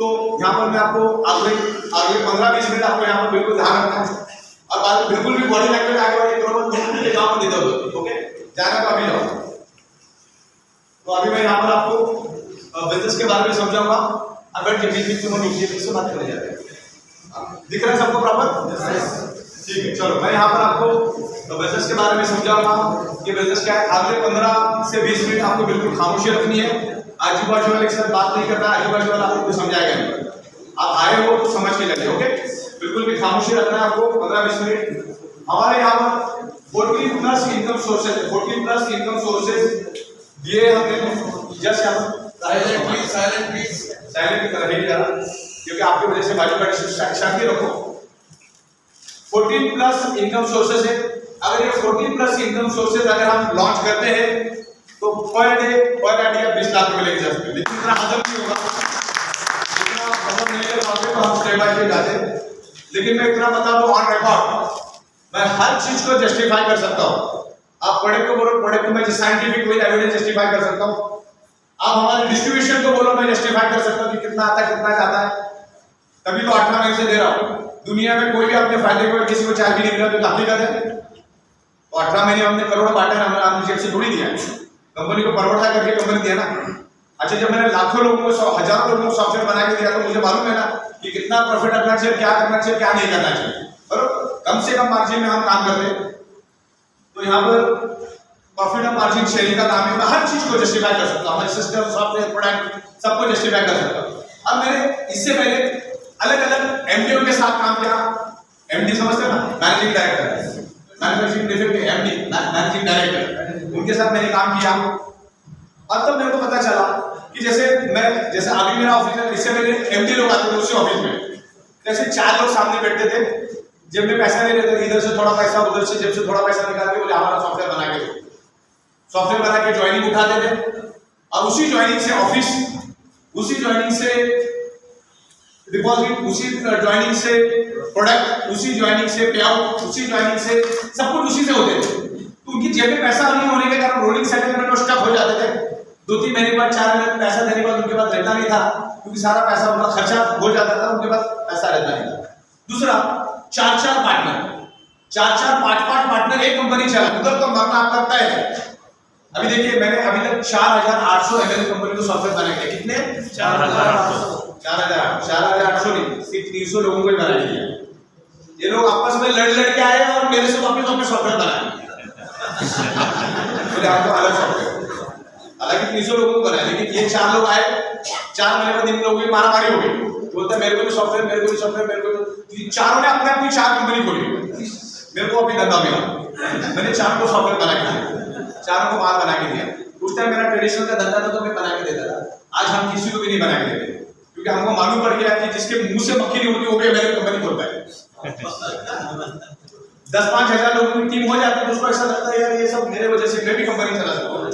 S2: तो यहाँ पर मैं आपको आगे 15-20 मिनट आपको यहाँ पर बिल्कुल ध्यान रखना है, और बाद में बिल्कुल भी बॉडी लैंग्वेज आगे वाले गाँव में दे दो, ओके? जाना तो अभी जाओ। तो अभी मैं यहाँ पर आपको बिजनेस के बारे में समझाऊंगा। अगर बीच में नीचे से बात करने जाते हैं, दिख रहा है सबको प्रॉपर? ठीक है, चलो मैं यहाँ पर आपको बिजनेस के बारे में समझाऊंगा कि बिजनेस क्या है। अगले 15 से 20 मिनट आपको बिल्कुल खामोशी रखनी है, आजू बाजू वाले के साथ बात नहीं करना, आजू बाजू वाला आपको समझाएगा नहीं, आप आए हो तो समझ के लगे, ओके? बिल्कुल भी खामोशी रखना है आपको 15-20 मिनट। हमारे यहाँ पर 14+ इनकम सोर्सेज है, 14+ इनकम सोर्सेज दिए हमने। जस्ट यहाँ साइलेंट रहेगी जरा, क्योंकि आपकी वजह से बाजू का शांति रखो। 14+ इनकम सोर्सेज है। अगर ये 14+ इनकम सोर्सेज अगर हम लॉन्च करते हैं तो पर डे पर आइडिया 20 लाख रुपए लेके जा सकते हैं। लेकिन इतना हजम नहीं होगा, इतना हजम नहीं कर पाते तो हम स्टेप बाय स्टेप जाते हैं। लेकिन मैं इतना बता दूं ऑन रिकॉर्ड, मैं हर चीज को जस्टिफाई कर सकता हूँ। आप प्रोडक्ट को बोलो, प्रोडक्ट को मैं साइंटिफिक विद एविडेंस जस्टिफाई कर सकता हूँ। आप हमारे डिस्ट्रीब्यूशन को बोलो, मैं जस्टिफाई कर सकता हूँ कि कितना आता है कितना जाता है। तभी तो 18 महीने से दे रहा हूँ। दुनिया में कोई भी अपने फायदे को किसी को चार्ज नहीं मिला तो हकीकत है। तो 18 महीने हमने करोड़ बांटा है, हमने अपनी जेब से थोड़ी दिया, कंपनी को परवड़ता करके कंपनी दिया ना। अच्छा, जब मैंने लाखों लोगों को, हजारों लोगों को सॉफ्टवेयर बना के दिया तो मुझे मालूम है ना कि कितना प्रॉफिट रखना चाहिए, क्या करना चाहिए, क्या नहीं करना चाहिए। बराबर, कम से कम मार्जिन में हम काम करते हैं। तो यहाँ पर प्रॉफिट और मार्जिन शेयरिंग का काम है। मैं हर चीज को जस्टिफाई कर सकता हूँ, हमारे सिस्टम, सॉफ्टवेयर, प्रोडक्ट सबको जस्टिफाई कर सकता हूँ। अब मैंने इससे पहले अलग अलग एमडीओ के साथ काम किया। एमडी समझते हैं ना, managing director, manufacturing division MD, managing director, उनके साथ मैंने काम किया। और तब मेरे को पता चला कि जैसे अभी मेरा ऑफिस है, इससे पहले एमडी लोग आते थे उसी ऑफिस में, जैसे 4 लोग सामने बैठते थे, जेब में पैसा नहीं रहता, इधर से थोड़ा पैसा, उधर से जेब से थोड़ा पैसा निकाल के बोले हमारा सॉफ्टवेयर बना के दो। सॉफ्टवेयर बना के ज्वाइनिंग उठाते थे, और उसी ज्वाइनिंग से ऑफिस, उसी ज्वाइनिंग से डिपॉजिट, उसी ज्वाइनिंग से प्रोडक्ट, उसी ज्वाइनिंग से पे आउट, उसी ज्वाइनिंग से सब कुछ उसी से होते थे। तो उनकी जेब में पैसा नहीं होने के कारण रोलिंग सेटलमेंट में स्टक हो जाते थे। 2-3 महीने के बाद, 4 महीने पैसा देने के बाद उनके पास रहता नहीं था, क्योंकि सारा पैसा उनका खर्चा हो जाता था, उनके पास पैसा रहता नहीं था। दूसरा, 4-4 पार्टनर, 4-5 पार्टनर एक कंपनी चला, उधर तो मरना आपका तय है। अभी देखिए, मैंने अभी तक 4800 एमएल कंपनी को सॉफ्टवेयर बना दिया। कितने? 4800 नहीं, सिर्फ 300 लोगों को ही बना दिया। ये लोग आपस में लड़ के आए और मेरे से वापस सॉफ्टवेयर बनाए। बोले आपको अलग सॉफ्टवेयर, हालांकि 300 लोगों को बनाया, लेकिन ये 4 लोग आए, 4 महीने बाद इन लोगों की मारामारी हो गई। बोलते मेरे को भी सॉफ्टवेयर, मेरे को भी सॉफ्टवेयर, मेरे को भी। चारों ने अपने अपनी 4 कंपनी खोली। मेरे को अभी धंधा मिला, मैंने 4 को सॉफ्टवेयर बना के दिया, 4 को माल बना के दिया। उस टाइम मेरा ट्रेडिशनल का धंधा था तो मैं बना के देता था। आज हम किसी को भी नहीं बना के देते, क्योंकि हमको मालूम पड़ गया कि जिसके मुंह से मक्खी नहीं होती वो भी मेरी कंपनी खोलता है। 10-5 हजार लोगों की टीम हो जाती है तो उसको ऐसा लगता है यार ये सब मेरे वजह से, मैं भी कंपनी चला सकता हूँ।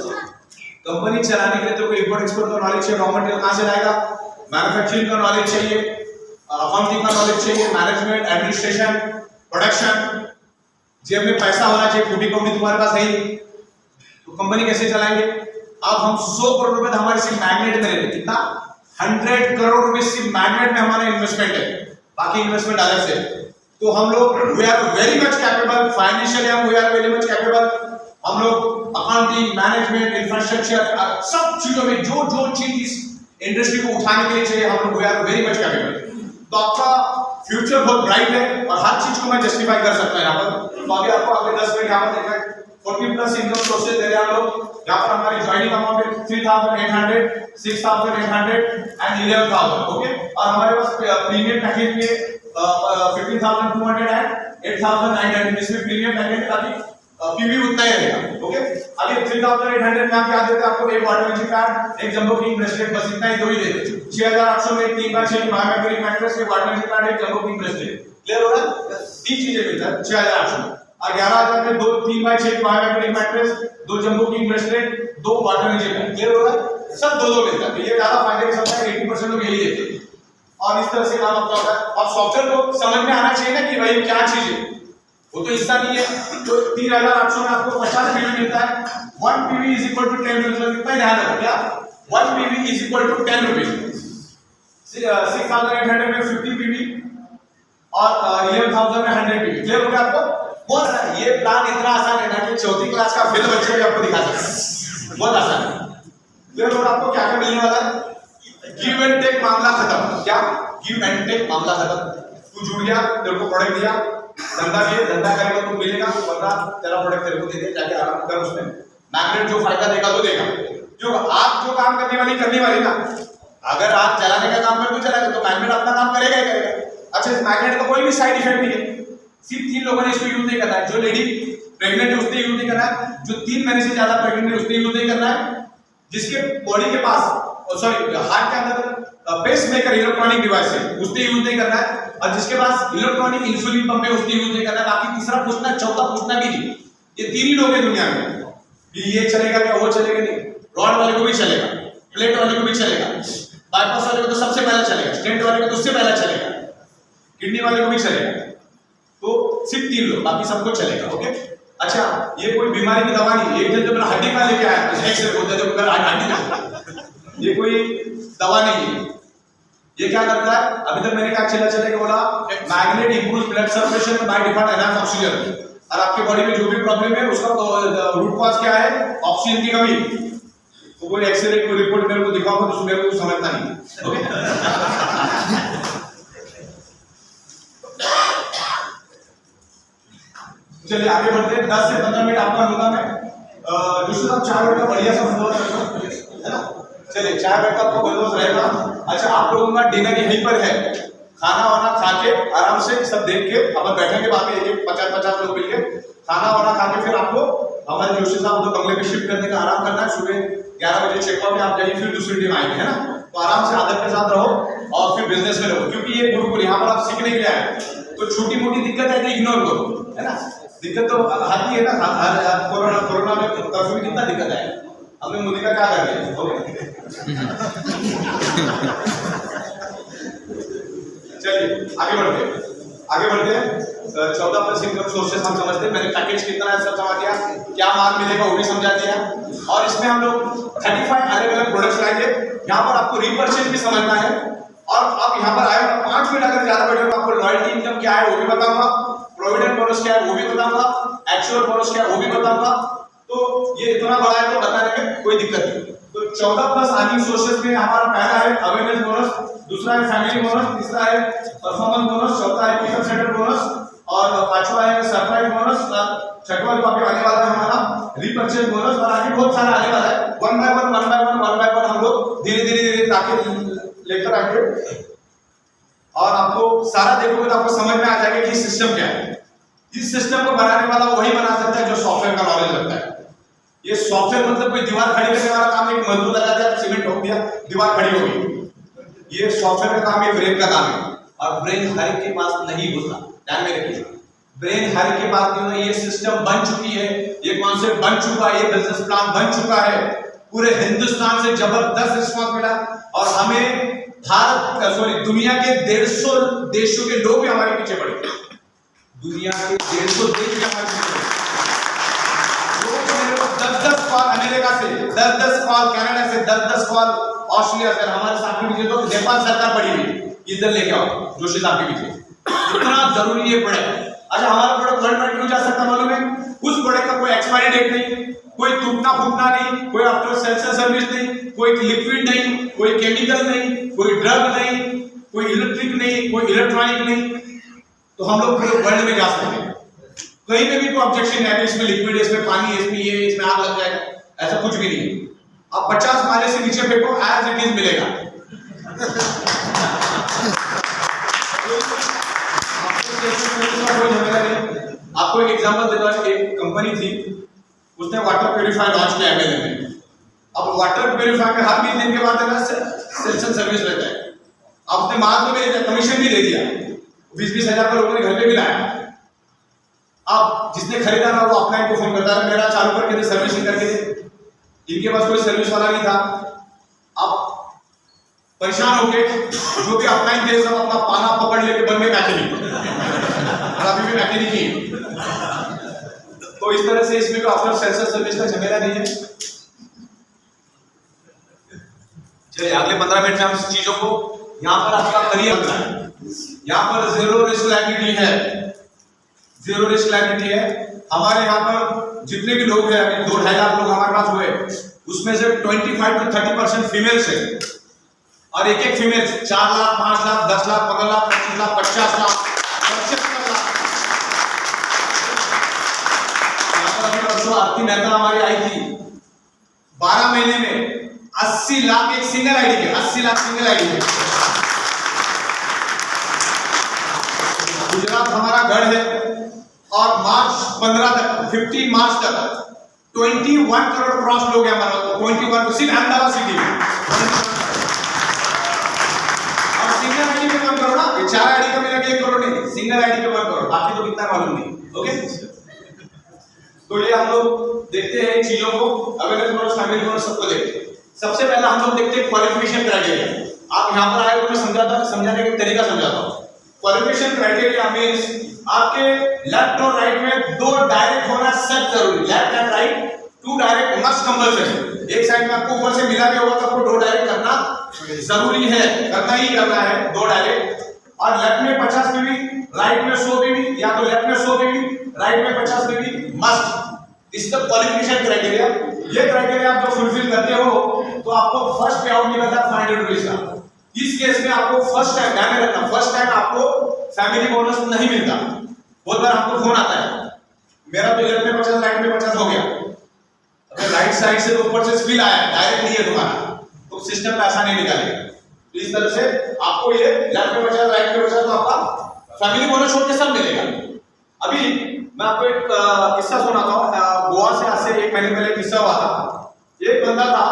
S2: कंपनी चलाने के लिए तो कोई इंपोर्ट एक्सपोर्ट का नॉलेज चाहिए, रॉ मटेरियल कहाँ से लाएगा, मैन्युफैक्चरिंग का नॉलेज चाहिए, अकाउंटिंग का नॉलेज चाहिए, मैनेजमेंट, एडमिनिस्ट्रेशन, प्रोडक्शन। जेब में पैसा होना चाहिए, फूटी कौड़ी तुम्हारे पास है ही तो कंपनी कैसे चलाएंगे। अब हम 100 करोड़ रुपए हमारे सिर्फ मैग्नेट में रहते, कितना 100 करोड़ रुपए सिर्फ मैग्नेट में हमारा इन्वेस्टमेंट है, बाकी इन्वेस्टमेंट अलग से। तो हम लोग we are very much capable financially, हम we are very much capable. हम लोग अकाउंटिंग, मैनेजमेंट, इंफ्रास्ट्रक्चर, सब चीजों में जो जो चीज इस इंडस्ट्री को उठाने के लिए चाहिए, हम लोग we are very much capable. तो आपका फ्यूचर बहुत ब्राइट है और हर चीज को मैं जस्टिफाई कर सकता हूं यहाँ पर। तो अभी आपको अगले 10 मिनट यहाँ पर देखा 40+ इनकम सोर्सेज दे रहे हैं हम लोग। यहाँ पर हमारी ज्वाइनिंग अमाउंट है 3,800, 6,800 एंड 11,000। ओके, और हमारे पास प्रीमियम पैकेज में 15,200 एंड 8,900, इसमें प्रीमियम पैकेज काफी पीवी उतना ही रहेगा। ओके, अभी 3,800 में आप क्या देते हैं, आपको एक वाटर मैजिक कार्ड, एक जंबो किंग ब्रेसलेट, बस इतना ही दो ही देते। 6,800 में 3x6 बायोमेट्रिक मैट्रेस, एक वाटर मैजिक कार्ड, एक जंबो किंग ब्रेसलेट। क्लियर हो रहा है? 3 चीजें मिलता है 6,800 में। और 11,000 में 3x6 biometric mattress, 2 jumbo king bracelet, 2 water magic card. Clear हो रहा है? सब 2-2 मिलता है। तो ये ज्यादा फायदे का सबसे 80% लोग यही देते हैं और इस तरह से काम अपना होता है। और सॉफ्टवेयर को समझ में आना चाहिए ना कि भाई क्या चीज है, वो तो हिस्सा नहीं है। तो 3,800 में आपको 50 पीवी मिलता है। 1 PV is equal to 10 rupees. कितना ध्यान रखो, क्या 1 PV is equal to 10 rupees. 6,800 में 50 पीवी और 11,000 में 100 पीवी। क्लियर हो गया आपको? बहुत ये प्लान इतना आसान है ना कि चौथी क्लास का फेल बच्चे भी आपको दिखा सकते हैं, बहुत आसान है। क्लियर हो रहा है? आपको क्या क्या मिलने वाला है? गिव एंड टेक मामला खत्म। क्या गिव एंड टेक मामला खत्म। तू जुड़ गया, तेरे को प्रोडक्ट दिया, धंधा किया, धंधा करेगा तो मिलेगा, वरना तेरा प्रोडक्ट तेरे को दे दे, जाके आराम कर उसमें। मैग्नेट जो फायदा देगा तो देगा, जो आप जो काम करने वाली ना, अगर आप चलाने का काम कर तो चलाएगा, तो मैग्नेट अपना काम करेगा ही करेगा। अच्छा, इस मैग्नेट का कोई भी साइड इफेक्ट नहीं है। सिर्फ 3 लोगों ने इसको यूज नहीं करना है। जो लेडी प्रेग्नेंट है उसने यूज नहीं करना है, जो 3 महीने से ज्यादा प्रेग्नेंट है उसने यूज नहीं करना है, जिसके बॉडी के पास सॉरी हार्ट के अंदर पेस मेकर इलेक्ट्रॉनिक डिवाइस है उसने यूज नहीं करना है, और जिसके पास इलेक्ट्रॉनिक इंसुलिन पंप है उसने यूज नहीं करना है। बाकी तीसरा पूछना, चौथा पूछना भी नहीं। ये 3 ही लोग हैं दुनिया में कि ये चलेगा क्या, वो चलेगा नहीं। रॉड वाले को भी चलेगा, प्लेट वाले को भी चलेगा, बाईपास वाले को तो सबसे पहले चलेगा, स्टेंट वाले को तो उससे पहले चलेगा, किडनी वाले को भी चलेगा। तो सिर्फ 3 लोग, बाकी सबको चलेगा। ओके, अच्छा, ये कोई बीमारी की दवा नहीं, एक दिन तो मेरा हड्डी का लेके आया, एक्सरे होता है जब मेरा हड्डी का, ये कोई दवा नहीं है। ये क्या करता है, अभी तक मैंने क्या चला के बोला, magnet improves blood circulation by default enhance oxygen, और आपके बॉडी में जो भी प्रॉब्लम है उसका रूट कॉज क्या है, ऑक्सीजन की कमी। तो कोई एक्सरे कोई रिपोर्ट मेरे को दिखाओ तो मेरे को समझता नहीं। ओके, चलिए आगे बढ़ते हैं। 10 से 15 मिनट आपका लूंगा मैं। दूसरा साहब चाय बेड का बढ़िया सा बंदोबस्त है ना, चलिए चाय बेड का आपको बंदोबस्त रहेगा। अच्छा, आप लोगों का डिनर यहीं पर है, खाना वाना खा के आराम से सब देख के अपन बैठेंगे, बाद में एक 50-50 लोग मिलके खाना वाना खा के फिर आपको हमारे जोशी साहब तो बंगले में शिफ्ट करने का आराम करना है। सुबह 11 बजे चेकआउट में आप जाइए, फिर दूसरी टीम आएंगे, है ना। तो आराम से आदत के साथ रहो और फिर बिजनेस में रहो, क्योंकि ये गुरुकुल यहाँ पर आप सीखने के लिए आए, तो छोटी मोटी दिक्कत है तो इग्नोर करो, है ना। दिक्कत तो आती है ना, कोरोना में कर्फ्यू में कितना दिक्कत है, हमने मोदी का क्या कर दिया। चलिए आगे बढ़ते हैं। 14+ इनकम सोर्सेस हम समझते हैं, मैंने पैकेज कितना है सब समझ दिया, क्या माल मिलेगा वो भी समझा दिया, और इसमें हम लोग 35 अलग-अलग प्रोडक्ट्स लाएंगे। यहाँ पर आपको रीपर्चेज भी समझना है, और आप यहाँ पर आए 5 मिनट अगर ज्यादा बैठे तो आपको लॉयल्टी इनकम क्या है वो भी बताऊंगा, प्रोविडेंट बोनस क्या है वो भी बताऊंगा, एक्चुअल बोनस क्या है वो भी बताऊंगा। तो ये इतना बड़ा है तो बताने में कोई दिक्कत नहीं। तो 14+ अर्निंग सोर्सेस में हमारा पहला है अवेयरनेस बोनस, दूसरा है फैमिली बोनस, तीसरा है परफॉर्मेंस बोनस, चौथा है पीकअप सेंटर बोनस, और पांचवा है सरप्राइज बोनस, छठवां जो अभी आने वाला है हमारा रीपर्चेज बोनस, और आगे बहुत सारा आने वाला है। वन बाय वन हम लोग धीरे ताकि लेकर आएंगे, और आपको सारा देखोगे तो आपको समझ में आ जाएगा कि सिस्टम क्या है। इस सिस्टम को बनाने वाला वही बना सकता है जो सॉफ्टवेयर का नॉलेज रखता है। ये सॉफ्टवेयर मतलब कोई दीवार खड़ी करने वाला काम, एक मजदूर लगा दिया, सीमेंट ठोक दिया, दीवार खड़ी हो गई। ये सॉफ्टवेयर का काम, ये ब्रेन का काम है, और ब्रेन हर एक के पास नहीं होता, ध्यान में रखिए। ब्रेन हर एक के पास नहीं होता। ये सिस्टम बन चुकी है, ये कॉन्सेप्ट बन चुका है, ये बिजनेस प्लान बन चुका है, पूरे हिंदुस्तान से जबरदस्त रिस्पॉन्स मिला, और हमें दुनिया के 150 देशों के लोग भी हमारे पीछे पड़े। दुनिया के 150 देश भी हमारे पीछे पड़े। 10-10 कॉल अमेरिका से, 10-10 कॉल कनाडा से, 10-10 कॉल ऑस्ट्रेलिया से, हमारे साथ के पीछे तो नेपाल सरकार पड़ी हुई, इधर लेके आओ जोशी साहब के पीछे। इतना जरूरी ये प्रोडक्ट। अच्छा, हमारा प्रोडक्ट वर्ल्ड में क्यों जा सकता मालूम है? उस प्रोडक्ट का कोई एक्सपायरी डेट नहीं, कोई टूटना फूटना नहीं, कोई आफ्टर सेल्स सर्विस नहीं, कोई लिक्विड नहीं, कोई केमिकल नहीं, कोई ड्रग नहीं, कोई इलेक्ट्रिक नहीं, कोई इलेक्ट्रॉनिक नहीं। तो हम लोग पूरे वर्ल्ड में जा सकते हैं, कहीं पे भी कोई ऑब्जेक्शन है इसमें लिक्विड है, इसमें पानी है, इसमें ये, इसमें आग लग जाएगा, ऐसा कुछ भी नहीं। आप 50 माले से नीचे फेंको, एज इट इज मिलेगा। आपको एक एग्जांपल देता हूं, एक कंपनी थी, उसने वाटर प्यूरिफायर लॉन्च किया अमेरिका में। अब वाटर प्यूरिफायर में हर 20 दिन के बाद सेल्स सर्विस रहता है। अब उसने माल तो दे दिया, कमीशन भी दे दिया, 20-20 हजार का लोगों ने घर पे भी लाया। अब जिसने खरीदा ना वो अपना इनको फोन करता है, मेरा चालू करके दे, सर्विसिंग करके दे। इनके पास कोई सर्विस वाला नहीं था। अब परेशान होके जो भी अपना ही दे, सब अपना पाना पकड़ लेके बन गए मैकेनिक, और अभी भी मैकेनिक ही। तो इस तरह से इसमें तो आफ्टर सेल्स सर्विस का झमेला नहीं है। चलिए अगले 15 मिनट में हम इस चीजों को, यहाँ पर आपका करियर बनता है, यहाँ पर जीरो रिस्क लायबिलिटी है, जीरो रिस्क लायबिलिटी है। हमारे यहाँ पर जितने भी लोग हैं, 2-2.5 लाख लोग हमारे पास हुए, उसमें से 25 to 30% फीमेल्स है, और एक फीमेल 4 लाख, 5 लाख, 10 लाख, 15 लाख, 25 लाख, 50 लाख, 75 लाख। आरती मेहता हमारी आई थी, 12 महीने में 80 लाख एक सिंगल आईडी के, 80 लाख सिंगल आईडी के। गुजरात हमारा गढ़ है, और मार्च 15 तक, 15 मार्च तक 21 करोड़ क्रॉस लोग हैं हमारा, 21 तो सिर्फ अहमदाबाद सिटी में। और सिंगल आईडी पे 1 करोड़ ना, 4 आईडी का मिला के 1 करोड़ नहीं, सिंगल आईडी पे 1 करोड़, बाकी तो कितना मालूम नहीं। ओके, तो ये हम लोग देखते हैं चीजों को, अवेयरनेस बोनस, फैमिली बोनस सबको देखते हैं। सबसे पहला हम लोग देखते हैं क्वालिफिकेशन क्राइटेरिया। आप यहाँ पर आए तो मैं समझाने का तरीका समझाता हूँ। क्वालिफिकेशन क्राइटेरिया मींस आपके लेफ्ट और राइट में दो डायरेक्ट होना सब जरूरी, left and right two direct must compulsory. एक साइड में आपको ऊपर से मिला भी होगा तो आपको दो डायरेक्ट करना जरूरी है, करना ही करना है दो डायरेक्ट। और लेफ्ट में 50 पीवी, राइट में 100 पीवी, या तो लेफ्ट में 100 पीवी, राइट में 50 पीवी मस्ट। इस द क्वालिफिकेशन क्राइटेरिया। ये क्राइटेरिया आप जब फुलफिल करते हो तो आपको फर्स्ट पे आउट मिलता है 500 रुपीज का। इस केस में आपको फर्स्ट टाइम ध्यान में रखना, फर्स्ट टाइम आपको फैमिली बोनस नहीं मिलता। बहुत बार आपको फोन आता है मेरा तो लेफ्ट में 50 राइट में 50 हो गया, अगर राइट साइड से तो ऊपर से स्पिल आया डायरेक्ट नहीं है तुम्हारा तो सिस्टम पैसा नहीं निकालेगा। तो इस तरह से आपको ये लेफ्ट में 50 राइट में 50 तो आपका फैमिली बोनस छोड़ के सब मिलेगा। अभी मैं आपको एक किस्सा सुनाता हूँ। गोवा से आज से 1 महीने पहले किस्सा हुआ था। एक बंदा था,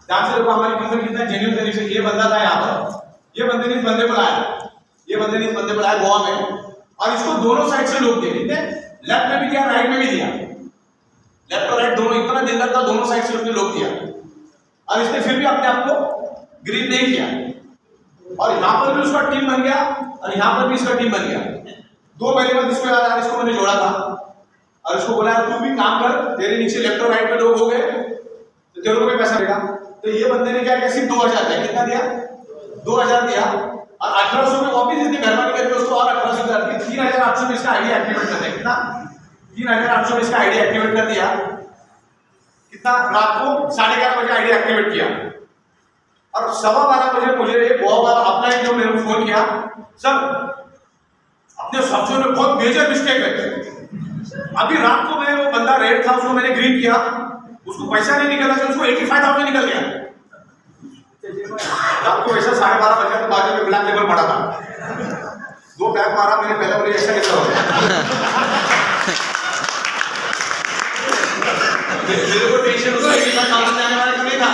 S2: ध्यान से देखो हमारी कंपनी कितना जेन्युइन तरीके से, ये बंदा था यहाँ पर, ये बंदे ने इस बंदे को लाया गोवा में, और इसको दोनों साइड से लोग दिए, कितने लेफ्ट में भी दिया राइट में भी दिया, लेफ्ट और राइट दोनों, इतना दिलदार था, दोनों साइड से उसने लोग दिया। और इसने फिर भी अपने आप को ग्रीन नहीं किया, और यहाँ पर भी उसका टीम बन गया और यहाँ पर भी इसका टीम बन गया। 2 महीने बाद इसको याद आया, इसको मैंने जोड़ा था और इसको बोला तू भी काम कर, तेरे नीचे लेफ्ट और राइट में लोग हो गए तो तेरे को भी पैसा देगा। तो ये बंदे ने क्या किया, सिर्फ 2000 दिया। कितना दिया? 2000 दिया, और 1800 में वापिस इसने मेहरबानी करके उसको और 1800 दिया। 3800 में इसका आईडी एक्टिवेट कर दिया। कितना? 3800 में इसका आईडी एक्टिवेट कर दिया। कितना? रात को 11:30 बजे आईडी एक्टिवेट किया, और 12:15 बजे मुझे एक गोवा वाला अपना एक जो मेरे को फोन किया, सर अपने सब्जियों में बहुत मेजर मिस्टेक है। अभी रात को मैं वो बंदा रेड था उसको मैंने ग्रीन किया, उसको पैसा नहीं निकला, उसको 85,000 निकल गया। रात को वैसा 12:30 बजे तो बाजू में ब्लैक लेबल पड़ा था, 2 बैग मारा मैंने, पहले मुझे ऐसा कैसा हो मेरे को टेंशन उसका 85,000 जाने वाला नहीं था,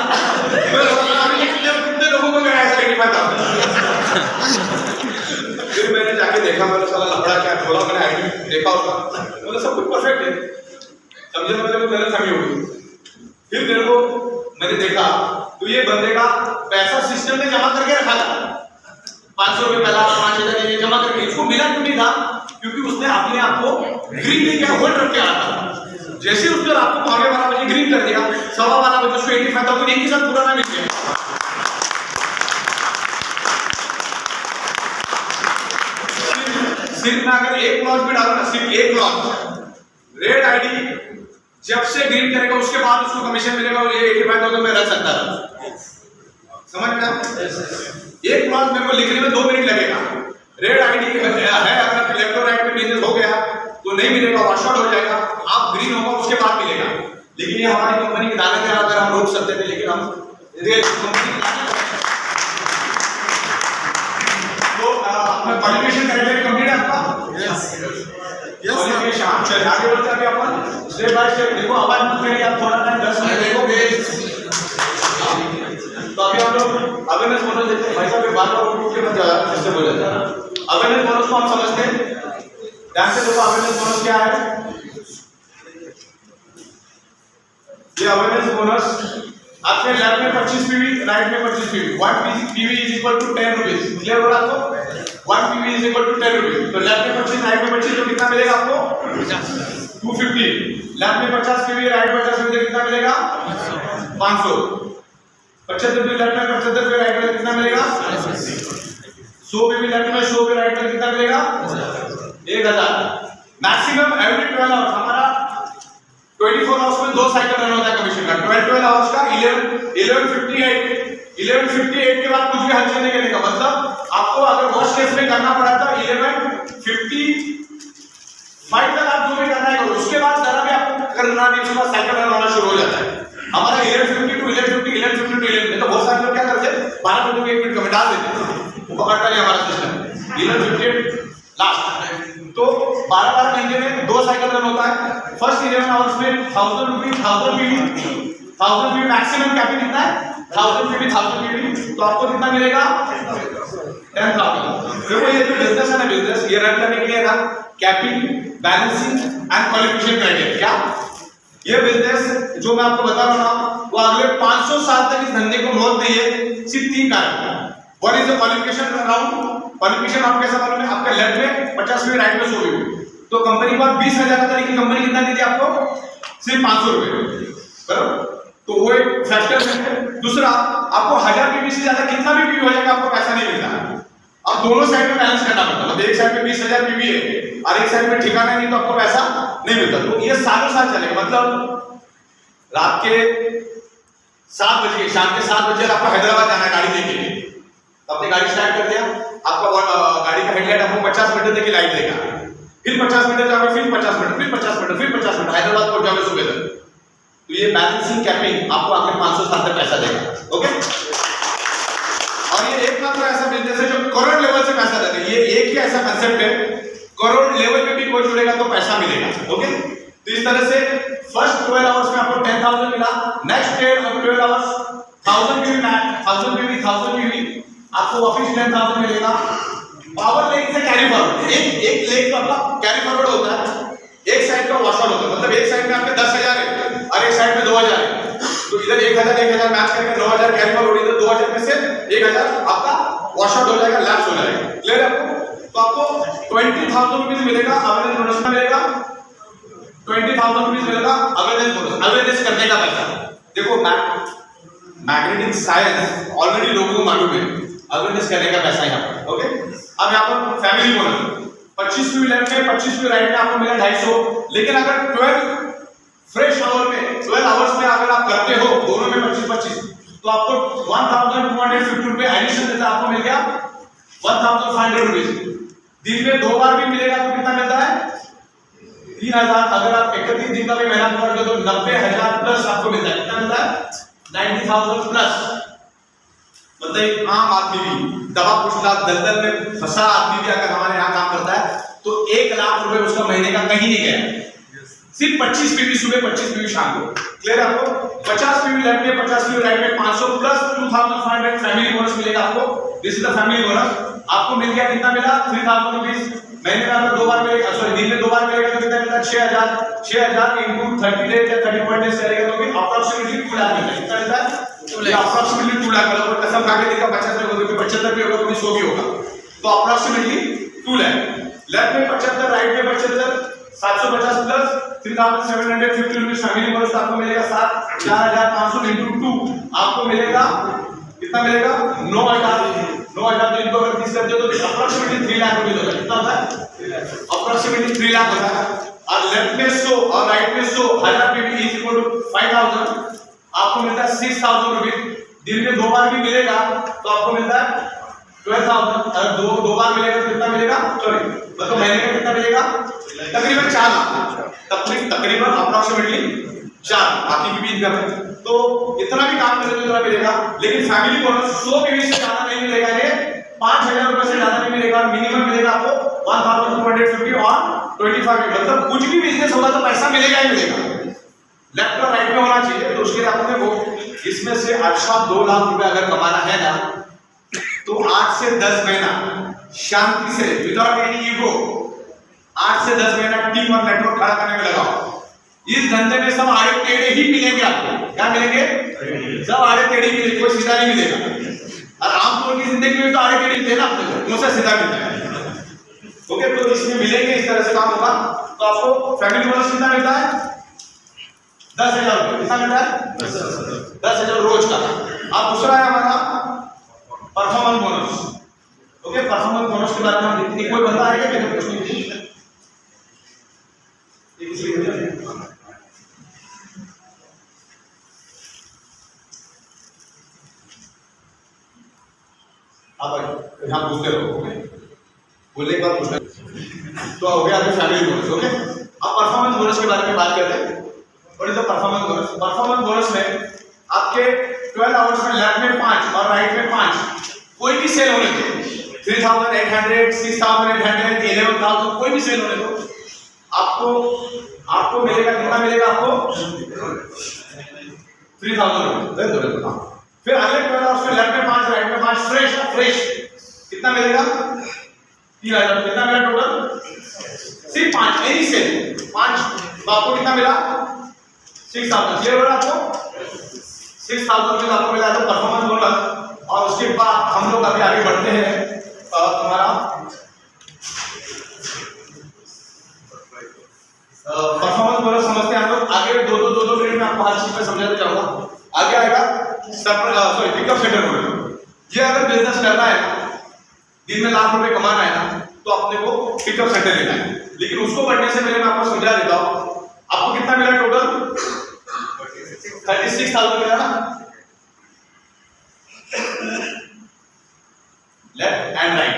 S2: कितने लोगों को गया ऐसा 85,000। फिर मैंने जाके देखा, मैंने साला लफड़ा क्या खोला, मैंने आईडी देखा उसका, मतलब सब कुछ परफेक्ट है, समझे, मतलब गलत फहमी होगी। फिर मेरे को मैंने देखा तो ये बंदे का पैसा सिस्टम में जमा करके रखा था, 500 रुपये पहला 5000 जमा करके, इसको मिला क्यों नहीं था? क्योंकि उसने अपने आप को ग्रीन नहीं किया, होल्ड रख के आया था। जैसे उसने रात को 12:15 बजे ग्रीन कर दिया, 12:15 बजे उसको 85,000 एक ही साथ पूरा ना मिल गया। सिर्फ मैं अगर एक क्लॉज भी डालूं ना, सिर्फ एक क्लॉज रेड आईडी जब से ग्रीन करेगा उसके बाद उसको कमीशन मिलेगा, और ये 85,000 में रख सकता है। समझ में आया? एक क्लॉज मेरे को लिखने में 2 मिनट लगेगा। रेड आईडी है, अगर लेफ्ट और राइट में बिजनेस हो गया तो नहीं मिलेगा, वॉश आउट हो जाएगा, आप ग्रीन होगा उसके बाद मिलेगा। लेकिन ये हमारी कंपनी के दाने थे, अगर हम रोक सकते थे, लेकिन हम तो अपना क्वालिफिकेशन क्राइटेरिया कंप्लीट है आपका? क्वालिफिकेशन चलिए आगे बढ़ते हैं। अभी अपन स्टेप बाय स्टेप देखो, आवाज मत करिए आप, थोड़ा टाइम 10 मिनट देखोगे। तो अभी हम लोग अवेयरनेस बोनस देखते हैं। भाई साहब एक बार और उठ के मत जाओ, इससे बोल जाता है। अवेयरनेस बोनस को हम समझते हैं, ध्यान से देखो अवेयरनेस बोनस क्या है। ये अवेयरनेस बोनस आपके लेफ्ट में 25 पीवी, राइट में 25 PV, 1 PV is equal to 10 rupees. Clear हो रहा है आपको? 1 PV is equal to 10 rupees. तो लेफ्ट में 25 राइट में 25 तो कितना मिलेगा आपको? 250। लेफ्ट में 50 पीवी राइट में 50 पीवी कितना मिलेगा? 500। 75 पीवी लेफ्ट में 75 पीवी राइट में कितना मिलेगा? 100 पीवी लेफ्ट में 100 पीवी राइट में कितना मिलेगा? 1000। मैक्सिमम एवरी 12 आवर्स, हमारा 24 आवर्स में 2 साइकिल रन होता है कमीशन का। 12 आवर्स का 11:58 के बाद कुछ भी हल नहीं करने का, मतलब आपको अगर वर्स्ट केस में करना पड़ा था 11:55 तक आप जो भी करना है करो, उसके बाद जरा भी आपको करना नहीं, उसके बाद साइकिल रन होना शुरू हो जाता है। हमारा 11:50 to 11:50 to 11 तो बहुत सारे लोग क्या करते हैं 12 मिनट में 1 मिनट कम डाल देते हैं, वो पकड़ता नहीं हमारा सिस्टम। 11:58 लास्ट, तो 12 घंटे में 2 साइकिल रन होता है। फर्स्ट 11 आवर्स में 1000 रुपीज, 1000 पीवी मैक्सिमम कैपिटल कितना है? 1000 पीवी, तो आपको कितना मिलेगा? 10,000। देखो ये जो बिजनेस है ना, बिजनेस ये रन करने के लिए ना capping, balancing and qualification criteria, क्या ये बिजनेस जो मैं आपको बता रहा हूँ वो अगले 500 साल तक इस धंधे को मौत नहीं है, सिर्फ 3 कारण। What is the qualification round? Permission आप कैसा मालूम है, आपका लेफ्ट में 50 में राइट में 100 भी, तो कंपनी को 20,000 का था, लेकिन कंपनी कितना देती है आपको, सिर्फ 500 रुपए, बराबर। तो वो एक फैक्टर है। दूसरा, आपको 1000 पीवी से ज्यादा कितना भी पीवी हो जाएगा आपको पैसा नहीं मिलता है। अब दोनों साइड में बैलेंस करना पड़ता है, मतलब एक साइड में 20,000 पीवी है और एक साइड में ठिकाना नहीं, तो आपको पैसा नहीं मिलता। तो ये सालों साल चलेगा, मतलब रात के 7 बजे, शाम के 7 बजे आपको हैदराबाद जाना है गाड़ी लेके, तो अपनी गाड़ी स्टार्ट कर दिया, आपका गाड़ी का हेडलाइट आपको 50 मीटर तक की लाइट देगा, फिर 50 मीटर जाओगे, फिर 50 मीटर, फिर 50 मीटर, फिर 50 मीटर, हैदराबाद पहुंच जाओगे सुबह तक। तो ये बैलेंसिंग कैपिंग आपको आखिर 500 साल तक पैसा देगा, ओके। और ये एकमात्र ऐसा बिजनेस है जो करोड़ लेवल से पैसा देता है। ये एक ही ऐसा कंसेप्ट है, करोड़ लेवल पे भी कोई जुड़ेगा तो पैसा मिलेगा, ओके। तो इस तरह से फर्स्ट 12 आवर्स में आपको 10,000 मिला, next 12 hours 1000 PV, 1000 PV, 1000 PV, आपको वापस 10,000 मिलेगा। पावर लेग से कैरी फॉरवर्ड, एक लेग का आपका कैरी फॉरवर्ड होता है, एक साइड का वॉश आउट होता है, मतलब एक साइड में आपके 10,000 है और एक साइड में 2,000 है, तो इधर 1,000 मैच करके 9,000 कैरी फॉरवर्ड, इधर 2,000 में से 1,000 आपका वॉश आउट हो जाएगा, लैप्स हो जाएगा, क्लियर है आपको। तो आपको 20,000 रुपीज मिलेगा अवेयरनेस बोनस में, मिलेगा 20,000 रुपीज मिलेगा अवेयरनेस बोनस, अवेयरनेस करने का पैसा। देखो मैग्नेटिक साइंस ऑलरेडी लोगों को मालूम है, अवेयरनेस करने का पैसा यहाँ पर, ओके। अब यहाँ पर फैमिली बोनस 25 पीवी लेफ्ट में, 25 पीवी राइट में आपको मिला 250, लेकिन अगर 12 फ्रेश आवर में, 12 आवर्स में अगर आप करते हो दोनों में 25-25, तो आपको 1,250 रुपए एडिशन देता आपको मिल गया 1,500 रुपीज। दिन में 2 बार भी मिलेगा तो कितना मिलता है 3,000। अगर आप 31 दिन का भी मेहनत करोगे तो 90,000 प्लस आपको मिलता है, कितना मिलता है 90,000 प्लस। मतलब एक आम आदमी भी दवा कुछ लाख दलदल में फंसा आदमी भी अगर हमारे यहाँ काम करता है तो 1 लाख रुपए उसका महीने का कहीं नहीं गया, सिर्फ 25 पीवी सुबह, 25 पीवी शाम को, क्लियर है आपको। 50 पीवी लेफ्ट में, 50 पीवी राइट में 500 प्लस 2,500 फैमिली बोनस मिलेगा आपको, this is the family bonus. आपको मिल गया, कितना मिला 3,000 रुपीज, महीने में अगर 2 बार मिलेगा, सॉरी दिन में 2 बार मिलेगा तो कितना मिलता है 6,000 इनटू 30 डेज या 31 डेज करेगा तो भी अप्रोक्सीमेटली 2 लाख मिलता है, कितना मिलता है अप्रोक्सीमेटली 2 लाख। मतलब कसम खा के देखा 50 में होगा, 75 भी होगा, कभी 100 भी होगा, तो अप्रोक्सीमेटली 2 लाख। लेफ्ट में 75, राइट में 75, 750 प्लस 3,750 रुपीज फैमिली बोनस आपको मिलेगा। 4,500 इंटू 2 आपको मिलेगा, कितना मिलेगा 9,000 तो इनको अगर 30 कर दो तो अप्रोक्सीमेटली 3 लाख रुपीज होता है, कितना होता है अप्रोक्सीमेटली 3 लाख होता है। और लेफ्ट में 100 और राइट में 100, 1000 पीवी इज इक्वल टू 5,000, आपको मिलता है 6,000 रुपीज। दिन में 2 बार भी मिलेगा तो आपको मिलता है 12,000, अगर दो बार मिलेगा तो कितना मिलेगा, सॉरी मतलब महीने का कितना मिलेगा तकरीबन 4 लाख, तकरीबन अप्रोक्सीमेटली 4, बाकी की भी इनकम है। तो इतना भी काम करें तो इतना मिलेगा, लेकिन फैमिली बोनस 100 पीवी से ज्यादा नहीं मिलेगा, ये 5,000 रुपए से ज्यादा नहीं मिलेगा, मिनिमम मिलेगा आपको 1,250 और 25 पीवी। मतलब कुछ भी बिजनेस होगा तो पैसा मिलेगा ही मिलेगा, लेफ्ट और राइट में होना चाहिए। तो उसके लिए आपको देखो, इसमें से अच्छा 2 लाख रुपए अगर कमाना है ना तो 8 से 10 महीना शांति से विदाउट एनी ईगो 8 से 10 महीना टीम और नेटवर्क खड़ा करने में लगाओ। इस धंधे में सब आड़े टेढ़े ही मिलेंगे आपको, क्या मिलेंगे सब आड़े टेढ़े ही मिलेंगे, कोई सीधा नहीं मिलेगा। और आमतौर की जिंदगी में तो आड़े टेढ़े मिलते हैं ना, आपको मुझसे सीधा मिलता है, ओके। तो इसमें मिलेंगे, इस तरह से काम होगा। तो आपको फैमिली बोनस कितना मिलता है 10,000 रुपए, कितना मिलता है 10,000 रोज का। अब दूसरा है हमारा performance bonus, okay. Performance bonus के बारे में हम देखते हैं, कोई बंदा आएगा क्या प्रश्न की आप यहाँ पूछते रहो, ओके। बोलने के बाद पूछना तो हो गया आपकी फैमिली बोनस, ओके। अब परफॉर्मेंस बोनस के बारे में बात करते हैं। What is the performance bonus? Performance bonus में आपके 12 आवर्स में लेफ्ट में 5 और राइट में 5 कोई भी सेल होने दो, 3,800, 6,800, 11,000 कोई भी सेल होने दो, आपको मिलेगा, कितना मिलेगा आपको 3,000 रुपए। फिर अगले 12 आवर्स में लेफ्ट में 5 राइट में 5 फ्रेश कितना मिलेगा 3,000, कितना मिला टोटल सिर्फ 5 एनी सेल 5, तो आपको कितना मिला 6,000। क्लियर हो रहा है आपको 6,000 रुपए आपको मिला था परफॉर्मेंस बोनस। और उसके बाद हम लोग अभी आगे बढ़ते हैं तुम्हारा परफॉर्मेंस बोनस समझते हैं हम लोग। आगे दो मिनट में आपको हर चीज पे समझाते जाऊंगा। आगे आएगा सॉरी पिकअप सेंटर बोनस। ये अगर बिजनेस करना है ना, दिन में लाख रुपए कमाना है ना, तो अपने को पिकअप सेंटर लेना है। लेकिन उसको बढ़ने से पहले मैं आपको समझा देता हूँ। आपको कितना मिला टोटल? 36,000 मिला ना, लेफ्ट एंड राइट।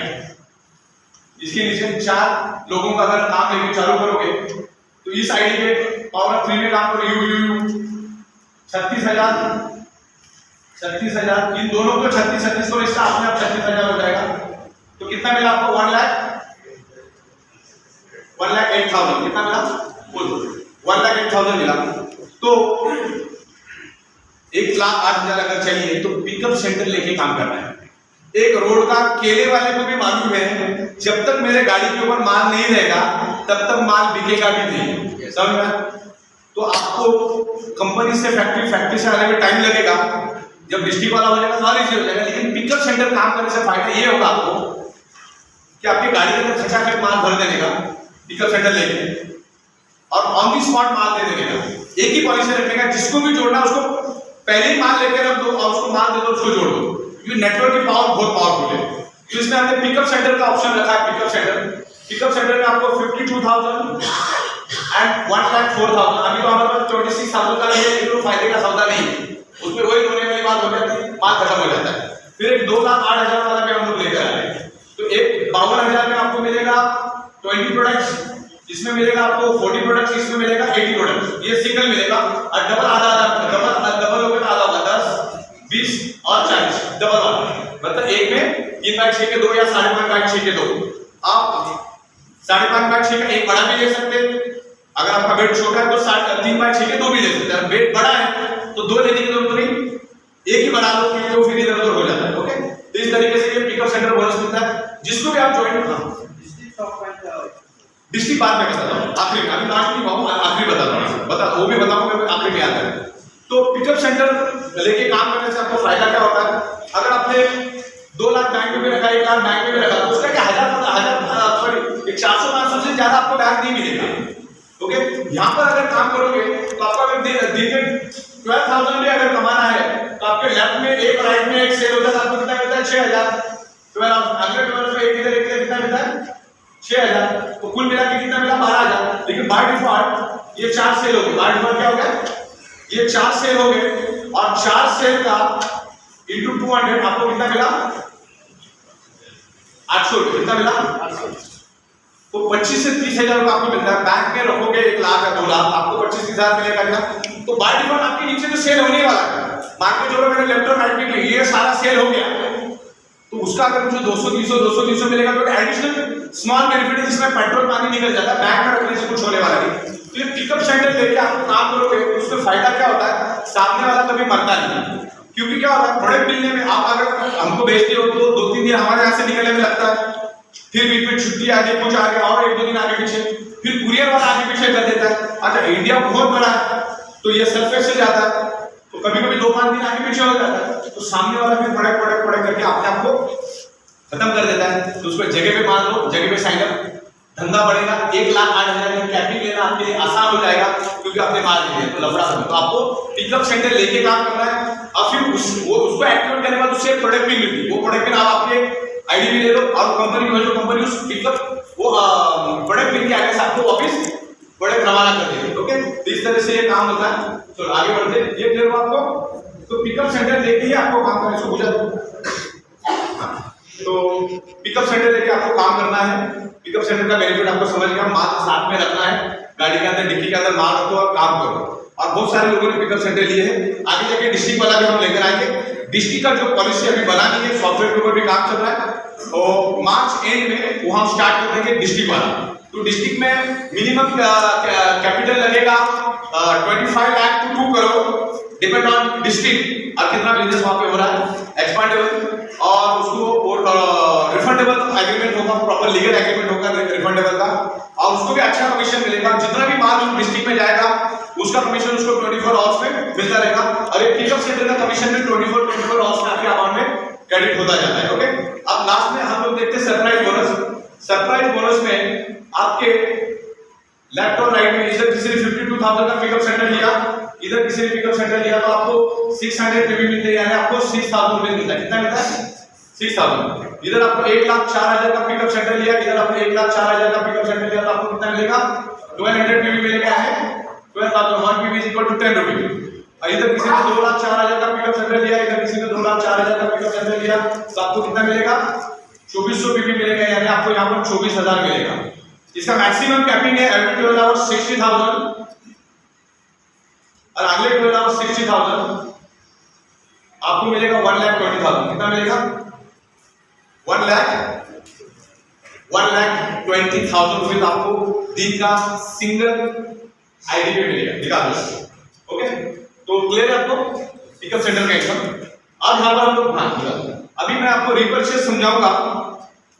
S2: इसके नीचे 4 लोगों का अगर नाम लेके चालू करोगे तो इस आईडी के पावर 3 में काम करो यू 36,000 इन दोनों को 36 को इसका अपने आप 36,000 हो जाएगा। तो कितना मिला आपको? 1,08,000। कितना मिला? बोलो 1,08,000 मिला। तो 1,08,000 अगर चाहिए तो पिकअप सेंटर लेके काम करना है। एक रोड का केले वाले को भी मालूम है जब तक मेरे गाड़ी के ऊपर माल नहीं रहेगा तब तक माल बिकेगा भी नहीं, समझ में? तो आपको कंपनी से फैक्ट्री से आने में टाइम लगेगा। जब डिस्ट्रिक्ट वाला हो जाएगा नॉलेज हो जाएगा। लेकिन पिकअप सेंटर काम करने से फायदा ये होगा आपको कि आपकी गाड़ी के अंदर खचाखच माल भर देने का पिकअप सेंटर लेके, और ऑन दी स्पॉट माल दे देने का। एक ही पॉलिसी रखने का, जिसको भी जोड़ना उसको पहले ही माल लेके रख दो और उसको माल दे दो, उसको जोड़ दो। क्योंकि नेटवर्क की पावर बहुत पावरफुल है। तो इसमें हमने पिकअप सेंटर का ऑप्शन रखा है। पिकअप सेंटर में आपको 52,000 एंड 1,04,000। अभी तो हमारे पास 26,000 का है, लेकिन फायदे का सौदा नहीं है। उसमें वही होने वाली बात हो जाती है, माल खत्म हो जाता है। फिर एक 2,08,000 वाला भी हम लोग लेकर आ रहे हैं। तो एक 52,000 में आपको मिलेगा 20 प्रोडक्ट्स, इसमें मिलेगा आपको 40 प्रोडक्ट्स, इसमें मिलेगा 80 प्रोडक्ट्स। ये सिंगल मिलेगा। और डबल डबल होगा तो आधा होगा 10, 20 और 40 डबल वाला। मतलब एक में 3 बाय 6 के 2 या 5.5 बाय 6 के 2। आप 5.5 बाय 6 का एक बड़ा भी ले सकते हैं। अगर आपका बेड छोटा है तो 3 बाय 6 के 2 भी ले सकते हैं। बेड बड़ा है तो 2 लेने की जरूरत नहीं, एक ही बना लो कि जो फिर इधर उधर हो जाता है। ओके, तो इस तरीके से ये पिकअप सेंटर बोनस मिलता है। जिसको भी आप ज्वाइन करना डिस्ट्रिक्ट बाद में बताता हूँ, आखिरी में। अभी लास्ट नहीं कहूँ, आखिरी बताता हूँ, वो भी बताऊंगा आखिरी में याद है। तो पिकअप सेंटर लेके काम करने से आपको फायदा क्या होता है? अगर आपने 2 लाख बैंक में भी रखा, 1 लाख बैंक में भी रखा, तो उसका क्या 400-500 से ज्यादा आपको बैंक नहीं मिलेगा। ओके, यहाँ पर अगर काम करोगे तो आपको अगर दिन में 12,000 भी अगर कमाना है तो आपके लेफ्ट में एक राइट में एक सेल होता है, आपको कितना मिलता है? 6,000। अगले 12 में एक इधर कितना मिलता है? 6,000। तो कुल मिला के कितना मिला? 12,000। लेकिन बाय डिफॉल्ट ये 4 सेल हो गए। बाय डिफॉल्ट क्या हो गया? ये 4 सेल हो गए, और 4 सेल का इंटू 200 आपको कितना मिला? 800 रुपये। कितना मिला? 800। तो 25 से 30,000 रुपये आपको मिलता है। बैंक में रखोगे 1 लाख या 2 लाख, आपको 25,000 मिलेगा क्या? तो बाय डिफॉल्ट आपके नीचे जो सेल होने वाला है, मान के चलो मैंने लेफ्ट और राइट में ये सारा सेल हो गया, तो उसका अगर मुझे 200-300 मिलेगा तो एडिशनल स्मॉल बेनिफिट है, जिसमें पेट्रोल पानी निकल जाता है। बैंक में रखने से कुछ होने वाला नहीं। तो ये पिकअप सेंटर लेके आप काम करोगे तो उसमें फायदा क्या होता है? सामने वाला कभी मरता नहीं। क्योंकि क्या होता है, प्रोडक्ट मिलने में आप अगर हमको बेचते हो तो 2-3 दिन हमारे यहाँ से निकलने में लगता है, फिर बीच में छुट्टी आ गई, कुछ आ गया, और 1-2 दिन आगे पीछे, फिर कुरियर वाला आगे पीछे कर देता है। अच्छा, इंडिया बहुत बड़ा है तो ये सरफेस से जाता है, तो कभी कभी 2-5 दिन आगे पीछे हो जाता है। तो सामने वाला फिर प्रोडक्ट करके अपने आप को खत्म कर देता है। तो उसको जगह पे मान लो, जगह पे साइन अप, धंधा बढ़ेगा। 1,08,000 की कैपिंग लेना आपके लिए आसान हो जाएगा, क्योंकि आपने माल ले लिया तो लफड़ा समझो। तो आपको पिकअप सेंटर लेके काम करना है, और फिर उसको एक्टिवेट करने के बाद उससे प्रोडक्ट भी मिलती है। वो प्रोडक्ट में आप आपके आईडी भी ले लो, और कंपनी में जो कंपनी उस पिकअप वो प्रोडक्ट मिल के आगे से आपको वापस प्रोडक्ट रवाना कर देगी। ओके, तो इस तरह से ये काम होता है। चलो आगे बढ़ते हैं। ये क्लियर हुआ आपको? तो पिकअप सेंटर लेके ही आपको काम करना है। इसको बुझा दो। तो पिकअप सेंटर लेके आपको काम करना है। पिकअप सेंटर का बेनिफिट आपको समझ गया। माल साथ में रखना है, गाड़ी के अंदर, डिक्की के अंदर माल रखो और काम करो। और बहुत सारे लोगों ने पिकअप सेंटर लिए हैं। आगे जाके डिस्ट्रिक्ट वाला भी हम लेकर आएंगे। डिस्ट्रिक्ट का जो पॉलिसी अभी बनानी है, सॉफ्टवेयर के ऊपर भी काम चल रहा है, और मार्च एंड में वो हम स्टार्ट कर देंगे डिस्ट्रिक्ट वाला। तो डिस्ट्रिक्ट में मिनिमम कैपिटल लगेगा 25 lakh to 2 crore, depend on district और कितना बिजनेस वहां पे हो रहा है, एक्सपांडेबल, और उसको रिफंडेबल एग्रीमेंट होगा, प्रॉपर लीगल एग्रीमेंट होगा रिफंडेबल का, और उसको भी अच्छा कमीशन मिलेगा। जितना भी माल डिस्ट्रिक्ट में जाएगा उसका कमीशन उसको 24 आवर्स में मिलता रहेगा। और एक पिकअप सेंटर का कमीशन भी 24 आवर्स में आपके अकाउंट में क्रेडिट होता जाता है। ओके, अब लास्ट में हम लोग देखते हैं सरप्राइज बोनस। सरप्राइज बोनस में आपके लेफ्ट और राइट में इधर किसी ने 52,000 का पिकअप सेंटर लिया, इधर किसी ने पिकअप सेंटर लिया, तो आपको 600 पीवी मिलते हैं, यानी आपको 6,000 रुपए मिलता है। कितना मिलता है? 6,000। इधर आपको 1,04,000 का पिकअप सेंटर लिया, इधर आपको 1,04,000 का पिकअप सेंटर लिया, तो आपको कितना मिलेगा? 1200 पीवी मिलेगा है। 12,000 पीवी इज इक्वल टू 10 रुपए। और इधर किसी ने 2,04,000 का पिकअप सेंटर लिया, इधर किसी ने 2,04,000 का पिकअप सेंटर लिया, तो आपको कितना मिलेगा? 2400 पीवी मिलेगा, यानी आपको यहाँ पर 24,000 मिलेगा। इसका मैक्सिमम कैपिंग है एवरी 12 आवर्स 60,000 और अगले 12 आवर्स 60,000 आपको मिलेगा 1,20,000। कितना मिलेगा? 1,20,000 रुपए आपको दिन का सिंगल आईडी पे मिलेगा। दिखा दो। ओके, तो क्लियर है आपको पिकअप सेंटर का इनकम। अब यहाँ पर हम लोग अभी मैं आपको रिपर्चेस समझाऊंगा।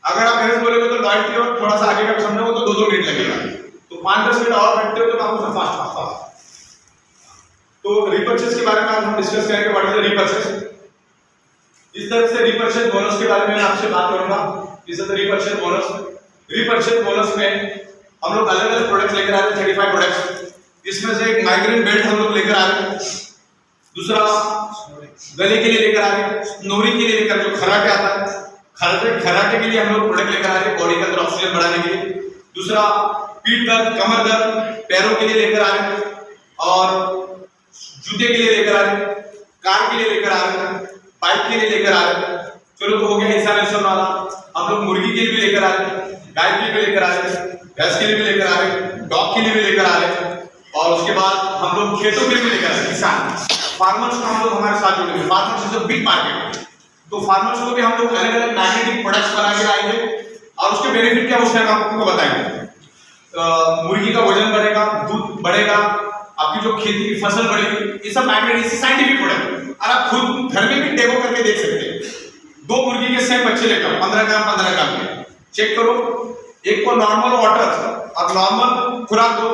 S2: अगर आप मेरे से बोलेगे तो लॉयल्टी और थोड़ा सा आगे का समझाऊंगा तो 2-2 मिनट लगेगा, तो 5-10 मिनट और बैठते हो तो मैं आपको फास्ट। तो रिपर्चेस के बारे में आज हम डिस्कस करेंगे। What is the repurchase. इस तरह से रिपर्चेस बोनस के बारे में आपसे बात करूंगा। This is the repurchase bonus. Repurchase bonus में हम लोग अलग अलग प्रोडक्ट्स लेकर आ रहे हैं, 35 प्रोडक्ट्स। इसमें से एक माइग्रेन बेल्ट हम लोग लेकर आ रहे हैं, दूसरा गले के लिए लेकर आ रहे हैं, स्नोरी के लिए लेकर, जो खराटे आता है, खराटे के लिए हम लोग प्रोडक्ट लेकर आ रहे हैं बॉडी के अंदर ऑक्सीजन बढ़ाने के लिए। दूसरा पीठ दर्द, कमर दर्द, पैरों के लिए लेकर आ रहे हैं, और जूते के लिए लेकर आ रहे हैं, कार के लिए लेकर आ रहे हैं, बाइक के लिए लेकर आ रहे हैं। चलो तो हो गया इंस्टॉलेशन वाला। हम लोग मुर्गी के लिए भी लेकर आ रहे हैं, गाय के लिए भी लेकर आ रहे हैं, भैंस के लिए भी लेकर आ रहे हैं, डॉग के लिए भी लेकर आ रहे हैं, और उसके बाद हम लोग खेतों के लिए भी लेकर आ रहे हैं। किसान फार्मर्स को हम लोग हमारे साथ जोड़ेंगे। Farmers is a big market, तो फार्मर्स को भी हम लोग अलग अलग मैग्नेटिक प्रोडक्ट्स बना के लाएंगे, और उसके बेनिफिट क्या उसका हम आपको बताएंगे। मुर्गी का वजन बढ़ेगा, दूध बढ़ेगा, आपकी जो खेती की फसल बढ़ेगी, ये सब मैग्नेटिक साइंटिफिक प्रोडक्ट। और आप खुद घर में भी डेमो करके देख सकते हैं। 2 मुर्गी के सेम बच्चे लेकर 15 ग्राम के चेक करो। एक को नॉर्मल वाटर और नॉर्मल खुराक दो,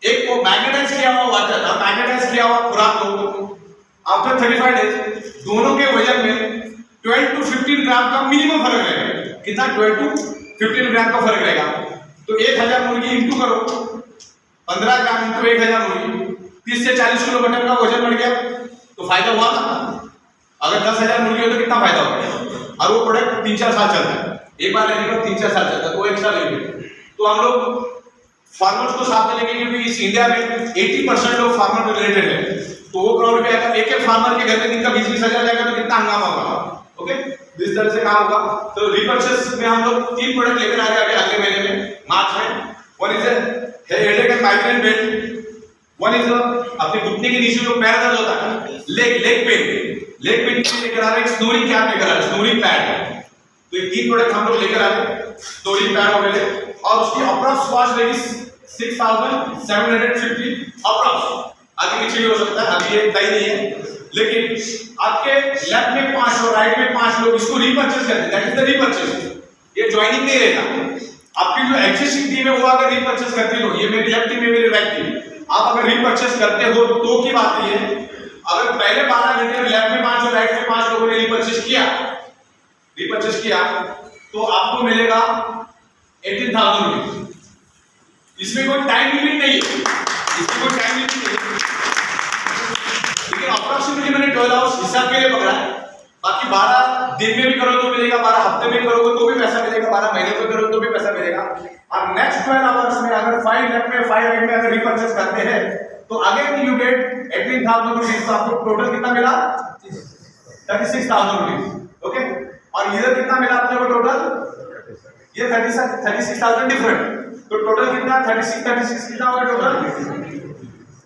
S2: एक को मैग्नेटाइज किया हुआ वाटर और मैग्नेटाइज किया हुआ खुराक दो। आफ्टर 35 डेज दोनों के वजन में 12 to 15 ग्राम का मिनिमम फर्क रहेगा। कितना? 12 to 15 ग्राम का फर्क रहेगा। तो 1000 मुर्गी इंटू करो, 15 ग्राम इंटू 1000 मुर्गी, 30 से 40 किलो मटन का वजन बढ़ गया, तो फायदा हुआ ना। अगर 10,000 मुर्गी हो तो कितना फायदा होगा। और वो प्रोडक्ट 3-4 साल चलता है, एक बार लेने पर 3-4 साल चलता है, तो एक्स्ट्रा लेंगे। तो हम लोग फार्मर्स को साथ में लेंगे, क्योंकि इस इंडिया में 80% लोग फार्मर रिलेटेड है। तो वो करोड़ रुपया अगर एक फार्मर के घर में दिन का 20-20 हजार जाएगा तो कितना हंगामा होगा। ओके, इस तरह से काम होगा। तो रिपर्चेस में हम लोग 3 प्रोडक्ट लेकर आ रहे हैं अगले महीने में, मार्च में। One is headache and migraine belt, one is अपने घुटने के नीचे जो पैर दर्द होता है, लेग पेन के लेकर आ रहे हैं। स्नोरिंग कैप लेकर आ रहे हैं, स्नोरिंग पैड। तो ये 3 प्रोडक्ट हम लोग लेकर आ रहे हैं। स्नोरिंग पैड हो गए, और उसकी अप्रॉक्स कॉस्ट रहेगी 6,750 अप्रॉक्स। आगे पीछे भी हो सकता है, अभी ये तय नहीं है, लेकिन आपके लेफ्ट में 5 और राइट में 5 लोग इसको रिपर्चेस करते हैं। That is the repurchase. ये ज्वाइनिंग नहीं रहेगा। आपकी जो एक्सिस्टिंग टीम है वो अगर रिपर्चेस करती हो, ये मेरी लेफ्ट टीम है, मेरी राइट टीम, आप अगर रिपर्चेस करते हो तो की बात है। अगर पहले 12 घंटे में लेफ्ट में 5 और राइट में 5 लोगों ने रिपर्चेस किया तो आपको मिलेगा 18,000 रुपीज। इसमें कोई टाइम लिमिट नहीं है, लेकिन अप्रॉक्सीमेटली मैंने 12 आवर्स हिसाब के लिए पकड़ा है। बाकी 12 दिन में भी करो तो मिलेगा, 12 हफ्ते में करोगे तो भी पैसा मिलेगा, 12 महीने में करो तो भी पैसा मिलेगा। और नेक्स्ट 12 आवर्स में अगर 5 लाख में 5 लाख में अगर रिपर्चेस करते हैं तो अगेन यू गेट 18,000 रुपीज। तो आपको टोटल कितना मिला? 36,000 रुपीज। ओके, और इधर कितना मिला अपने को टोटल? ये 36,000 डिफरेंट। तो टोटल कितना? 36 कितना होगा टोटल?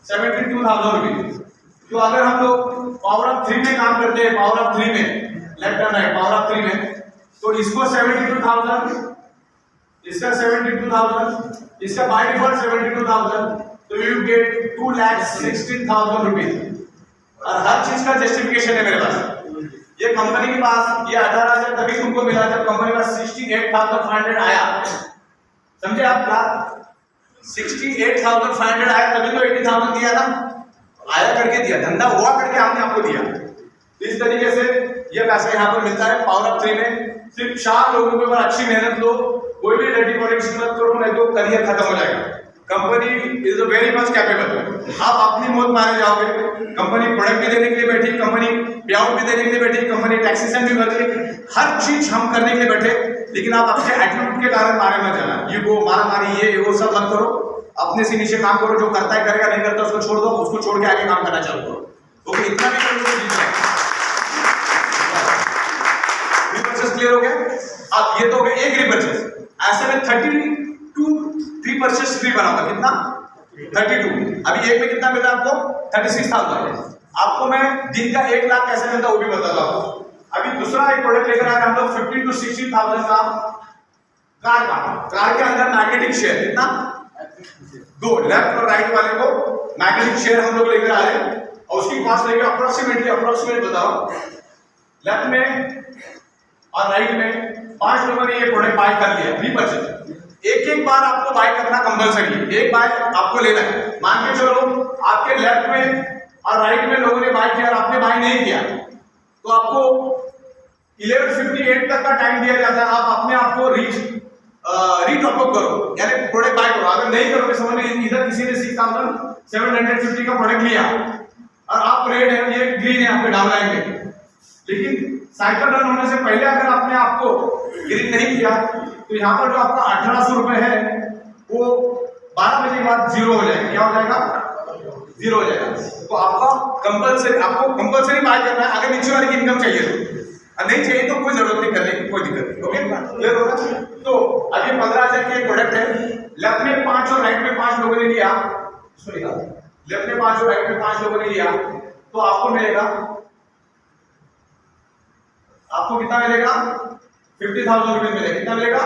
S2: 72,000 रुपीज। तो अगर हम लोग पावर ऑफ 3 में काम करते हैं, पावर ऑफ 3 में left and right power of 3 में, तो इसको 72,000, इसका 72,000, इसका बाय डिफॉल्ट 72,000, तो यू गेट 2,16,000 रुपीज। और हर चीज का जस्टिफिकेशन है मेरे पास। ये कंपनी के पास ये 18,000 तभी तुमको मिला जब कंपनी का 68,500 आया। समझे आप? क्या 68,500 आया तभी तो 80,000 दिया था, आया करके दिया, धंधा हुआ करके हमने आपको दिया। इस तरीके से ये पैसा यहाँ पर मिलता है पावर ऑफ 3 में। सिर्फ 4 लोगों के ऊपर अच्छी मेहनत लो, कोई भी डर्टी पॉलिटिक्स मत करो, नहीं तो करियर खत्म हो जाएगा। Company is very much capable. आप अपनी मौत मारे जाओगे। कंपनी प्रोडक्ट भी देने के लिए बैठी, कंपनी पे आउट भी देने के लिए बैठी, कंपनी टैक्सेशन भी भर रही, हर चीज हम करने के लिए बैठे, लेकिन आप अपने एटीट्यूड के कारण मारे मत जाना। ये वो मारा मारी ये वो सब मत करो, अपने से नीचे काम करो। जो करता है करेगा, नहीं करता उसको छोड़ दो, उसको छोड़ के आगे काम करना चालू करो। ओके, इतना भी करो। रिपर्चेस क्लियर हो गया? अब ये तो हो गया एक रिपर्चेस। ऐसे में 3 परचेस फ्री बना होगा। कितना? 32। अभी एक में कितना मिल रहा है आपको? 36,000। आपको मैं दिन का 1 लाख कैसे मिलता है वो भी बता दूं आपको। अभी दूसरा एक प्रोडक्ट लेकर आए हम लोग 50 to 60,000 का कार के अंदर मैग्नेटिक शेयर। कितना? 2 लेफ्ट और राइट वाले को मैग्नेटिक शेयर हम लोग लेकर आ रहे हैं और उसकी कॉस्ट लेके अप्रोक्सीमेट बताओ। लेफ्ट में और राइट में 5 लोगों ने ये प्रोडक्ट बाय कर लिया। Free purchase. एक बार आपको बाय करना कंपलसरी है, एक बाय आपको लेना है। मान के चलो आपके लेफ्ट में और राइट में लोगों ने बाय किया और आपने बाय नहीं किया, तो आपको 11:58 तक का टाइम दिया जाता है। आप अपने आप को रीटॉप अप करो, यानी प्रोडक्ट बाय करो। अगर नहीं करोगे, समझ लीजिए इधर किसी ने 6,750 का प्रोडक्ट लिया और आप रेड है, ये ग्रीन है आपके डाउन लाइन में, लेकिन साइकिल रन होने से पहले अगर आपने आपको ग्रीन नहीं किया तो यहाँ पर जो आपका 1800 रुपए है वो 12 बजे के बाद 0 हो जाएगा। क्या हो जाएगा? 0 हो जाएगा। तो आपको कंपलसरी बाय करना है। अगर नीचे वाली की इनकम चाहिए तो, नहीं चाहिए तो कोई जरूरत नहीं करने की, कोई दिक्कत नहीं। ओके, क्लियर होगा? तो अभी 15,000 की एक प्रोडक्ट है। लेफ्ट में 5 और राइट में 5 लोगों ने लिया, लेफ्ट में 5 और राइट में 5 लोगों ने लिया, तो आपको मिलेगा, आपको कितना मिलेगा? 50,000 रुपए मिलेगा। कितना मिलेगा?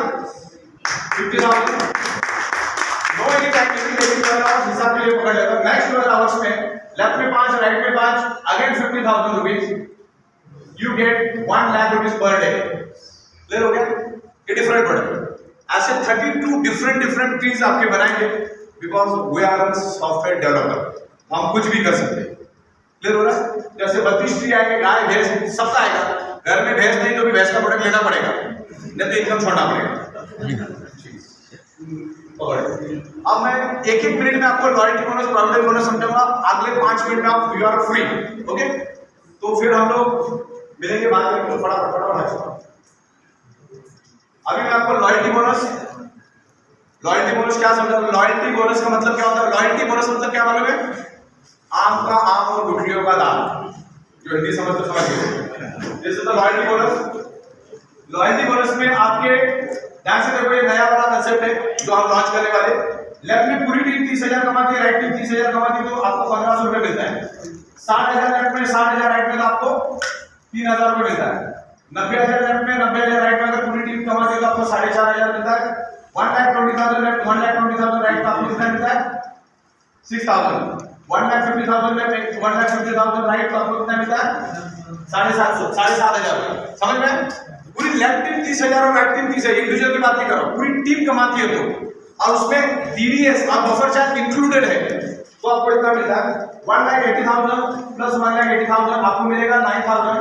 S2: 50,000। नो एनी एक्टिविटी, हिसाब के लिए पकड़ लेगा। नेक्स्ट 12 आवर्स में लेफ्ट में 5 राइट में 5, again 50,000 rupees, you get 1 lakh rupees per day. Clear हो गया? ये डिफरेंट प्रोडक्ट। ऐसे 32 डिफरेंट ट्रीज आपके बनाएंगे, because we are a software developer. हम कुछ भी कर सकते हैं। क्लियर हो रहा है? जैसे 32 ट्री आएंगे, गाय भैंस सबका आएगा। घर में भैंस नहीं तो भी भैंस का प्रोडक्ट लेना पड़ेगा, नहीं तो इनकम छोड़ना पड़ेगा। अब मैं एक मिनट में आपको लॉयल्टी बोनस, प्रॉविडेंट बोनस समझाऊंगा। अगले 5 मिनट में आप यू आर फ्री। ओके, तो फिर हम लोग मिलेंगे बाद में। फटाफट अभी मैं आपको लॉयल्टी बोनस क्या समझाऊंगा। लॉयल्टी बोनस का मतलब क्या होता है? लॉयल्टी बोनस मतलब क्या मालूम है? आम का आम और गुठलियों का दाम। जो हिंदी समझ तो समझिए। जैसे तो लॉयल्टी बोनस में आपके ध्यान से देखो, ये नया वाला कंसेप्ट है जो हम लॉन्च करने वाले। लेफ्ट में पूरी टीम 30,000 कमाती है, राइट टीम 30,000 कमाती है, तो आपको 1,500 रुपए मिलता है। 60,000 लेफ्ट में 60,000 राइट में, तो आपको 3,000 रुपए मिलता है। 90,000 लेफ्ट में 90,000 राइट में अगर पूरी टीम कमाती है तो आपको 4,500 मिलता है। 1,20,000 लेफ्ट 1,20,000 राइट, तो आपको कितना मिलता है? 6,000। 1,50,000 लेफ्ट 1,50,000 राइट, तो आपको कितना मिलता है? 7,500 7,500। समझ में? पूरी लेफ्ट टीम 30,000 और राइट टीम 30,000, इंडिविजुअल की बात नहीं करो, पूरी टीम कमाती है तो, और उसमें टीडीएस और बफर चार्ज इंक्लूडेड है, तो आपको इतना मिलता है 1,80,000 प्लस 1,80,000 आपको मिलेगा 9,000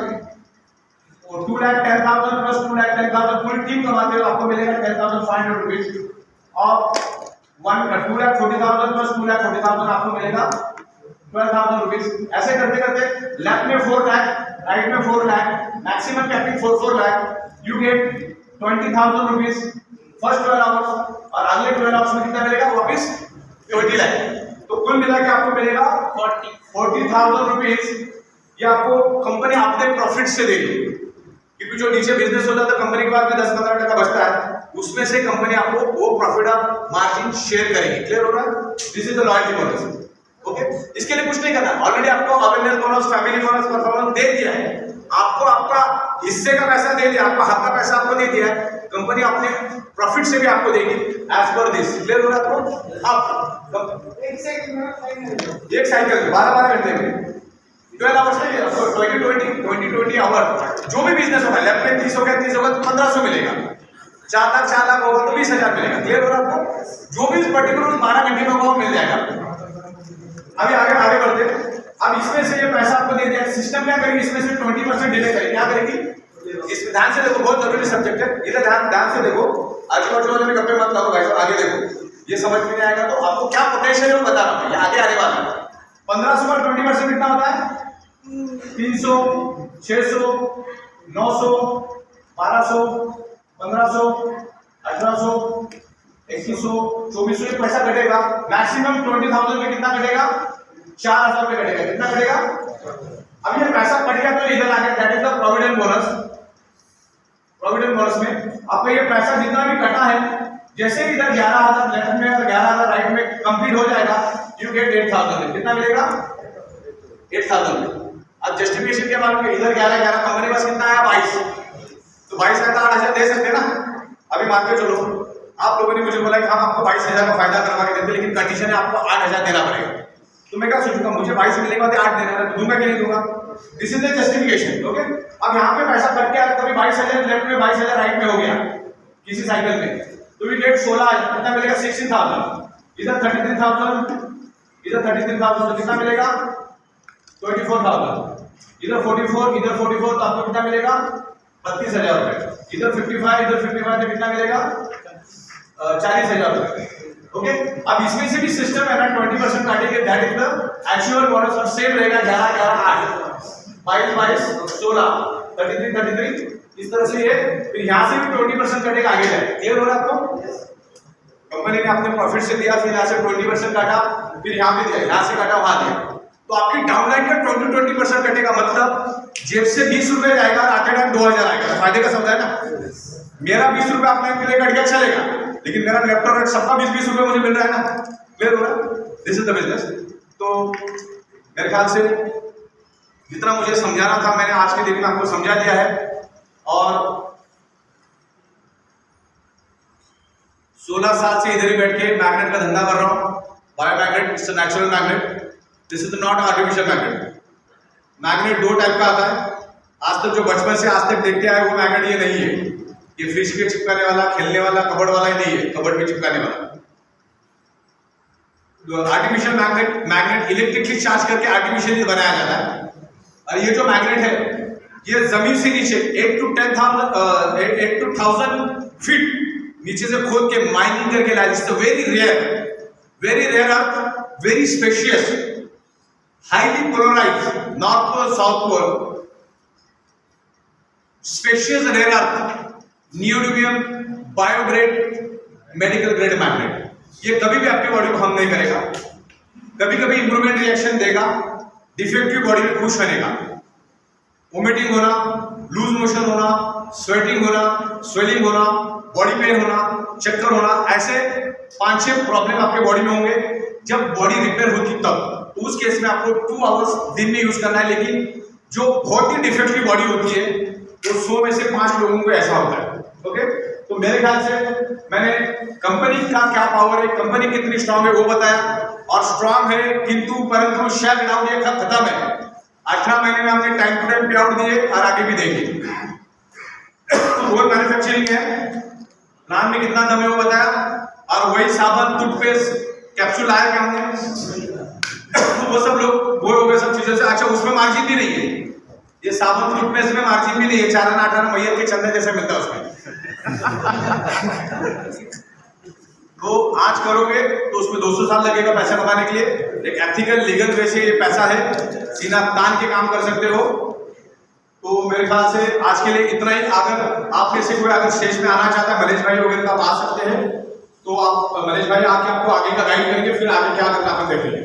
S2: और 2,10,000 प्लस 2,10,000 पूरी टीम कमाती है तो आपको मिलेगा 10,500 रुपीज और 2,40,000 प्लस 2,40,000 आपको मिलेगा 12,000 रुपीज। ऐसे करते करते लेफ्ट में 4 लाख, राइट में 4 lakh, maximum capping 4 lakh, you get 20,000 rupees first 12 hours, और अगले 12 आवर्स में कितना मिलेगा? वापिस 20 लाख। तो कुल मिला के आपको मिलेगा 40,000 रुपीज। ये आपको कंपनी अपने प्रॉफिट से देगी, क्योंकि जो नीचे बिजनेस होता है तो कंपनी के बाद में 10-15 टका बचता है, उसमें से कंपनी आपको वो प्रॉफिट ऑफ मार्जिन शेयर करेगी। क्लियर हो रहा है? This is the loyalty bonus. Okay, इसके लिए कुछ नहीं करना, ऑलरेडी आपको awareness bonus, family bonus, performance दे दिया है, आपको आपका हिस्से का पैसा दे दिया, आपका हक का पैसा आपको दे दिया है, कंपनी अपने प्रॉफिट से भी आपको देगी एज पर दिस। क्लियर हो रहा है आपको? अब एक साइकिल 12 घंटे में 12 आवर्स में 20 आवर जो भी बिजनेस होगा, लेफ्ट में 30 होगा तो 1,500 मिलेगा, 4 लाख होगा तो 20,000 मिलेगा। क्लियर हो रहा है आपको? जो भी पर्टिकुलर 12 घंटे में होगा वो मिल जाएगा आपको। अभी आगे बढ़ते अब इसमें से ये पैसा आपको दे दिया, सिस्टम क्या करेगी, इसमें से 20% डिले करेगी। क्या करेगी, इसमें ध्यान से देखो, बहुत जरूरी सब्जेक्ट है, इधर ध्यान से देखो, आजू बाजू वाले में गप्पे मत लगाओ भाई, आगे देखो, ये समझ में नहीं आएगा तो आपको क्या पोटेंशियल है वो बता रहा हूँ, ये आगे आने वाला है। 1500 पर 20% कितना होता है, 300, 600, 900, 1200, 1500, 1800, 2100, 2400, ये पैसा कटेगा। मैक्सिमम 20,000 में कितना कटेगा, 4,000 रुपये कटेगा। कितना कटेगा, अब ये पैसा कट गया तो इधर आ गया, that is the provident bonus. Provident bonus में आपका ये पैसा जितना भी कटा है, जैसे इधर 11,000 लेफ्ट में और 11,000 राइट में कंप्लीट हो जाएगा, यू गेट 8,000। कितना मिलेगा, 8,000 में। अब जस्टिफिकेशन क्या मालूम है, इधर 11 कंपनी के पास कितना आया, 22, तो 22 का 8,000 दे सकते ना। अभी मान के चलो आप लोगों ने मुझे बोला कि हम आपको 22,000 का फायदा करवा के देते, लेकिन कंडीशन है आपको 8,000 देना पड़ेगा। तो मैं क्या सोचूंगा, मुझे 22 मिलने के बाद 8 देना है, तो दूंगा कि नहीं दूंगा, this is the justification. Okay, अब यहाँ पे पैसा कट के कभी 22,000 लेफ्ट में 22,000 राइट में हो गया किसी साइकिल में, तो वी गेट 16,000। कितना मिलेगा, 16,000। इधर 33,000, इधर 33,000, तो कितना मिलेगा, 24,000। इधर 44, इधर 44, तो आपको कितना मिलेगा, 32,000 रुपए। इधर 55, इधर 55, तो कितना मिलेगा, 40,000 रुपए। ओके, अब इसमें से भी सिस्टम है ना, 20% काटेंगे, that is the actual bonus, और सेम रहेगा 11, 8, 22, 16, 33, इस तरह से ये, फिर यहाँ से भी 20% कटेगा, आगे जाए। क्लियर हो रहा है आपको, कंपनी ने अपने प्रॉफिट से दिया, फिर यहाँ से 20% काटा, फिर यहाँ पे दिया, यहाँ से काटा, वहां दिया, तो आपकी डाउनलाइन का 20% कटेगा, मतलब जेब से 20 रुपए जाएगा और आते टाइम 2,000 आएगा। फायदे का सौदा है ना, मेरा 20 रुपए आपने के लिए कट गया, चलेगा, लेकिन मेरा लैपटॉप रेट सबका 20-20 रुपए मुझे मिल रहा है ना। क्लियर हो रहा है, दिस इज द बिजनेस। तो मेरे ख्याल से जितना मुझे समझाना था मैंने आज के दिन में आपको समझा दिया है, और 16 साल से इधर ही बैठ के मैग्नेट का धंधा कर रहा हूँ। Bio magnet, it's a natural magnet, this is not artificial magnet. Magnet 2 type का आता है, आज तक जो बचपन से आज तक देखते आए वो मैग्नेट ये नहीं है, ये फ्रिज पे चिपकाने वाला, खेलने वाला, कबर्ड वाला ही नहीं है, कबर्ड में चिपकाने वाला। आर्टिफिशियल मैग्नेट इलेक्ट्रिकली चार्ज करके आर्टिफिशियली बनाया जाता है, और ये जो मैग्नेट है ये जमीन से नीचे 8 to 1000 फीट नीचे से खोद के माइनिंग करके लाया। It's very rare earth, very specious, highly polarised, north pole south pole, specious rare earth, neodymium, biograde, medical grade magnet. ये कभी भी आपकी बॉडी को हार्म नहीं करेगा, कभी कभी इंप्रूवमेंट रिएक्शन देगा, डिफेक्टिव बॉडी में खुश बनेगा, वोमिटिंग होना, लूज मोशन होना, स्वेटिंग होना, स्वेलिंग होना, बॉडी पेन होना, चक्कर होना, ऐसे 5-6 प्रॉब्लम आपके बॉडी में होंगे। जब बॉडी रिपेयर होती तब, तो उस केस में आपको 2 आवर्स दिन में यूज करना है। लेकिन जो बहुत ही डिफेक्टिव बॉडी होती है तो 100 में से 5 लोगों को ऐसा होता है। ओके, तो मेरे ख्याल से मैंने कंपनी का क्या पावर है, कंपनी कितनी स्ट्रांग है वो बताया, और स्ट्रांग है किंतु परंतु शेयर डाउन ये खत्म है। 18 महीने में हमने टाइम टू टाइम पे आउट दिए और आगे भी देंगे। वो मैन्युफैक्चरिंग है, नाम में कितना दम है वो बताया, और वही साबुन, टूथपेस्ट, कैप्सूल आया क्या हमने वो सब लोग वो हो गए सब चीजों से। अच्छा, उसमें मार्जिन भी नहीं है, ये साबुन टूथपेस्ट में मार्जिन भी नहीं है, 4-8 मैयर के चंदे जैसे मिलता है उसमें। तो आज करोगे तो उसमें 200 साल लगेगा पैसा कमाने के लिए। एक एथिकल लीगल वे से ये पैसा है, सीना तान के काम कर सकते हो। तो मेरे ख्याल से आज के लिए इतना ही। अगर आप में से कोई अगर स्टेज में आना चाहता है, मनीष भाई वगैरह तो आप आ सकते हैं, तो आप मनीष भाई आके आपको आगे का गाइड करेंगे, फिर आगे क्या करना अपन देखेंगे।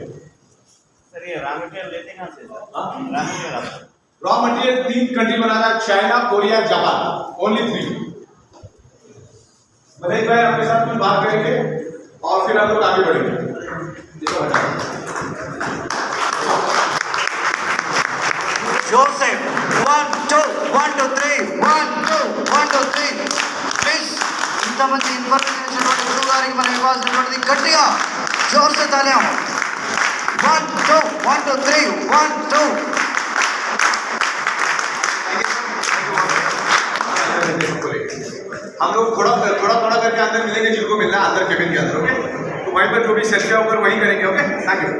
S4: सर ये रॉ मटेरियल लेते कहां से सर?
S2: रॉ मटेरियल 3 कंट्री बनाना है, China, Korea, Japan, only 3। Manish भाई आपके साथ कुछ बात करेंगे और फिर हम लोग आगे बढ़ेंगे।
S1: जोर से 1 2 1 2 3 1 2 1 2 3 ప్లీజ్ ఇంతమంది ఇన్ఫర్మేషన్ ఇచ్చినటువంటి గురువు గారికి మనం ఇవ్వాల్సినటువంటి గట్టిగా జోర్ से तालियां 1 2 1 2 3 1 2।
S2: हम लोग थोड़ा करके अंदर मिलेंगे, जिनको मिलना है अंदर केबिन के अंदर। ओके, तो वहीं पर जो भी सेल्फी होकर वहीं करेंगे। Okay, thank you.